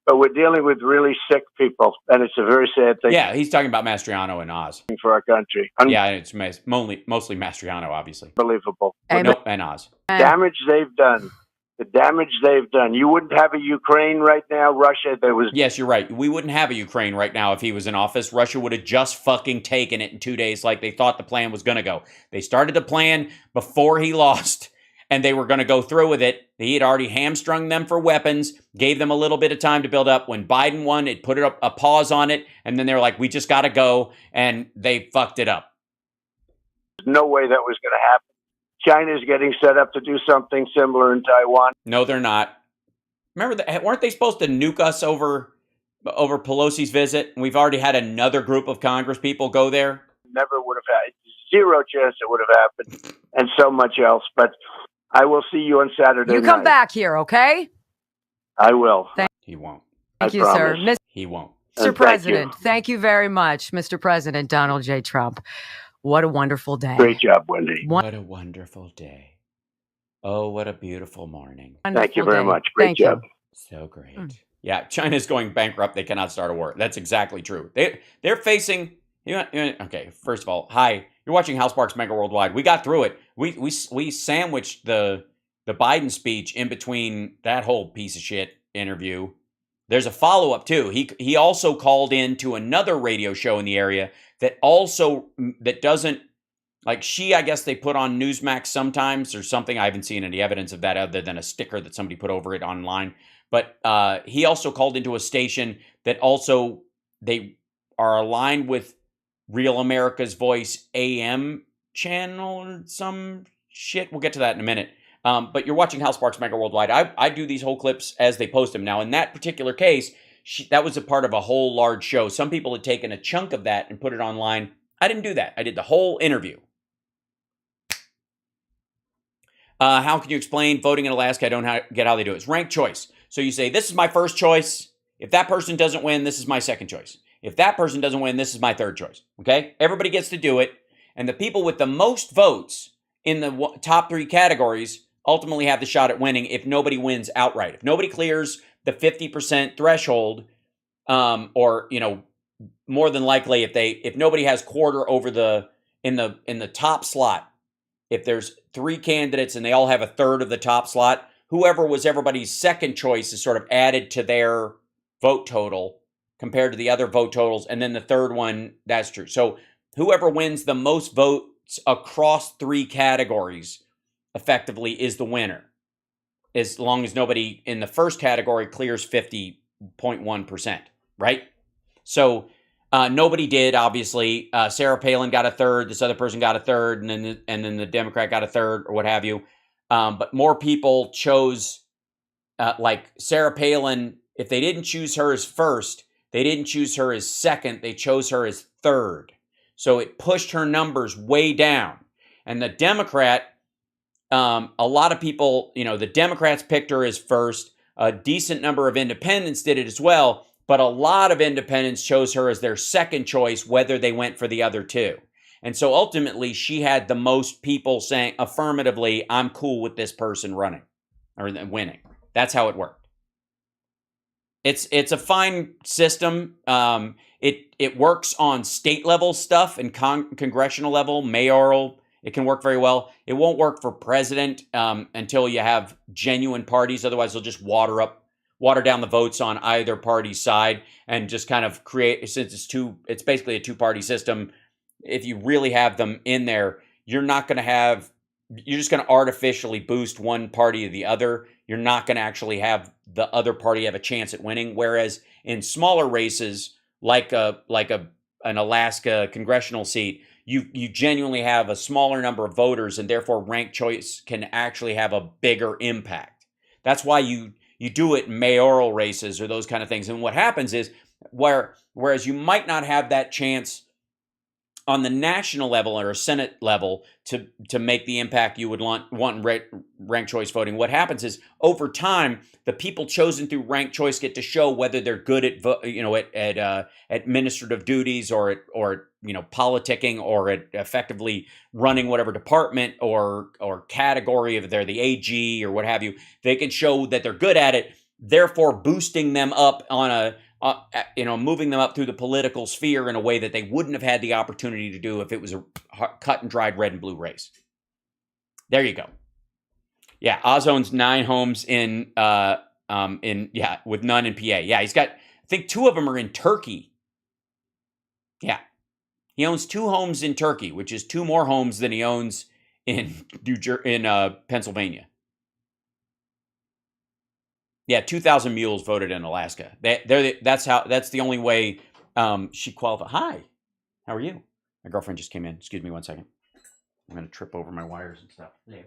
But we're dealing with really sick people, and it's a very sad thing. Yeah, he's talking about Mastriano and Oz. For our country. Yeah, it's mostly Mastriano, obviously. Unbelievable. Nope, and Oz. Damage they've done. The damage they've done. You wouldn't have a Ukraine right now. Russia, there was... Yes, you're right. We wouldn't have a Ukraine right now if he was in office. Russia would have just fucking taken it in 2 days like they thought the plan was going to go. They started the plan before he lost, and they were going to go through with it. He had already hamstrung them for weapons, gave them a little bit of time to build up. When Biden won, it put a pause on it, and then they were like, we just got to go, and they fucked it up. There's no way that was going to happen. China's getting set up to do something similar in Taiwan. No, they're not. Remember, weren't they supposed to nuke us over Pelosi's visit? We've already had another group of Congress people go there. Never would have had. Zero chance it would have happened. And so much else. But I will see you on Saturday You come night. back here, okay? I will. He won't. Thank I you, promise. sir. He won't. Mr. President, thank you very much, Mr. President Donald J. Trump. What a wonderful day. Great job, Wendy. What a wonderful day. Oh, what a beautiful morning. Thank you very much. Great job. So great. Yeah, China's going bankrupt. They cannot start a war. That's exactly true. They're facing... Okay, first of all, hi. You're watching HAL SPARKS Mega Worldwide. We got through it. We sandwiched the Biden speech in between that whole piece of shit interview. There's a follow-up, too. He also called in to another radio show in the area that doesn't, like I guess they put on Newsmax sometimes or something. I haven't seen any evidence of that other than a sticker that somebody put over it online. But he also called into a station that also, they are aligned with Real America's Voice AM channel or some shit. We'll get to that in a minute. But you're watching HAL SPARKS Mega Worldwide. I do these whole clips as they post them. Now, in that particular case, that was a part of a whole large show. Some people had taken a chunk of that and put it online. I didn't do that. I did the whole interview. How can you explain voting in Alaska? I don't get how they do it. It's ranked choice. So you say, this is my first choice. If that person doesn't win, this is my second choice. If that person doesn't win, this is my third choice. Okay? Everybody gets to do it. And the people with the most votes in the top three categories ultimately have the shot at winning if nobody wins outright. If nobody clears the 50% threshold, or, more than likely if nobody has quarter over in the top slot, if there's three candidates and they all have a third of the top slot, whoever was everybody's second choice is sort of added to their vote total compared to the other vote totals. And then the third one, that's true. So whoever wins the most votes across three categories effectively is the winner, as long as nobody in the first category clears 50.1%, right? So nobody did, obviously. Sarah Palin got a third, this other person got a third, and then the Democrat got a third, or what have you. But more people chose, like Sarah Palin, if they didn't choose her as first, they didn't choose her as second, they chose her as third. So it pushed her numbers way down. And the Democrat, a lot of people, the Democrats picked her as first. A decent number of independents did it as well, but a lot of independents chose her as their second choice, whether they went for the other two. And so ultimately, she had the most people saying affirmatively, I'm cool with this person running or winning. That's how it worked. It's a fine system. It works on state level stuff and congressional level, mayoral. It can work very well. It won't work for president until you have genuine parties. Otherwise, they'll just water down the votes on either party's side and just kind of create, since it's basically a two-party system. If you really have them in there, you're just going to artificially boost one party or the other. You're not going to actually have the other party have a chance at winning. Whereas in smaller races, like an Alaska congressional seat, you genuinely have a smaller number of voters, and therefore ranked choice can actually have a bigger impact. That's why you do it in mayoral races or those kind of things. And what happens is, whereas you might not have that chance on the national level or a Senate level to make the impact you would want in ranked choice voting. What happens is over time, the people chosen through ranked choice get to show whether they're good at administrative duties or at politicking or at effectively running whatever department or category, if they're the AG or what have you. They can show that they're good at it, therefore boosting them up on a moving them up through the political sphere in a way that they wouldn't have had the opportunity to do if it was a cut and dried red and blue race. There you go. Yeah, Oz owns 9 homes with none in PA. Yeah, he's got, I think 2 of them are in Turkey. Yeah, he owns 2 homes in Turkey, which is 2 more homes than he owns in Pennsylvania. Yeah, 2,000 mules voted in Alaska. That's the only way she qualified. Hi, how are you? My girlfriend just came in. Excuse me 1 second. I'm going to trip over my wires and stuff. Yeah.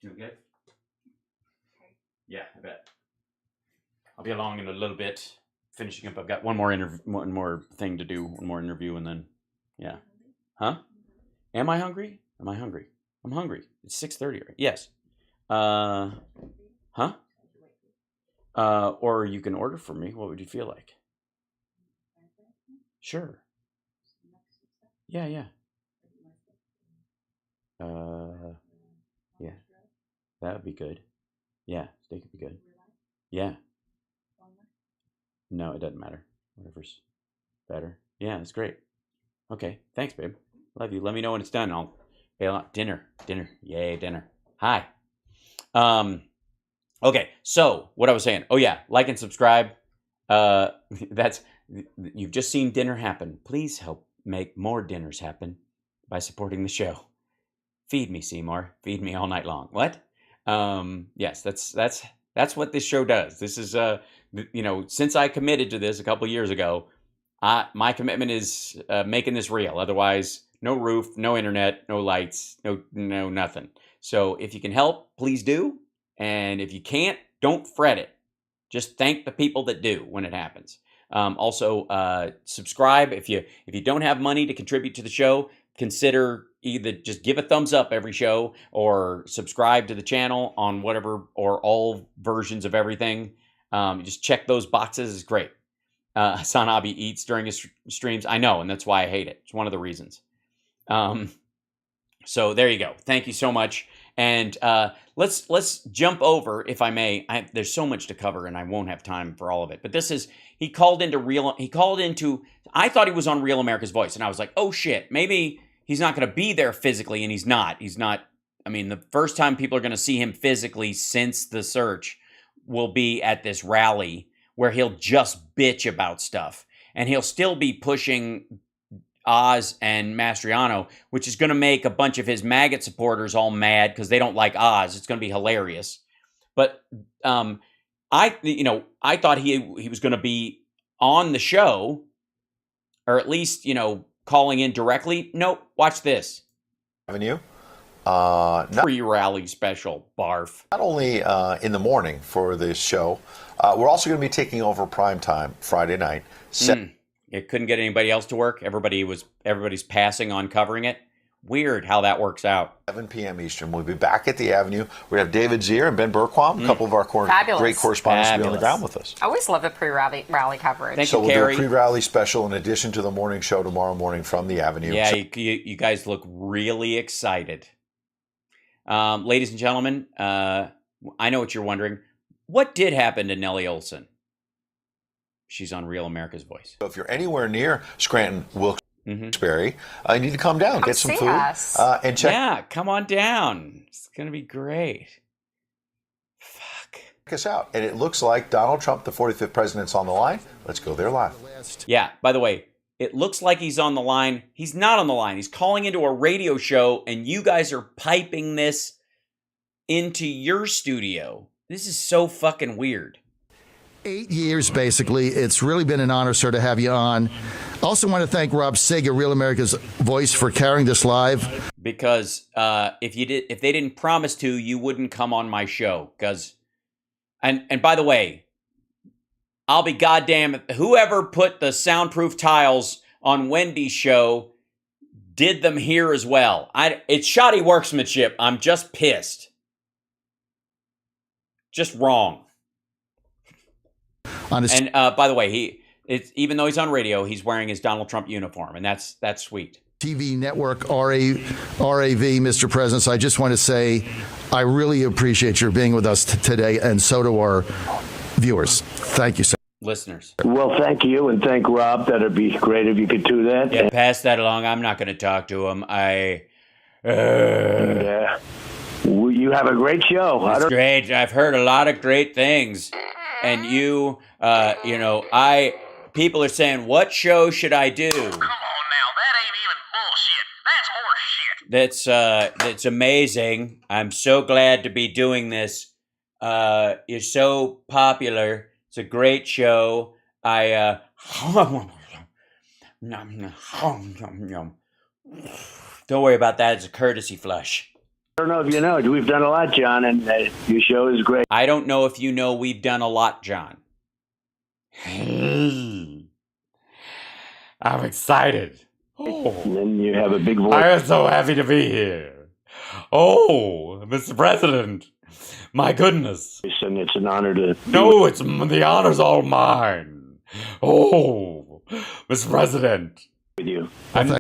Doing good? Yeah, I bet. I'll be along in a little bit. Finishing up. I've got one more thing to do. One more interview, and then, yeah. Huh? Am I hungry? Am I hungry? I'm hungry. It's 6:30, right? Yes. Huh? Or you can order for me. What would you feel like? Sure. Yeah. Yeah. That would be good. Yeah, steak would be good. Yeah. No, it doesn't matter. Whatever's better. Yeah, that's great. Okay. Thanks, babe. Love you. Let me know when it's done. I'll bail out. Dinner. Yay, dinner. Hi. Okay. So what I was saying. Oh yeah. Like and subscribe. You've just seen dinner happen. Please help make more dinners happen by supporting the show. Feed me, Seymour. Feed me all night long. What? Yes, that's what this show does. This is, since I committed to this a couple years ago, my commitment is making this real. Otherwise, no roof, no internet, no lights, no nothing. So if you can help, please do. And if you can't, don't fret it. Just thank the people that do when it happens. Also, subscribe. If you don't have money to contribute to the show, consider either just give a thumbs up every show or subscribe to the channel on whatever or all versions of everything. Just check those boxes. It's great. Hassan Abi eats during his streams. I know, and that's why I hate it. It's one of the reasons. So there you go. Thank you so much. And let's jump over, if I may. There's so much to cover, and I won't have time for all of it. But I thought he was on Real America's Voice, and I was like, oh shit, maybe he's not going to be there physically, and he's not. I mean, the first time people are going to see him physically since the search will be at this rally where he'll just bitch about stuff, and he'll still be pushing Oz and Mastriano, which is going to make a bunch of his maggot supporters all mad because they don't like Oz. It's going to be hilarious. But I thought he was going to be on the show, or at least calling in directly. Nope. Watch this. Avenue. Pre-rally special. Barf. Not only in the morning for this show, we're also going to be taking over primetime Friday night. It couldn't get anybody else to work. Everybody's passing on covering it. Weird how that works out. 7 p.m. Eastern. We'll be back at the Avenue. We have David Zier and Ben Berquam, a couple of our great correspondents, to be on the ground with us. I always love the pre-rally coverage. Thank so you, we'll Carrie. do a pre-rally special in addition to the morning show tomorrow morning from the Avenue. Yeah, you guys look really excited. Ladies and gentlemen, I know what you're wondering. What did happen to Nellie Olson? She's on Real America's Voice. So if you're anywhere near Scranton, Wilkes-Barre, you need to come down, get some food, and check. Yeah, come on down. It's going to be great. Fuck. Check us out. And it looks like Donald Trump, the 45th president's on the line. Let's go there live. Yeah, by the way, it looks like he's on the line. He's not on the line. He's calling into a radio show, and you guys are piping this into your studio. This is so fucking weird. 8 years, basically. It's really been an honor, sir, to have you on. Also want to thank Rob Sager, Real America's Voice, for carrying this live. Because if they didn't promise to, you wouldn't come on my show. Because And by the way, I'll be goddamn, whoever put the soundproof tiles on Wendy's show did them here as well. It's shoddy workmanship. I'm just pissed. Just wrong. And by the way, even though he's on radio, he's wearing his Donald Trump uniform, and that's sweet. TV network RAV, Mr. President. So I just want to say I really appreciate your being with us today, and so do our viewers. Thank you, sir. Listeners. Well, thank you, and thank Rob. That'd be great if you could do that. Yeah, pass that along. I'm not going to talk to him. Yeah. You have a great show. It's great. I've heard a lot of great things. And people are saying, what show should I do? Come on now, that ain't even bullshit. That's horse shit. That's amazing. I'm so glad to be doing this. You're so popular. It's a great show. Don't worry about that. It's a courtesy flush. I don't know if you know, we've done a lot, John, and your show is great. I don't know if you know we've done a lot, John. I'm excited. And then you have a big voice. I am so happy to be here. Oh, Mr. President. My goodness. And it's an honor to... No, the honor's all mine. Oh, Mr. President. With you.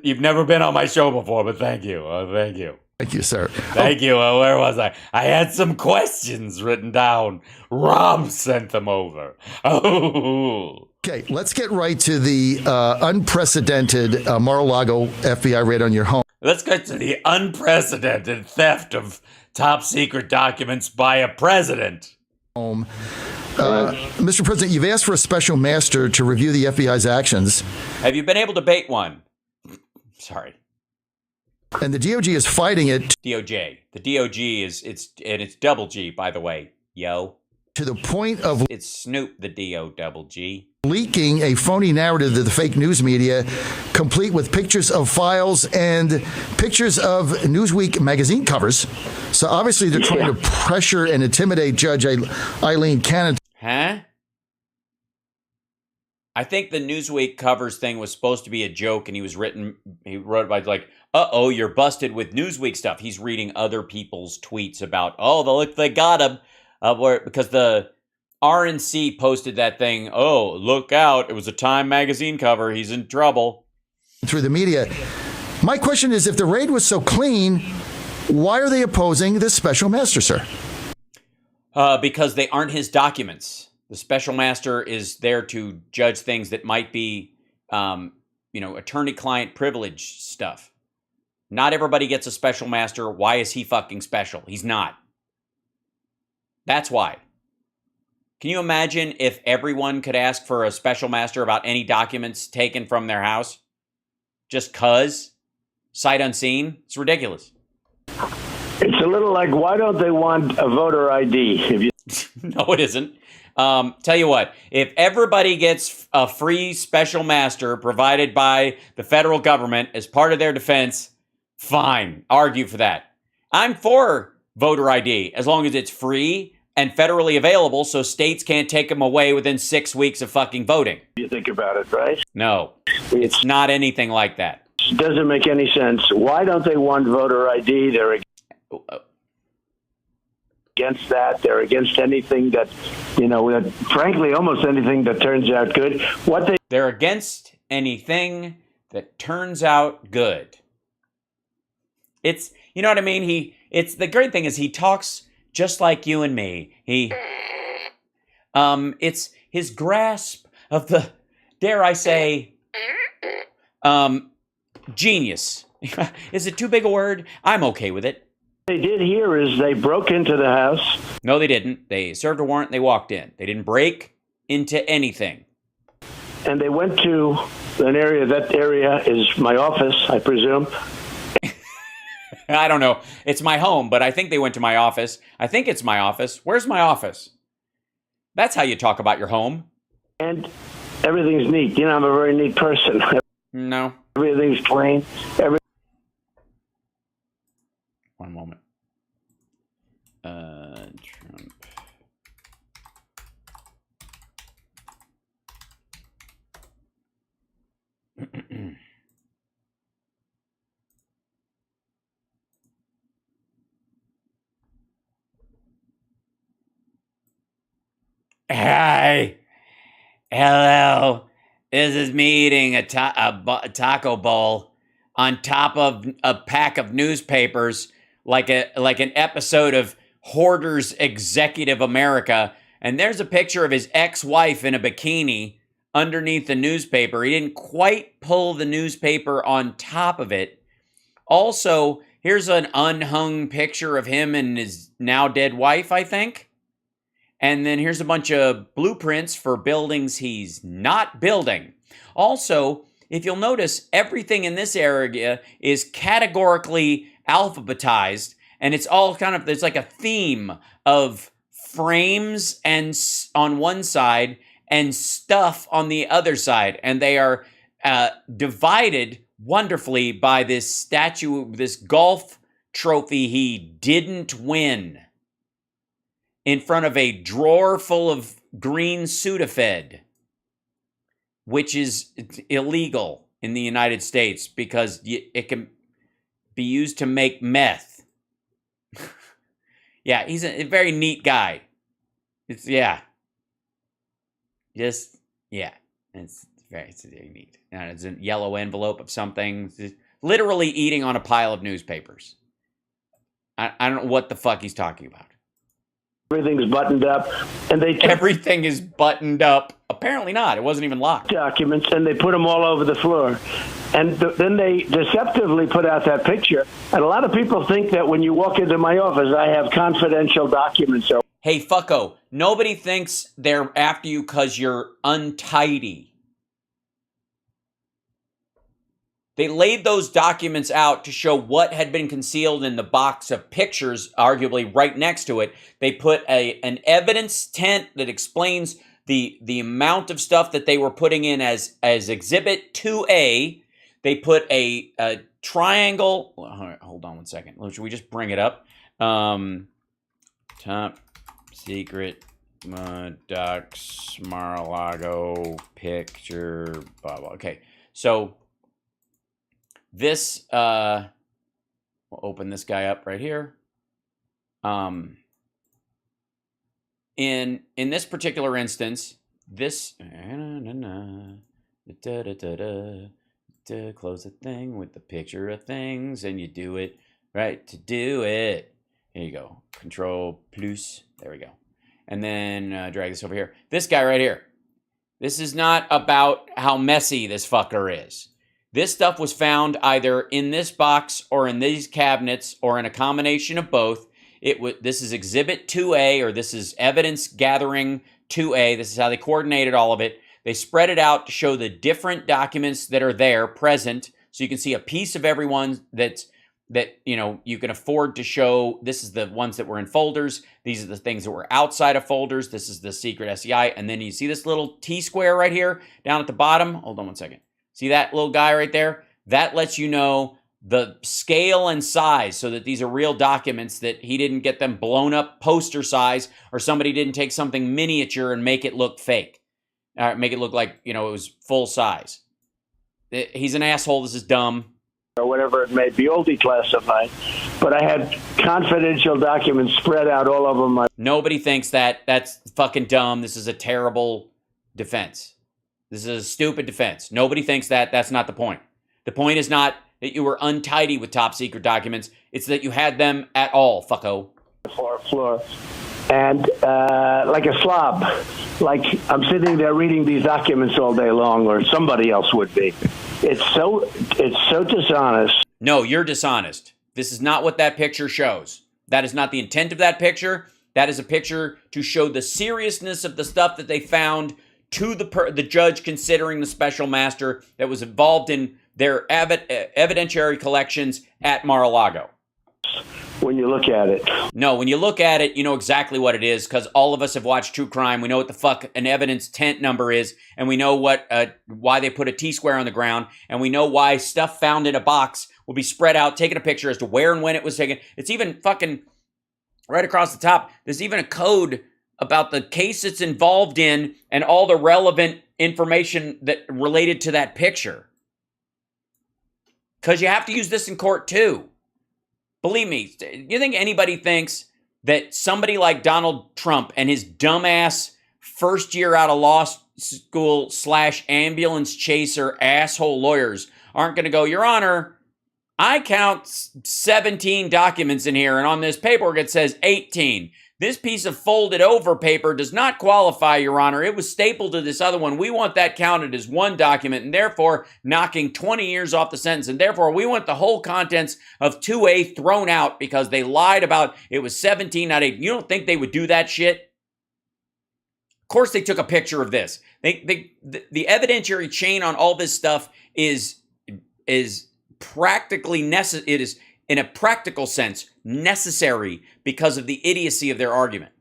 You've never been on my show before, but thank you. Thank you. Thank you, sir. Thank you. Where was I? I had some questions written down. Rob sent them over. Oh. Okay, let's get right to the unprecedented Mar-a-Lago FBI raid on your home. Let's get to the unprecedented theft of top secret documents by a president. Mr. President, you've asked for a special master to review the FBI's actions. Have you been able to bait one? Sorry. And the DOJ is fighting it. DOJ. The DOJ it's double G, by the way. Yo. To the point of... It's Snoop, the D-O-double-G. Leaking a phony narrative to the fake news media, complete with pictures of files and pictures of Newsweek magazine covers. So obviously they're trying to pressure and intimidate Judge Eileen Cannon. Huh? I think the Newsweek covers thing was supposed to be a joke, and he wrote about like, uh-oh, you're busted with Newsweek stuff. He's reading other people's tweets about, look, they got him. Because the RNC posted that thing, oh, look out, it was a Time magazine cover, he's in trouble. Through the media. My question is, if the raid was so clean, why are they opposing this special master, sir? Because they aren't his documents. The special master is there to judge things that might be, attorney-client privilege stuff. Not everybody gets a special master. Why is he fucking special? He's not. That's why. Can you imagine if everyone could ask for a special master about any documents taken from their house? Just 'cause? Sight unseen? It's ridiculous. It's a little like, why don't they want a voter ID? No, it isn't. Tell you what, if everybody gets a free special master provided by the federal government as part of their defense, fine. Argue for that. I'm for voter ID as long as it's free and federally available so states can't take them away within 6 weeks of fucking voting. You think about it, right? No, it's not anything like that. It doesn't make any sense. Why don't they want voter ID? They're against that. They're against anything that, frankly, almost anything that turns out good. They're against anything that turns out good. It's, you know what I mean? It's the great thing is he talks just like you and me. It's his grasp of the, dare I say, genius. Is it too big a word? I'm okay with it. What they did here is they broke into the house. No, they didn't. They served a warrant and they walked in. They didn't break into anything. And they went to an area. That area is my office, I presume. I don't know. It's my home, but I think they went to my office. I think it's my office. Where's my office? That's how you talk about your home. And everything's neat. I'm a very neat person. No. Everything's plain. One moment. Trump Hi. Hello. This is me eating a taco bowl on top of a pack of newspapers, like an episode of Hoarders Executive America. And there's a picture of his ex-wife in a bikini underneath the newspaper. He didn't quite pull the newspaper on top of it. Also, here's an unhung picture of him and his now dead wife, I think. And then here's a bunch of blueprints for buildings he's not building. Also, if you'll notice, everything in this area is categorically alphabetized, and it's all kind of, there's like a theme of frames and on one side and stuff on the other side, and they are divided wonderfully by this statue, this golf trophy he didn't win, in front of a drawer full of green Sudafed, which is illegal in the United States because it can be used to make meth. Yeah, he's a very neat guy. It's very neat. And it's a yellow envelope of something. It's literally eating on a pile of newspapers. I don't know what the fuck he's talking about. Everything's buttoned up, and everything is buttoned up. Apparently not. It wasn't even locked. Documents, and they put them all over the floor. And then they deceptively put out that picture. And a lot of people think that when you walk into my office, I have confidential documents. Hey, fucko, nobody thinks they're after you because you're untidy. They laid those documents out to show what had been concealed in the box of pictures, arguably right next to it. They put an evidence tent that explains the amount of stuff that they were putting in as Exhibit 2A. They put a triangle. Hold on one second. Should we just bring it up? Top secret docs, Mar-a-Lago picture, blah, blah. Okay, so this, we'll open this guy up right here. In this particular instance, this, close the thing with the picture of things, and you do it, right, to do it. Here you go, Control plus, there we go. And then drag this over here. This guy right here. This is not about how messy this fucker is. This stuff was found either in this box or in these cabinets or in a combination of both. This is Exhibit 2A, or this is Evidence Gathering 2A. This is how they coordinated all of it. They spread it out to show the different documents that are there present, so you can see a piece of everyone that you can afford to show. This is the ones that were in folders. These are the things that were outside of folders. This is the secret SEI. And then you see this little T-square right here down at the bottom. Hold on one second. See that little guy right there? That lets you know the scale and size, so that these are real documents, that he didn't get them blown up poster size, or somebody didn't take something miniature and make it look fake. Make it look like, it was full size. He's an asshole. This is dumb. Or whatever it may be, all declassified. But I had confidential documents spread out all over my... Nobody thinks that. That's fucking dumb. This is a terrible defense. This is a stupid defense. Nobody thinks that. That's not the point. The point is not that you were untidy with top secret documents. It's that you had them at all, fucko. Floor. And like a slob. Like I'm sitting there reading these documents all day long, or somebody else would be. It's so dishonest. No, you're dishonest. This is not what that picture shows. That is not the intent of that picture. That is a picture to show the seriousness of the stuff that they found to the judge considering the special master that was involved in their evidentiary collections at Mar-a-Lago. When you look at it. No, when you look at it, you know exactly what it is, because all of us have watched true crime. We know what the fuck an evidence tent number is, and we know why they put a T-square on the ground, and we know why stuff found in a box will be spread out, taking a picture as to where and when it was taken. It's even fucking right across the top. There's even a code about the case it's involved in and all the relevant information that related to that picture. Because you have to use this in court too. Believe me, you think anybody thinks that somebody like Donald Trump and his dumbass first year out of law school / ambulance chaser asshole lawyers aren't going to go, Your Honor, I count 17 documents in here, and on this paperwork it says 18. This piece of folded over paper does not qualify, Your Honor. It was stapled to this other one. We want that counted as one document, and therefore knocking 20 years off the sentence. And therefore, we want the whole contents of 2A thrown out because they lied about it was 17, not 8. You don't think they would do that shit? Of course they took a picture of this. The evidentiary chain on all this stuff is practically necessary. It is, in a practical sense, necessary because of the idiocy of their argument.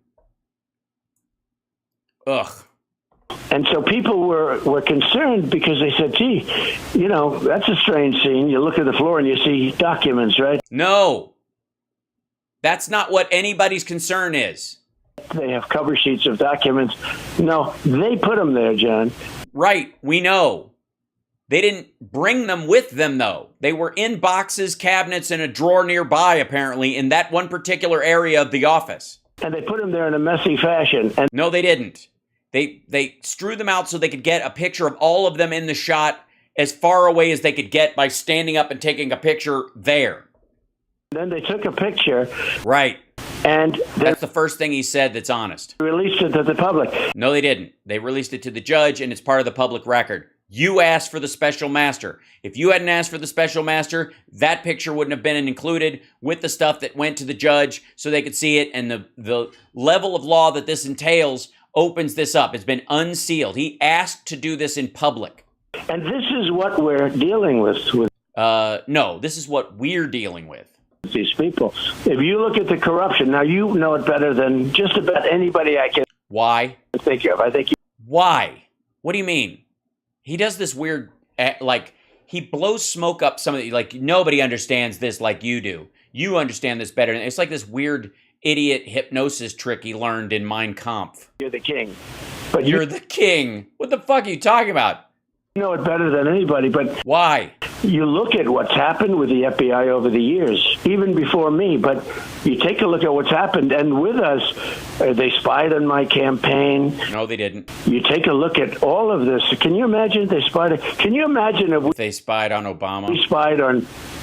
Ugh. And so people were concerned because they said, gee, you know, that's a strange scene. You look at the floor and you see documents, right? No. That's not what anybody's concern is. They have cover sheets of documents. No, they put them there, John. Right, we know. They didn't bring them with them, though. They were in boxes, cabinets, and a drawer nearby, apparently, in that one particular area of the office. And they put them there in a messy fashion. And no, they didn't. They strewed them out so they could get a picture of all of them in the shot as far away as they could get by standing up and taking a picture there. Then they took a picture. Right. And that's the first thing he said that's honest. Released it to the public. No, they didn't. They released it to the judge, and it's part of the public record. You asked for the special master. If you hadn't asked for the special master, that picture wouldn't have been included with the stuff that went to the judge so they could see it. And the level of law that this entails opens this up. It's been unsealed. He asked to do this in public. And this is what we're dealing with. No, this is what we're dealing with. These people. If you look at the corruption, now you know it better than just about anybody I can Why? think of. I think. Why? What do you mean? He does this weird, like, he blows smoke up some of the, like, nobody understands this like you do. You understand this better. It's like this weird idiot hypnosis trick he learned in Mein Kampf. You're the king. But you're the king. What the fuck are you talking about? You know it better than anybody, but why? You look at what's happened with the FBI over the years, even before me, but you take a look at what's happened, and with us, they spied on my campaign. No, they didn't. You take a look at all of this. Can you imagine they spied? Can you imagine if they spied on Obama? We spied on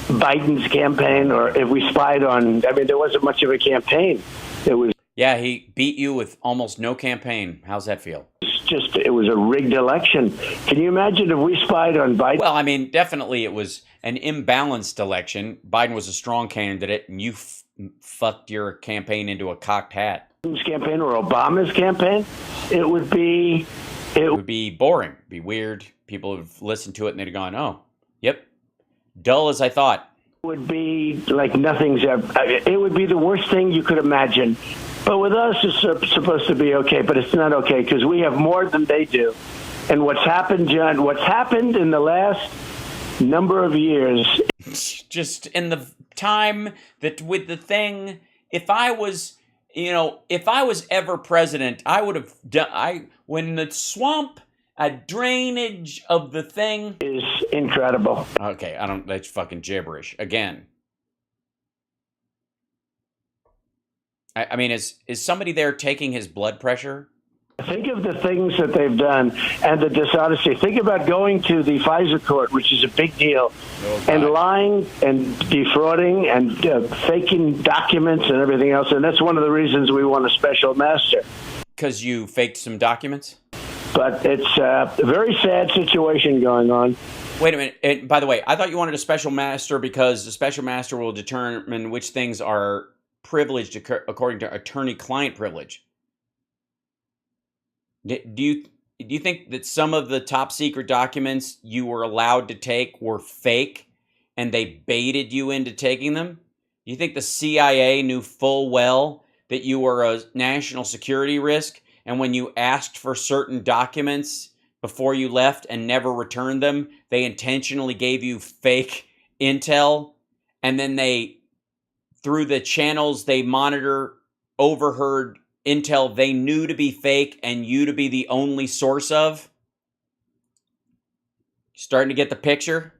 Biden's campaign, or if we spied on, I mean, there wasn't much of a campaign. It was. Yeah, he beat you with almost no campaign. How's that feel? It was a rigged election. Can you imagine if we spied on Biden? Well, I mean, definitely it was an imbalanced election. Biden was a strong candidate, and you fucked your campaign into a cocked hat. Biden's campaign or Obama's campaign, it would be boring, be weird. People have listened to it and they'd gone, "Oh, yep, dull as I thought." It would be like nothing's ever. It would be the worst thing you could imagine. But with us, it's supposed to be okay, but it's not okay because we have more than they do. And what's happened, John, what's happened in the last number of years. Just in the time that with the thing, if I was ever president, I would have done, when the swamp, a drainage of the thing is incredible. Okay, that's fucking gibberish. Again. I mean, is somebody there taking his blood pressure? Think of the things that they've done and the dishonesty. Think about going to the Pfizer court, which is a big deal, and lying and defrauding and faking documents and everything else. And that's one of the reasons we want a special master. Because you faked some documents? But it's a very sad situation going on. Wait a minute. And by the way, I thought you wanted a special master because the special master will determine which things are privileged according to attorney-client privilege. Do you think that some of the top secret documents you were allowed to take were fake and they baited you into taking them? Do you think the CIA knew full well that you were a national security risk, and when you asked for certain documents before you left and never returned them, they intentionally gave you fake intel, and then they, through the channels they monitor, overheard intel they knew to be fake and you to be the only source of? Starting to get the picture?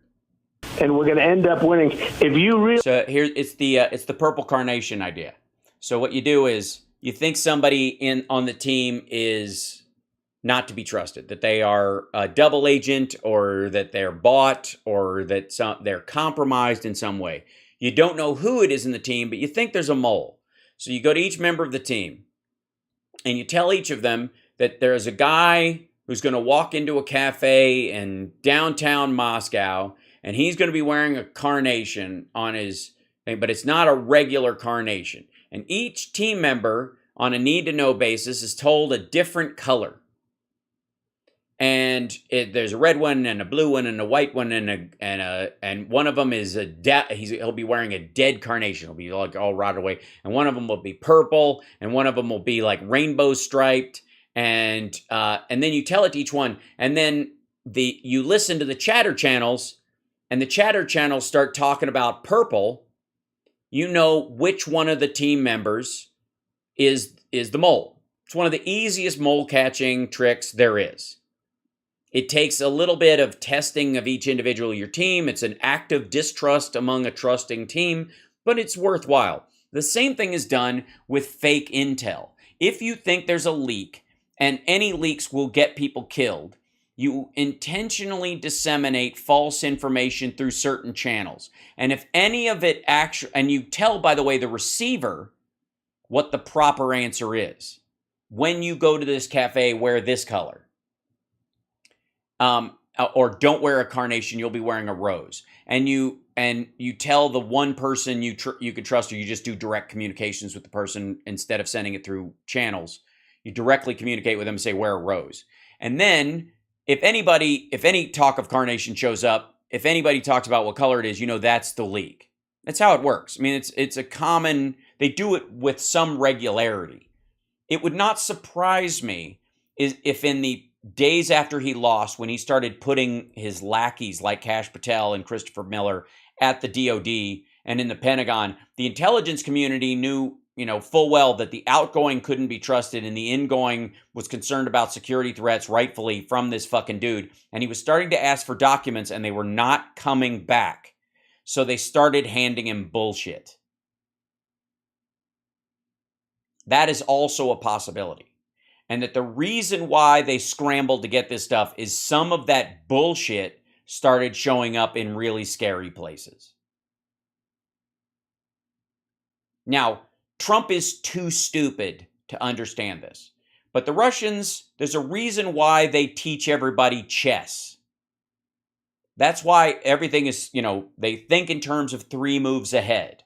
And we're going to end up winning. If you really... So here, it's the purple carnation idea. So what you do is you think somebody on the team is not to be trusted, that they are a double agent or that they're bought or that they're compromised in some way. You don't know who it is in the team, but you think there's a mole. So you go to each member of the team and you tell each of them that there's a guy who's going to walk into a cafe in downtown Moscow and he's going to be wearing a carnation on his thing, but it's not a regular carnation. And each team member on a need-to-know basis is told a different color. And there's a red one and a blue one and a white one and one of them is he'll be wearing a dead carnation. He'll be like all rotted away. And one of them will be purple and one of them will be like rainbow striped. And then you tell it to each one. And then you listen to the chatter channels and the chatter channels start talking about purple. You know which one of the team members is the mole. It's one of the easiest mole catching tricks there is. It takes a little bit of testing of each individual of your team. It's an act of distrust among a trusting team, but it's worthwhile. The same thing is done with fake intel. If you think there's a leak, and any leaks will get people killed, you intentionally disseminate false information through certain channels. And if any of it and you tell, by the way, the receiver what the proper answer is. When you go to this cafe, wear this color. Or don't wear a carnation, you'll be wearing a rose. And you tell the one person you can trust, or you just do direct communications with the person instead of sending it through channels. You directly communicate with them and say, wear a rose. And then if any talk of carnation shows up, if anybody talks about what color it is, you know that's the leak. That's how it works. I mean, it's a common, they do it with some regularity. It would not surprise me if in the days after he lost, when he started putting his lackeys like Kash Patel and Christopher Miller at the DOD and in the Pentagon, the intelligence community knew, full well that the outgoing couldn't be trusted and the ingoing was concerned about security threats, rightfully, from this fucking dude. And he was starting to ask for documents and they were not coming back. So they started handing him bullshit. That is also a possibility. And that the reason why they scrambled to get this stuff is some of that bullshit started showing up in really scary places. Now, Trump is too stupid to understand this. But the Russians, there's a reason why they teach everybody chess. That's why everything is, they think in terms of 3 moves ahead.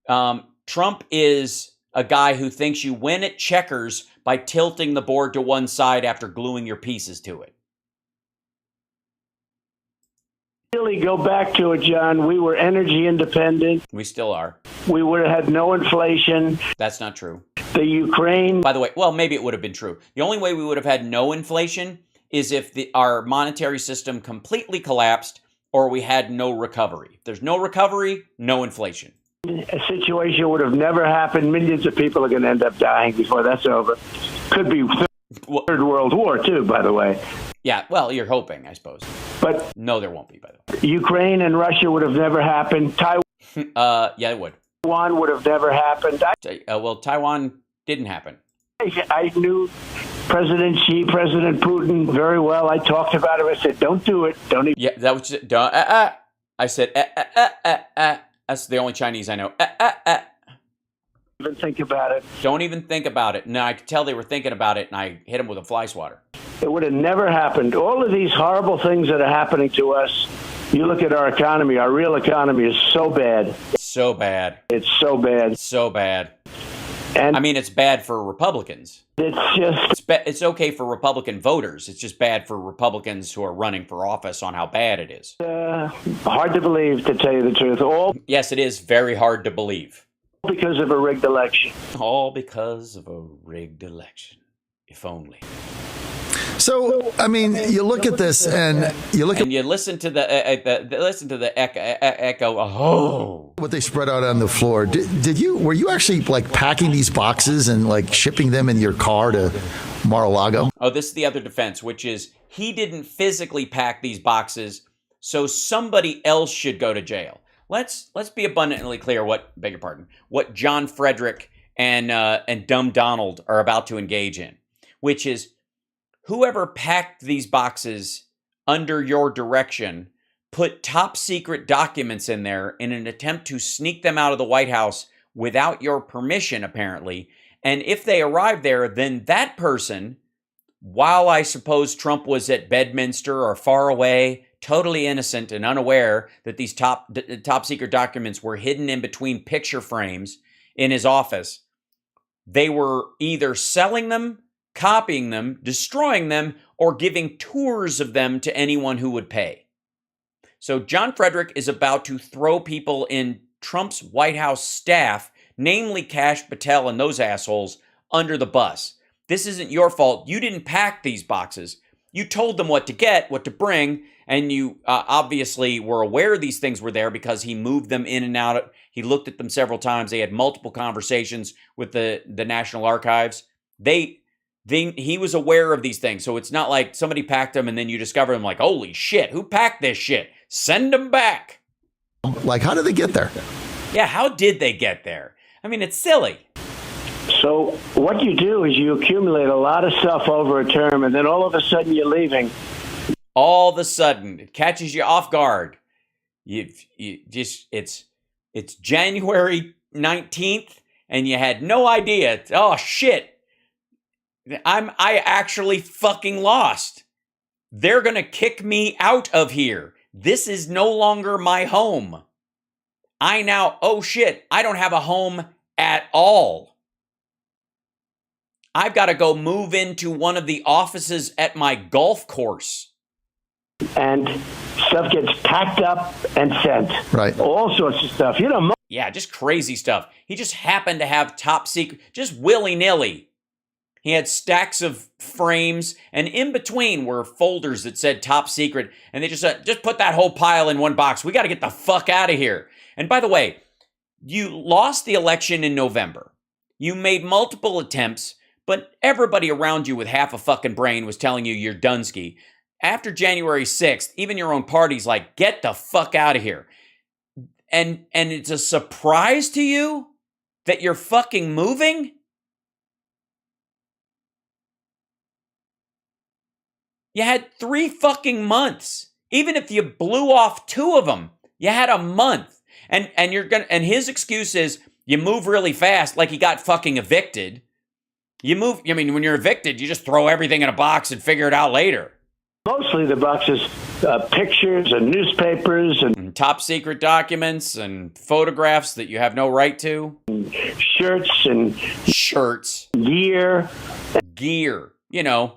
Trump is a guy who thinks you win at checkers by tilting the board to one side after gluing your pieces to it. Really go back to it, John. We were energy independent. We still are. We would have had no inflation. That's not true. The Ukraine. By the way, well, maybe it would have been true. The only way we would have had no inflation is if our monetary system completely collapsed or we had no recovery. If there's no recovery, no inflation. A situation would have never happened. Millions of people are going to end up dying before that's over. Could be Third World War, too, by the way. Yeah, well, you're hoping, I suppose. But no, there won't be, by the way. Ukraine and Russia would have never happened. Yeah, it would. Taiwan would have never happened. Well, Taiwan didn't happen. I knew President Xi, President Putin very well. I talked about it. I said, don't do it. Don't even. Yeah, that was just, I said, That's the only Chinese I know. Even think about it. Don't even think about it. No, I could tell they were thinking about it, and I hit them with a fly swatter. It would have never happened. All of these horrible things that are happening to us, you look at our economy, our real economy is so bad. So bad. It's so bad. So bad. And I mean, it's bad for Republicans. It's okay for Republican voters. It's just bad for Republicans who are running for office on how bad it is. Hard to believe, to tell you the truth. Yes, it is very hard to believe. Because of a rigged election. All because of a rigged election. If only. So, I mean, you look at this and you listen to the echo. Oh, what they spread out on the floor. Were you actually like packing these boxes and like shipping them in your car to Mar-a-Lago? Oh, this is the other defense, which is he didn't physically pack these boxes, so somebody else should go to jail. Let's be abundantly clear what John Frederick and Dumb Donald are about to engage in. which is whoever packed these boxes under your direction put top secret documents in there in an attempt to sneak them out of the White House without your permission, apparently. And if they arrived there, then that person, while I suppose Trump was at Bedminster or far away, totally innocent and unaware that these top secret documents were hidden in between picture frames in his office, they were either selling them, copying them, destroying them, or giving tours of them to anyone who would pay. So John Frederick is about to throw people in Trump's White House staff, namely Kash Patel and those assholes, under the bus. This isn't your fault. You didn't pack these boxes. You told them what to get, what to bring, and you obviously were aware these things were there because he moved them in and out. He looked at them several times. They had multiple conversations with the National Archives. He was aware of these things. So it's not like somebody packed them and then you discover them like, holy shit, who packed this shit? Send them back. Like, how did they get there? Yeah, how did they get there? I mean, it's silly. So what you do is you accumulate a lot of stuff over a term, and then all of a sudden you're leaving. All of a sudden, it catches you off guard. It's January 19th, and you had no idea. Oh shit! I actually fucking lost. They're gonna kick me out of here. This is no longer my home. Oh shit, I don't have a home at all. I've got to go move into one of the offices at my golf course. And stuff gets packed up and sent. Right. All sorts of stuff. Yeah, just crazy stuff. He just happened to have top secret, just willy-nilly. He had stacks of frames, and in between were folders that said top secret, and they just said, just put that whole pile in one box. We got to get the fuck out of here. And by the way, you lost the election in November. You made multiple attempts, but everybody around you with half a fucking brain was telling you you're Dunsky. After January 6th, even your own party's like, get the fuck out of here. And it's a surprise to you that you're fucking moving? You had 3 fucking months. Even if you blew off 2 of them, you had a month. And his excuse is you move really fast, like he got fucking evicted. When you're evicted, you just throw everything in a box and figure it out later. Mostly the boxes, pictures and newspapers and top secret documents and photographs that you have no right to. Shirts. Gear. You know,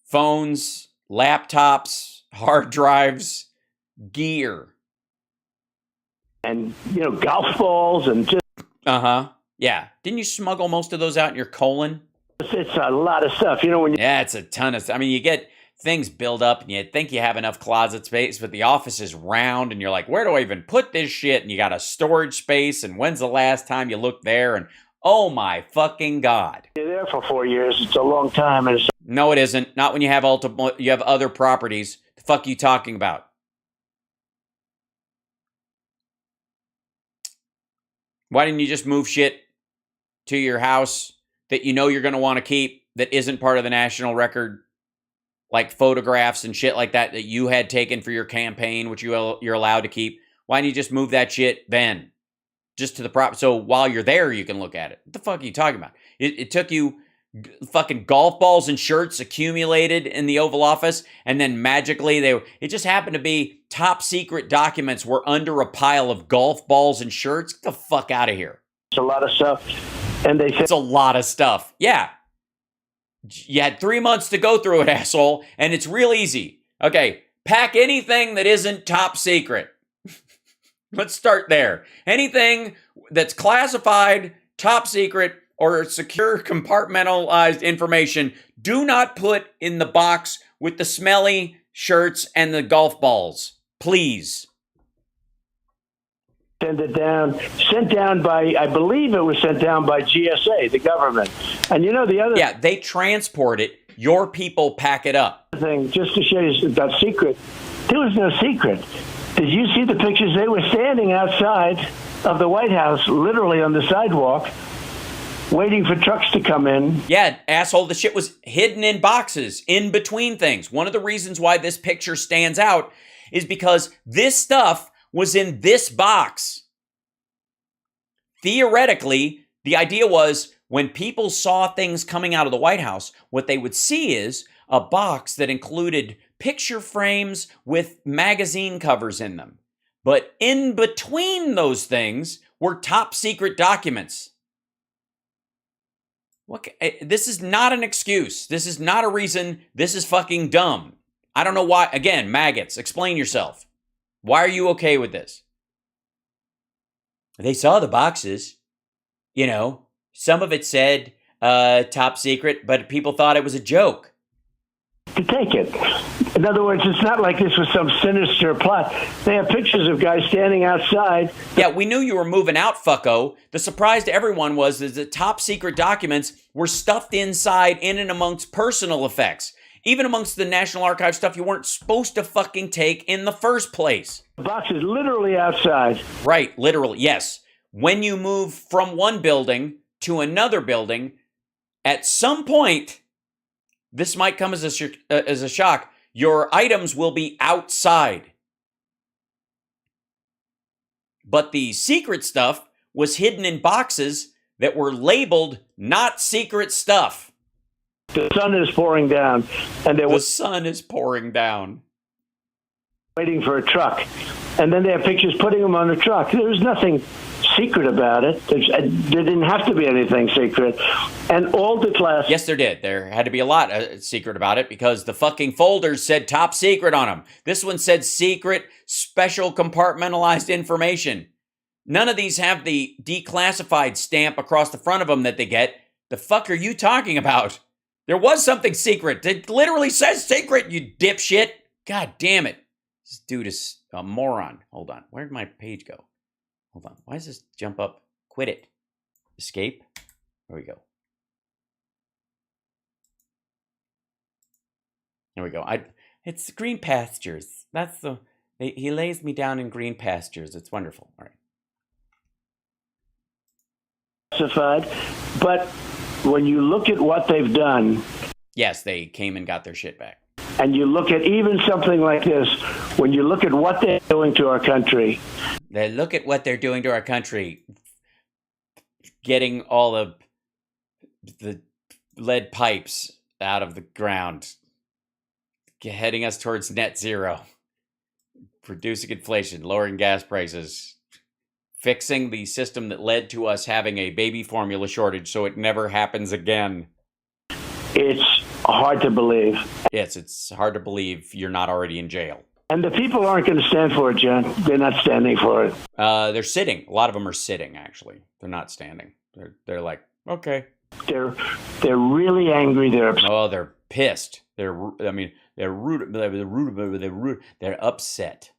phones, laptops, hard drives, gear. And, golf balls and just... Uh-huh. Yeah. Didn't you smuggle most of those out in your colon? It's a lot of stuff. Yeah, it's a ton of stuff. I mean, you get things build up and you think you have enough closet space, but the office is round and you're like, where do I even put this shit? And you got a storage space, and when's the last time you looked there? And oh my fucking God. You're there for 4 years. It's a long time. No, it isn't. Not when you have other properties. The fuck are you talking about? Why didn't you just move shit to your house that you know you're going to want to keep that isn't part of the national record, like photographs and shit like that you had taken for your campaign, which you're allowed to keep? Why didn't you just move that shit then? Just to the prop, so while you're there, you can look at it. What the fuck are you talking about? It took you fucking golf balls and shirts accumulated in the Oval Office, and then magically it just happened to be top secret documents were under a pile of golf balls and shirts. Get the fuck out of here. It's a lot of stuff. And they said it's a lot of stuff. Yeah. You had 3 months to go through it, asshole, and it's real easy. Okay, pack anything that isn't top secret. Let's start there. Anything that's classified, top secret, or secure compartmentalized information, do not put in the box with the smelly shirts and the golf balls. Please. Sent down by, I believe it was sent down by GSA, the government. And the other... Yeah, they transport it. Your people pack it up. Thing, just to show you that secret, there was no secret. Did you see the pictures? They were standing outside of the White House, literally on the sidewalk, waiting for trucks to come in. Yeah, asshole, the shit was hidden in boxes, in between things. One of the reasons why this picture stands out is because this stuff was in this box. Theoretically, the idea was when people saw things coming out of the White House, what they would see is a box that included picture frames with magazine covers in them. But in between those things were top secret documents. This is not an excuse. This is not a reason. This is fucking dumb. I don't know why. Again, maggots, explain yourself. Why are you okay with this? They saw the boxes. You know, some of it said top secret, but people thought it was a joke. To take it. In other words, it's not like this was some sinister plot. They have pictures of guys standing outside. Yeah, we knew you were moving out, fucko. The surprise to everyone was that the top secret documents were stuffed inside in and amongst personal effects. Even amongst the National Archives stuff you weren't supposed to fucking take in the first place. The box is literally outside. Right, literally, yes. When you move from one building to another building, at some point, this might come as a shock, your items will be outside. But the secret stuff was hidden in boxes that were labeled not secret stuff. The sun is pouring down. And the sun is pouring down. Waiting for a truck. And then they have pictures putting them on the truck. There's nothing secret about it. There didn't have to be anything secret. And all the class... Yes, there did. There had to be a lot secret about it because the fucking folders said top secret on them. This one said secret, special compartmentalized information. None of these have the declassified stamp across the front of them that they get. The fuck are you talking about? There was something secret. It literally says secret, you dipshit. God damn it. This dude is a moron. Hold on. Where'd my page go? Hold on. Why does this jump up? Quit it. Escape. There we go. There we go. It's green pastures. That's the... He lays me down in green pastures. It's wonderful. All right. Classified, but when you look at what they've done... Yes, they came and got their shit back. And you look at even something like this, when you look at what they're doing to our country. They look at what they're doing to our country. Getting all the lead pipes out of the ground. Heading us towards net zero. Reducing inflation, lowering gas prices. Fixing the system that led to us having a baby formula shortage so it never happens again. It's hard to believe. Yes, it's hard to believe you're not already in jail. And the people aren't going to stand for it, John. They're not standing for it. They're sitting. A lot of them are sitting, actually. They're not standing. They're like, okay. They're really angry. They're upset. Oh, they're pissed. They're upset.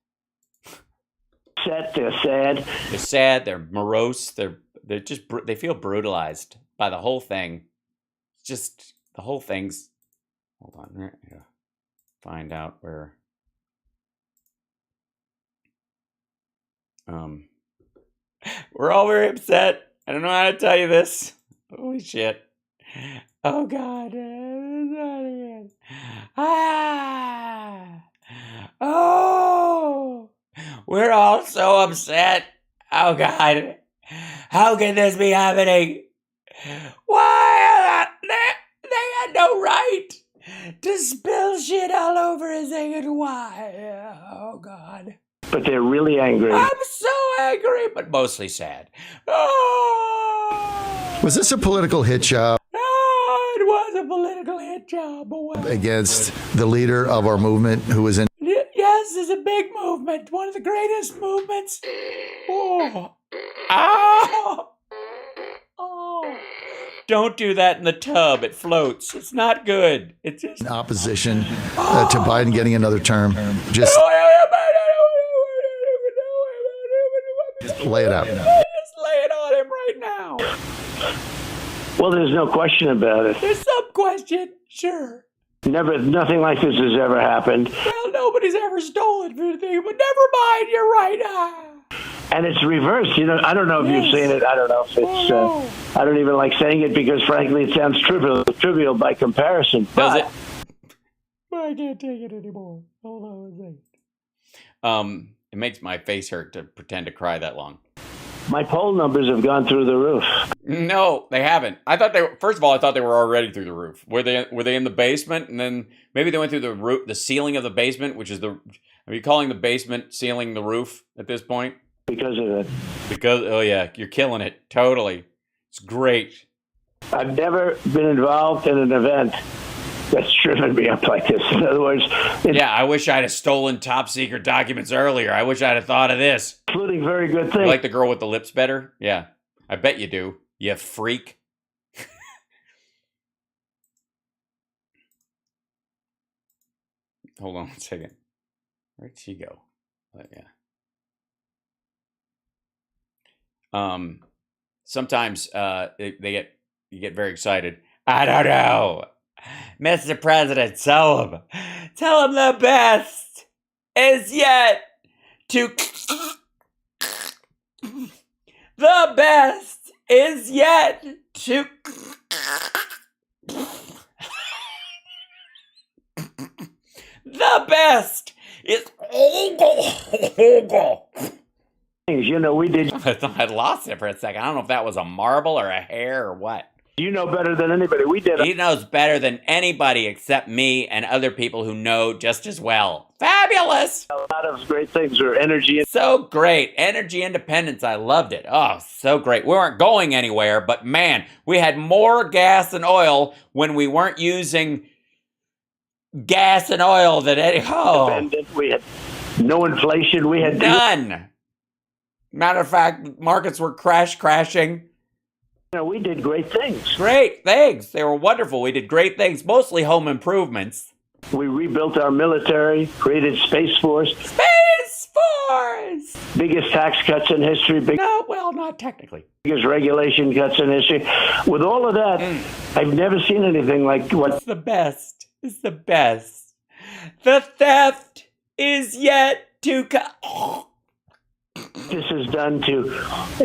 They're sad. They're sad. They're morose. They feel brutalized by the whole thing. Just the whole thing's. Hold on. Yeah. Find out where. We're all very upset. I don't know how to tell you this. Holy shit. Oh God. Oh. We're all so upset. Oh God. How can this be happening? Why? They had no right to spill shit all over his egg, and why? Oh God. But they're really angry. I'm so angry, but mostly sad. Oh. Was this a political hit job? Oh, it was a political hit job. Against the leader of our movement who was in... Yes, it's a big movement. One of the greatest movements. Oh. Ow. Oh. Don't do that in the tub. It floats. It's not good. It's just... In opposition to Biden getting another term. Just lay it out. Just lay it on him right now. Well, there's no question about it. There's some question, sure. Nothing like this has ever happened. Well, nobody's ever stolen anything, but never mind. You're right. And it's reversed. I don't know if you've seen it. I don't know if it's. I don't even like saying it because, frankly, it sounds trivial by comparison. Does it? I can't take it anymore. Hold on a second. It makes my face hurt to pretend to cry that long. My poll numbers have gone through the roof. No, they haven't. I thought first of all, I thought they were already through the roof. Were they in the basement, and then maybe they went through the roof, the ceiling of the basement, which is are you calling the basement ceiling the roof at this point? Because of it. Oh yeah, you're killing it. Totally. It's great. I've never been involved in an event that's driven me up like this. In other words... Yeah, I wish I'd have stolen top secret documents earlier. I wish I'd have thought of this. Including very good things. You like the girl with the lips better? Yeah, I bet you do. You freak. Hold on 1 second. Where'd she go? Yeah. Sometimes you get very excited. I don't know. Mr. President, tell him the best is yet to the best is yet to the best is we did. I thought I'd lost it for a second. I don't know if that was a marble or a hair or what. You know better than anybody. We did. He knows better than anybody except me and other people who know just as well. Fabulous! A lot of great things are energy. So great. Energy independence. I loved it. Oh, so great. We weren't going anywhere, but man, we had more gas and oil when we weren't using gas and oil than any. Oh. We had no inflation. We had none. Matter of fact, markets were crashing. We did great things. Great things. They were wonderful. We did great things, mostly home improvements. We rebuilt our military, created Space Force. Space Force! Biggest tax cuts in history. No, well, not technically. Biggest regulation cuts in history. With all of that, I've never seen anything like what... It's the best. It's the best. The theft is yet to come. This is done to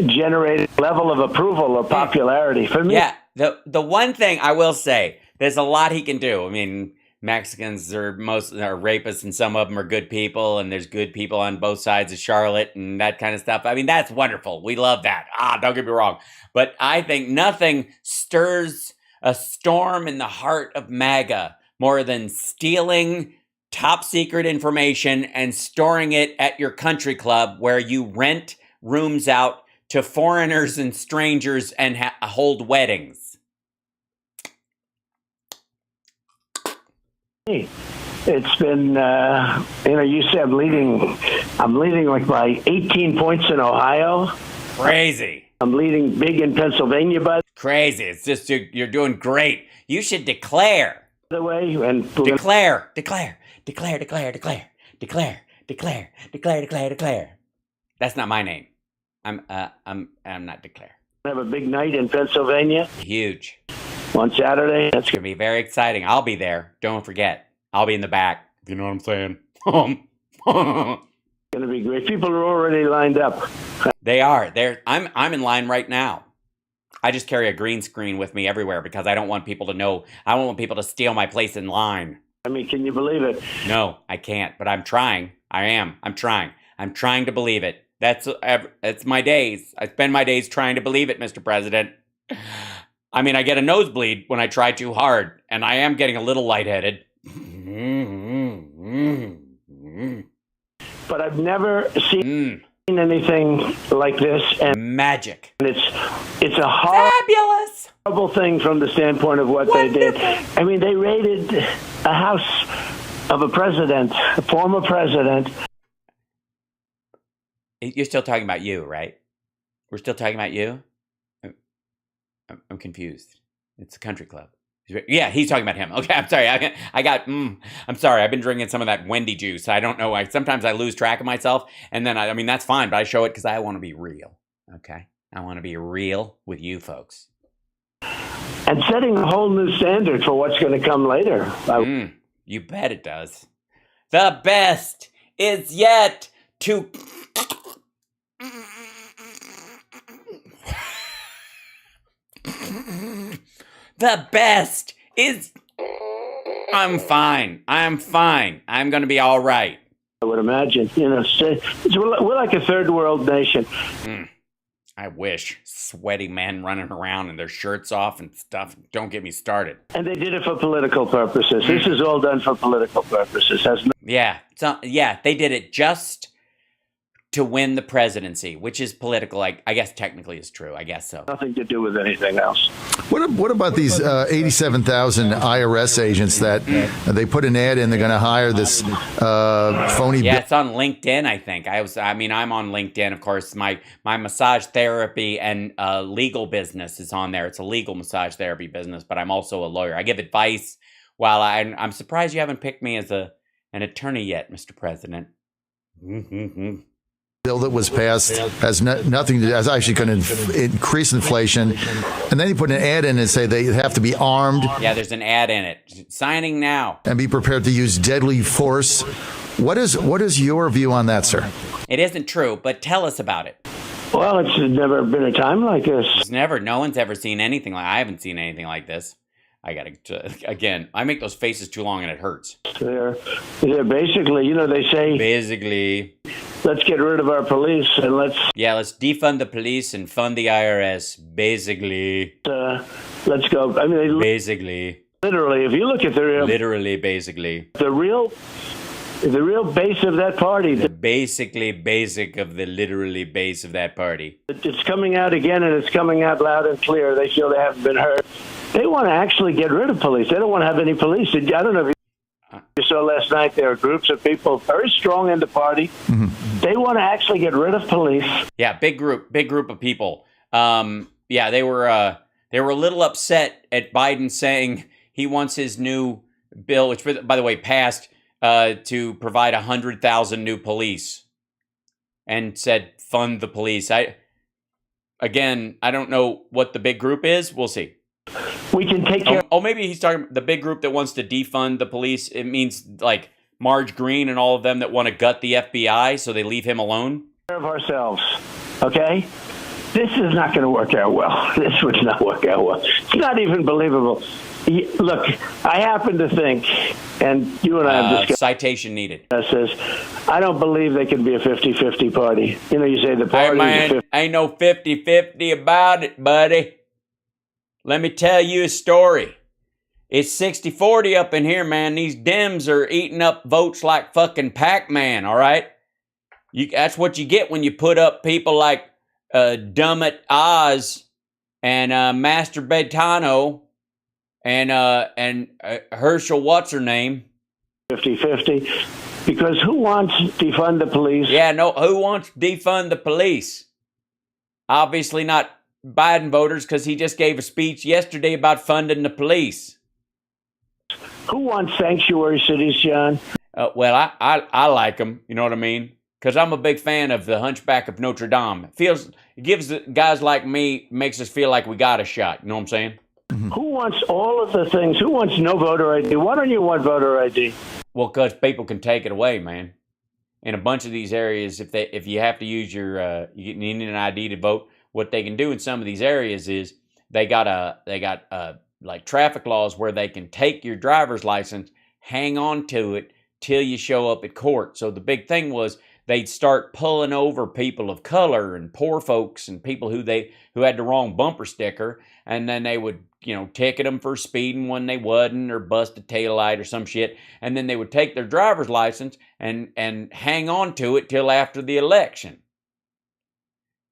generate a level of approval or popularity for me. Yeah, the one thing I will say, there's a lot he can do. I mean, Mexicans are rapists, and some of them are good people, and there's good people on both sides of Charlotte and that kind of stuff. I mean, that's wonderful. We love that. Don't get me wrong. But I think nothing stirs a storm in the heart of MAGA more than stealing top secret information and storing it at your country club where you rent rooms out to foreigners and strangers and hold weddings. It's been, you say I'm leading like by 18 points in Ohio. Crazy. I'm leading big in Pennsylvania, but crazy. It's just, you're doing great. You should declare. The way, and declare. That's not my name. I'm not declare. Have a big night in Pennsylvania. Huge. On Saturday. That's gonna be very exciting. I'll be there. Don't forget. I'll be in the back. If you know what I'm saying. Gonna be great. People are already lined up. They are. I'm in line right now. I just carry a green screen with me everywhere because I don't want people to know. I don't want people to steal my place in line. I mean, can you believe it? No, I can't, but I'm trying. I am. I'm trying. I'm trying to believe it. That's my days. I spend my days trying to believe it, Mr. President. I mean, I get a nosebleed when I try too hard, and I am getting a little lightheaded. But I've never seen anything like this. And magic. And it's a horrible thing from the standpoint of what they did. I mean, they raided a house of a president, a former president. You're still talking about you, right? We're still talking about you? I'm confused. It's a country club. Yeah, he's talking about him. Okay, I'm sorry. I'm sorry. I've been drinking some of that Wendy juice. I don't know. Sometimes I lose track of myself. And then, I mean, that's fine. But I show it because I want to be real. Okay? I want to be real with you folks. And setting a whole new standard for what's going to come later. You bet it does. The best is yet to... the best. I'm fine. I'm going to be all right. I would imagine, we're like a third world nation. I wish. Sweaty men running around and their shirts off and stuff. Don't get me started. And they did it for political purposes. This is all done for political purposes. Yeah. They did it just to win the presidency, which is political. I guess technically is true. I guess so. Nothing to do with anything else. What about these 87,000 IRS agents that they put an ad in? They're going to hire this phony. Yeah, it's on LinkedIn. I think I'm on LinkedIn. Of course, my massage therapy and legal business is on there. It's a legal massage therapy business, but I'm also a lawyer. I give advice. While I'm surprised you haven't picked me as an attorney yet, Mr. President. Bill that was passed has nothing to do, as actually going to increase inflation. And then you put an ad in and say they have to be armed. Yeah, there's an ad in it. Signing now. And be prepared to use deadly force. What is your view on that, sir? It isn't true, but tell us about it. Well, it's never been a time like this. No one's ever seen anything like I haven't seen anything like this. I make those faces too long and it hurts. They're basically, they say... Basically... Let's get rid of our police and let's defund the police and fund the IRS. Basically, let's go. I mean, basically, literally, if you look at the real base of that party, the basic of the literally base of that party. It's coming out again, and it's coming out loud and clear. They feel they haven't been heard. They want to actually get rid of police. They don't want to have any police. I don't know if you saw last night, there are groups of people very strong in the party. Mm-hmm. They want to actually get rid of police. Yeah, big group of people. They were a little upset at Biden saying he wants his new bill, which, by the way, passed, to provide 100,000 new police, and said fund the police. I don't know what the big group is. We'll see. We can take care. Maybe he's talking the big group that wants to defund the police. It means like Marge Green and all of them that want to gut the FBI, so they leave him alone. Of ourselves, okay? This is not going to work out well. This would not work out well. It's not even believable. Look, I happen to think, and you and I have discussed. Citation needed. Says, I don't believe they can be a 50-50 party. You say the party. Hey, man, ain't no 50-50 about it, buddy. Let me tell you a story. It's 60-40 up in here, man. These Dems are eating up votes like fucking Pac-Man, all right? That's what you get when you put up people like Dummit Oz and Master Betano and Herschel what's-her-name. 50-50. Because who wants to defund the police? Yeah, no, who wants to defund the police? Obviously not Biden voters, because he just gave a speech yesterday about funding the police. Who wants sanctuary cities, John? Well, I like them. You know what I mean? Because I'm a big fan of the Hunchback of Notre Dame. It gives guys like me, makes us feel like we got a shot. You know what I'm saying? Mm-hmm. Who wants all of the things? Who wants no voter ID? Why don't you want voter ID? Well, because people can take it away, man. In a bunch of these areas, if you have to use you need an ID to vote. What they can do in some of these areas is they got like traffic laws where they can take your driver's license, hang on to it till you show up at court. So the big thing was they'd start pulling over people of color and poor folks and people who had the wrong bumper sticker, and then they would ticket them for speeding when they wasn't, or bust a taillight or some shit, and then they would take their driver's license and hang on to it till after the election.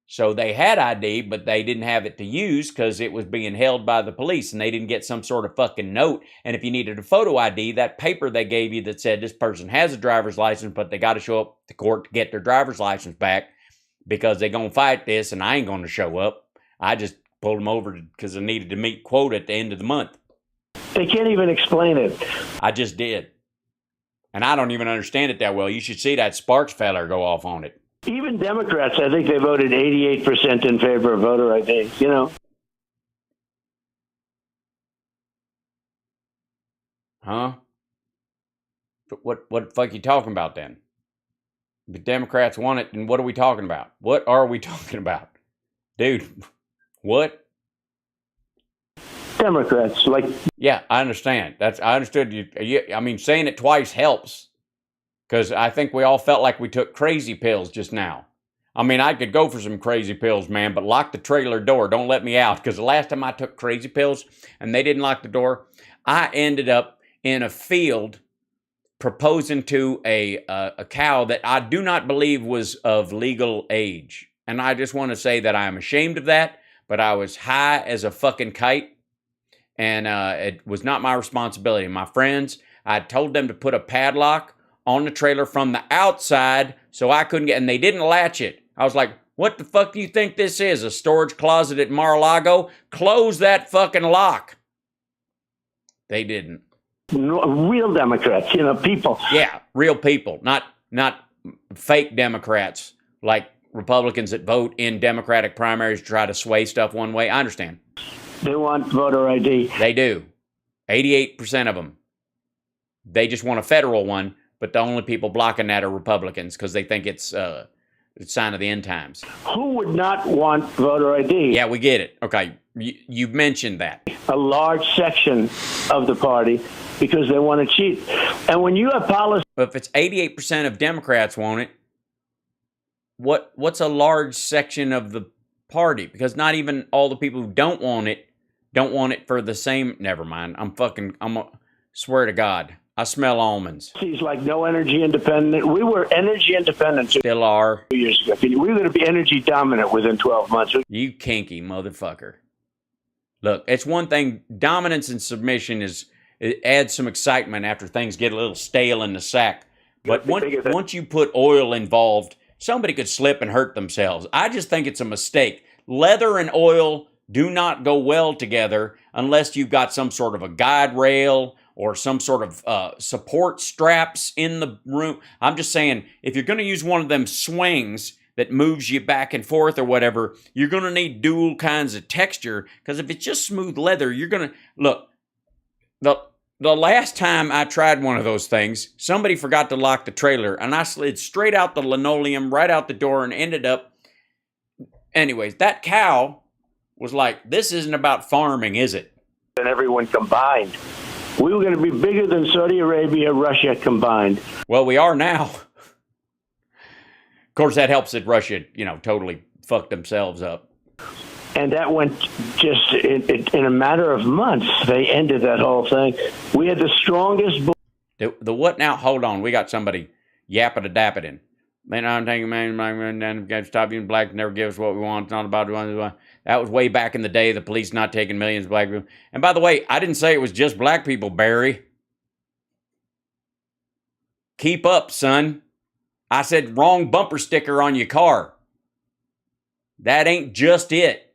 So they had ID, but they didn't have it to use because it was being held by the police, and they didn't get some sort of fucking note. And if you needed a photo ID, that paper they gave you that said this person has a driver's license, but they got to show up to court to get their driver's license back because they're going to fight this, and I ain't going to show up. I just pulled them over because I needed to meet quota at the end of the month. They can't even explain it. I just did. And I don't even understand it that well. You should see that Sparks feller go off on it. Even Democrats, I think they voted 88% in favor of voter ID, Huh? What the fuck are you talking about then? The Democrats want it, and what are we talking about? What are we talking about? Dude, what? Democrats. Like, yeah, I understand. I understood you. I mean, saying it twice helps, because I think we all felt like we took crazy pills just now. I mean, I could go for some crazy pills, man, but lock the trailer door. Don't let me out, because the last time I took crazy pills and they didn't lock the door, I ended up in a field proposing to a cow that I do not believe was of legal age. And I just want to say that I am ashamed of that, but I was high as a fucking kite, and it was not my responsibility. My friends, I told them to put a padlock on the trailer from the outside so I couldn't get, and they didn't latch it. I was like, what the fuck do you think this is? A storage closet at Mar-a-Lago? Close that fucking lock. They didn't. Real Democrats, people. Yeah, real people, not fake Democrats like Republicans that vote in Democratic primaries to try to sway stuff one way. I understand. They want voter ID. They do. 88% of them. They just want a federal one, but the only people blocking that are Republicans because they think it's a sign of the end times. Who would not want voter ID? Yeah, we get it. Okay, you mentioned that. A large section of the party, because they want to cheat. And when you have policy... But if it's 88% of Democrats want it, what's a large section of the party? Because not even all the people who don't want it for the same... Never mind. Swear to God. I smell almonds. He's like no energy independent. We were energy independent. Still are. 2 years ago. We were going to be energy dominant within 12 months. You kinky motherfucker. Look, it's one thing. Dominance and submission it adds some excitement after things get a little stale in the sack. But once you put oil involved, somebody could slip and hurt themselves. I just think it's a mistake. Leather and oil do not go well together unless you've got some sort of a guide rail or some sort of support straps in the room. I'm just saying, if you're going to use one of them swings that moves you back and forth or whatever, you're going to need dual kinds of texture, because if it's just smooth leather, you're going to... Look, the last time I tried one of those things, somebody forgot to lock the trailer, and I slid straight out the linoleum, right out the door, and ended up... Anyways, that cow was like, this isn't about farming, is it? And everyone combined. We were going to be bigger than Saudi Arabia, Russia combined. Well, we are now. Of course, that helps that Russia, totally fucked themselves up. And that went just in a matter of months. They ended that whole thing. We had the strongest... The what now? Hold on. We got somebody yapping. Man, I'm taking man, got to stop being black, never give us what we want. It's not about what. That was way back in the day, the police not taking millions of black people. And by the way, I didn't say it was just black people, Barry. Keep up, son. I said wrong bumper sticker on your car. That ain't just it.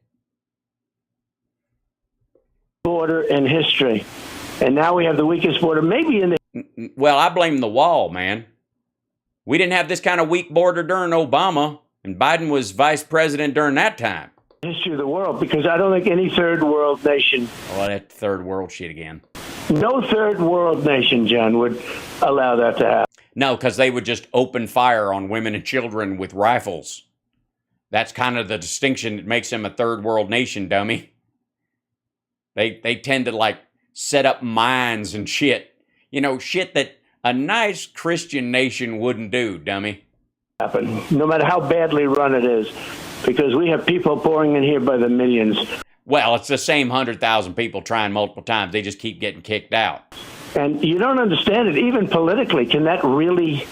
Border in history. And now we have the weakest border, maybe in the... Well, I blame the wall, man. We didn't have this kind of weak border during Obama, and Biden was vice president during that time. History of the world, because I don't think any third world nation... Oh, that third world shit again. No third world nation, John, would allow that to happen. No, because they would just open fire on women and children with rifles. That's kind of the distinction that makes them a third world nation, dummy. They tend to, set up mines and shit. Shit that a nice Christian nation wouldn't do, dummy. Happen, no matter how badly run it is, because we have people pouring in here by the millions. Well, it's the same 100,000 people trying multiple times. They just keep getting kicked out. And you don't understand it, even politically. Can that really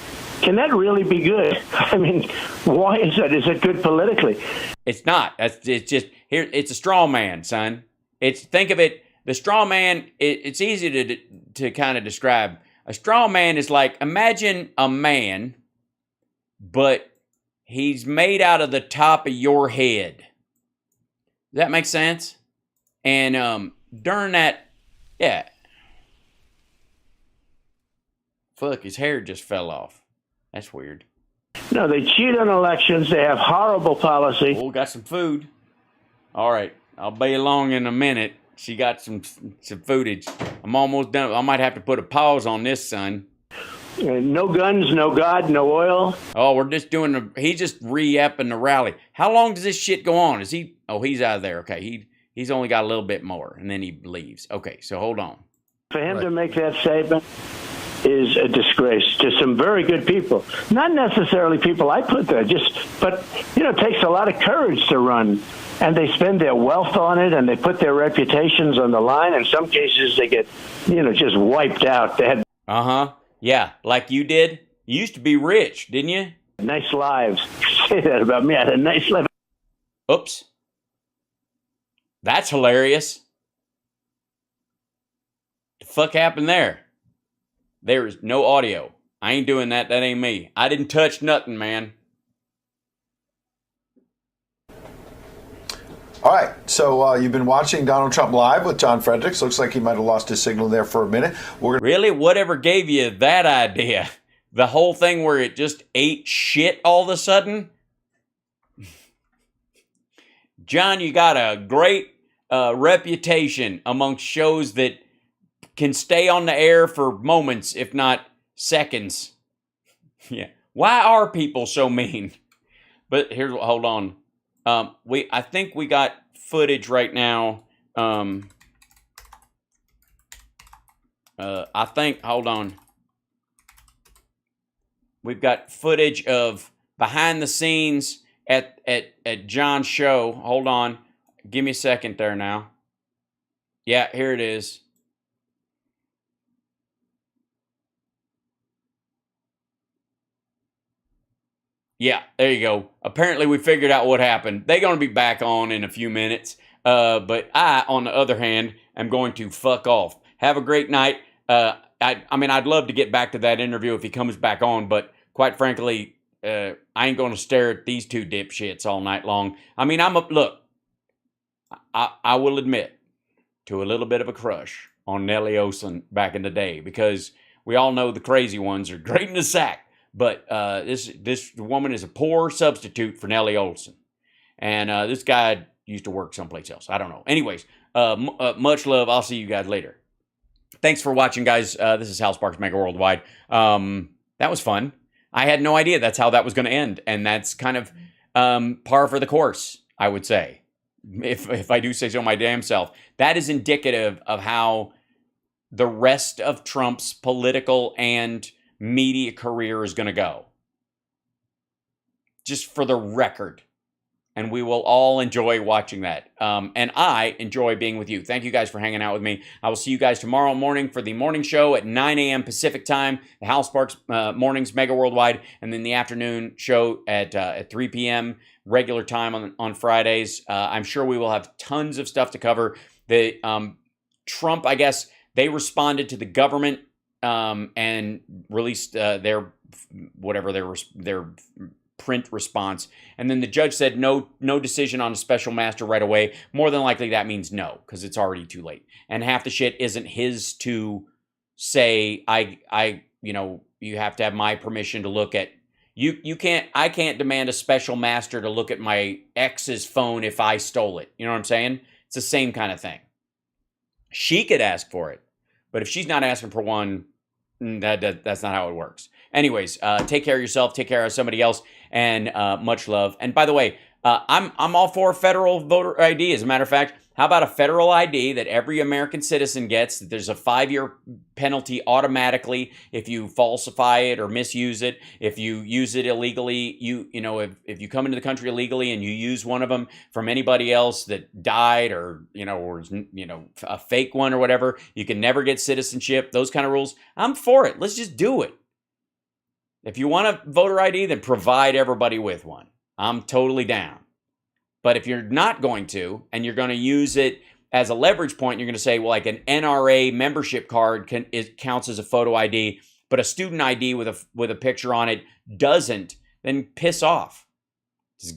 be good? I mean, why is that? Is it good politically? It's not. It's just here. It's a straw man, son. Think of it. The straw man. It's easy to kind of describe. A straw man is like, imagine a man, but he's made out of the top of your head. Does that make sense? And during that, yeah. Fuck, his hair just fell off. That's weird. No, they cheat on elections. They have horrible policy. Oh, got some food. All right, I'll be along in a minute. She got some footage. I'm almost done. I might have to put a pause on this, son. No guns, no God, no oil. Oh, we're just doing he's just re-upping the rally. How long does this shit go on? Is he? Oh, he's out of there. Okay, He's only got a little bit more, and then he leaves. Okay, so hold on. For him to make that statement is a disgrace to some very good people. Not necessarily people I put there, but it takes a lot of courage to run. And they spend their wealth on it, and they put their reputations on the line. In some cases, they get, just wiped out. They had yeah, like you did. You used to be rich, didn't you? Nice lives. Say that about me. I had a nice life. Oops. That's hilarious. The fuck happened there? There is no audio. I ain't doing that. That ain't me. I didn't touch nothing, man. All right, so you've been watching Donald Trump Live with John Fredericks. Looks like he might have lost his signal there for a minute. Really? Whatever gave you that idea? The whole thing where it just ate shit all of a sudden? John, you got a great reputation amongst shows that can stay on the air for moments, if not seconds. Yeah. Why are people so mean? But here, hold on. I think we got footage right now. Hold on. We've got footage of behind the scenes at John's show. Hold on. Give me a second there now. Yeah, here it is. Yeah, there you go. Apparently we figured out what happened. They're going to be back on in a few minutes. But I, on the other hand, am going to fuck off. Have a great night. I'd love to get back to that interview if he comes back on, but quite frankly, I ain't going to stare at these two dipshits all night long. I will admit to a little bit of a crush on Nellie Olson back in the day, because we all know the crazy ones are great in the sack. But this woman is a poor substitute for Nellie Olson. And this guy used to work someplace else. I don't know. Anyways, much love. I'll see you guys later. Thanks for watching, guys. This is HAL Sparks Mega Worldwide. That was fun. I had no idea that's how that was going to end. And that's kind of par for the course, I would say. If I do say so my damn self. That is indicative of how the rest of Trump's political and media career is going to go. Just for the record. And we will all enjoy watching that. And I enjoy being with you. Thank you guys for hanging out with me. I will see you guys tomorrow morning for the morning show at 9 a.m. Pacific time. The HAL Sparks Mornings Mega Worldwide. And then the afternoon show at 3 p.m. regular time on Fridays. I'm sure we will have tons of stuff to cover. The Trump, I guess, they responded to the government and released their print response. And then the judge said no decision on a special master right away. More than likely that means no, because it's already too late. And half the shit isn't his to say, you have to have my permission to look at. I can't demand a special master to look at my ex's phone if I stole it. You know what I'm saying? It's the same kind of thing. She could ask for it, but if she's not asking for one, that's not how it works. Anyways, take care of yourself, take care of somebody else, and much love. And by the way, I'm all for federal voter ID. As a matter of fact, how about a federal ID that every American citizen gets? There's a 5-year penalty automatically if you falsify it or misuse it. If you use it illegally, if you come into the country illegally and you use one of them from anybody else that died or a fake one or whatever, you can never get citizenship. Those kind of rules. I'm for it. Let's just do it. If you want a voter ID, then provide everybody with one. I'm totally down. But if you're not going to, and you're going to use it as a leverage point, you're going to say, well, like an NRA membership card counts as a photo ID, but a student ID with a picture on it doesn't, then piss off.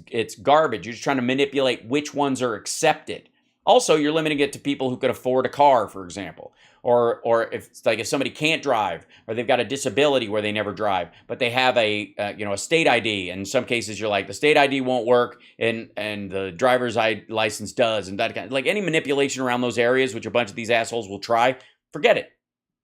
It's garbage. You're just trying to manipulate which ones are accepted. Also, you're limiting it to people who could afford a car, for example. Or if somebody can't drive, or they've got a disability where they never drive, but they have a state ID. In some cases, you're like, the state ID won't work, and the driver's license does, and that kind of, like, any manipulation around those areas, which a bunch of these assholes will try, forget it.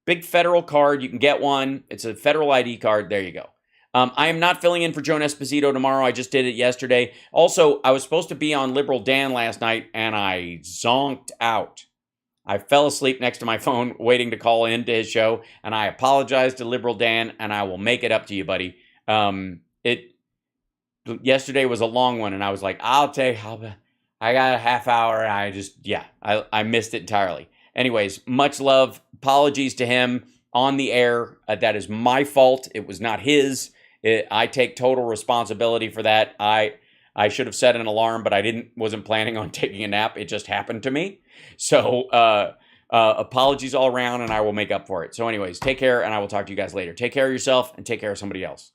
Big federal card, you can get one. It's a federal ID card. There you go. I am not filling in for Joan Esposito tomorrow. I just did it yesterday. Also, I was supposed to be on Liberal Dan last night, and I zonked out. I fell asleep next to my phone waiting to call into his show, and I apologize to Liberal Dan, and I will make it up to you, buddy. Yesterday was a long one, and I was like, I got a half hour, and I missed it entirely. Anyways, much love. Apologies to him on the air. That is my fault. It was not his. I take total responsibility for that. I should have set an alarm, but I wasn't planning on taking a nap. It just happened to me. So apologies all around, and I will make up for it. So anyways, take care, and I will talk to you guys later. Take care of yourself, and take care of somebody else.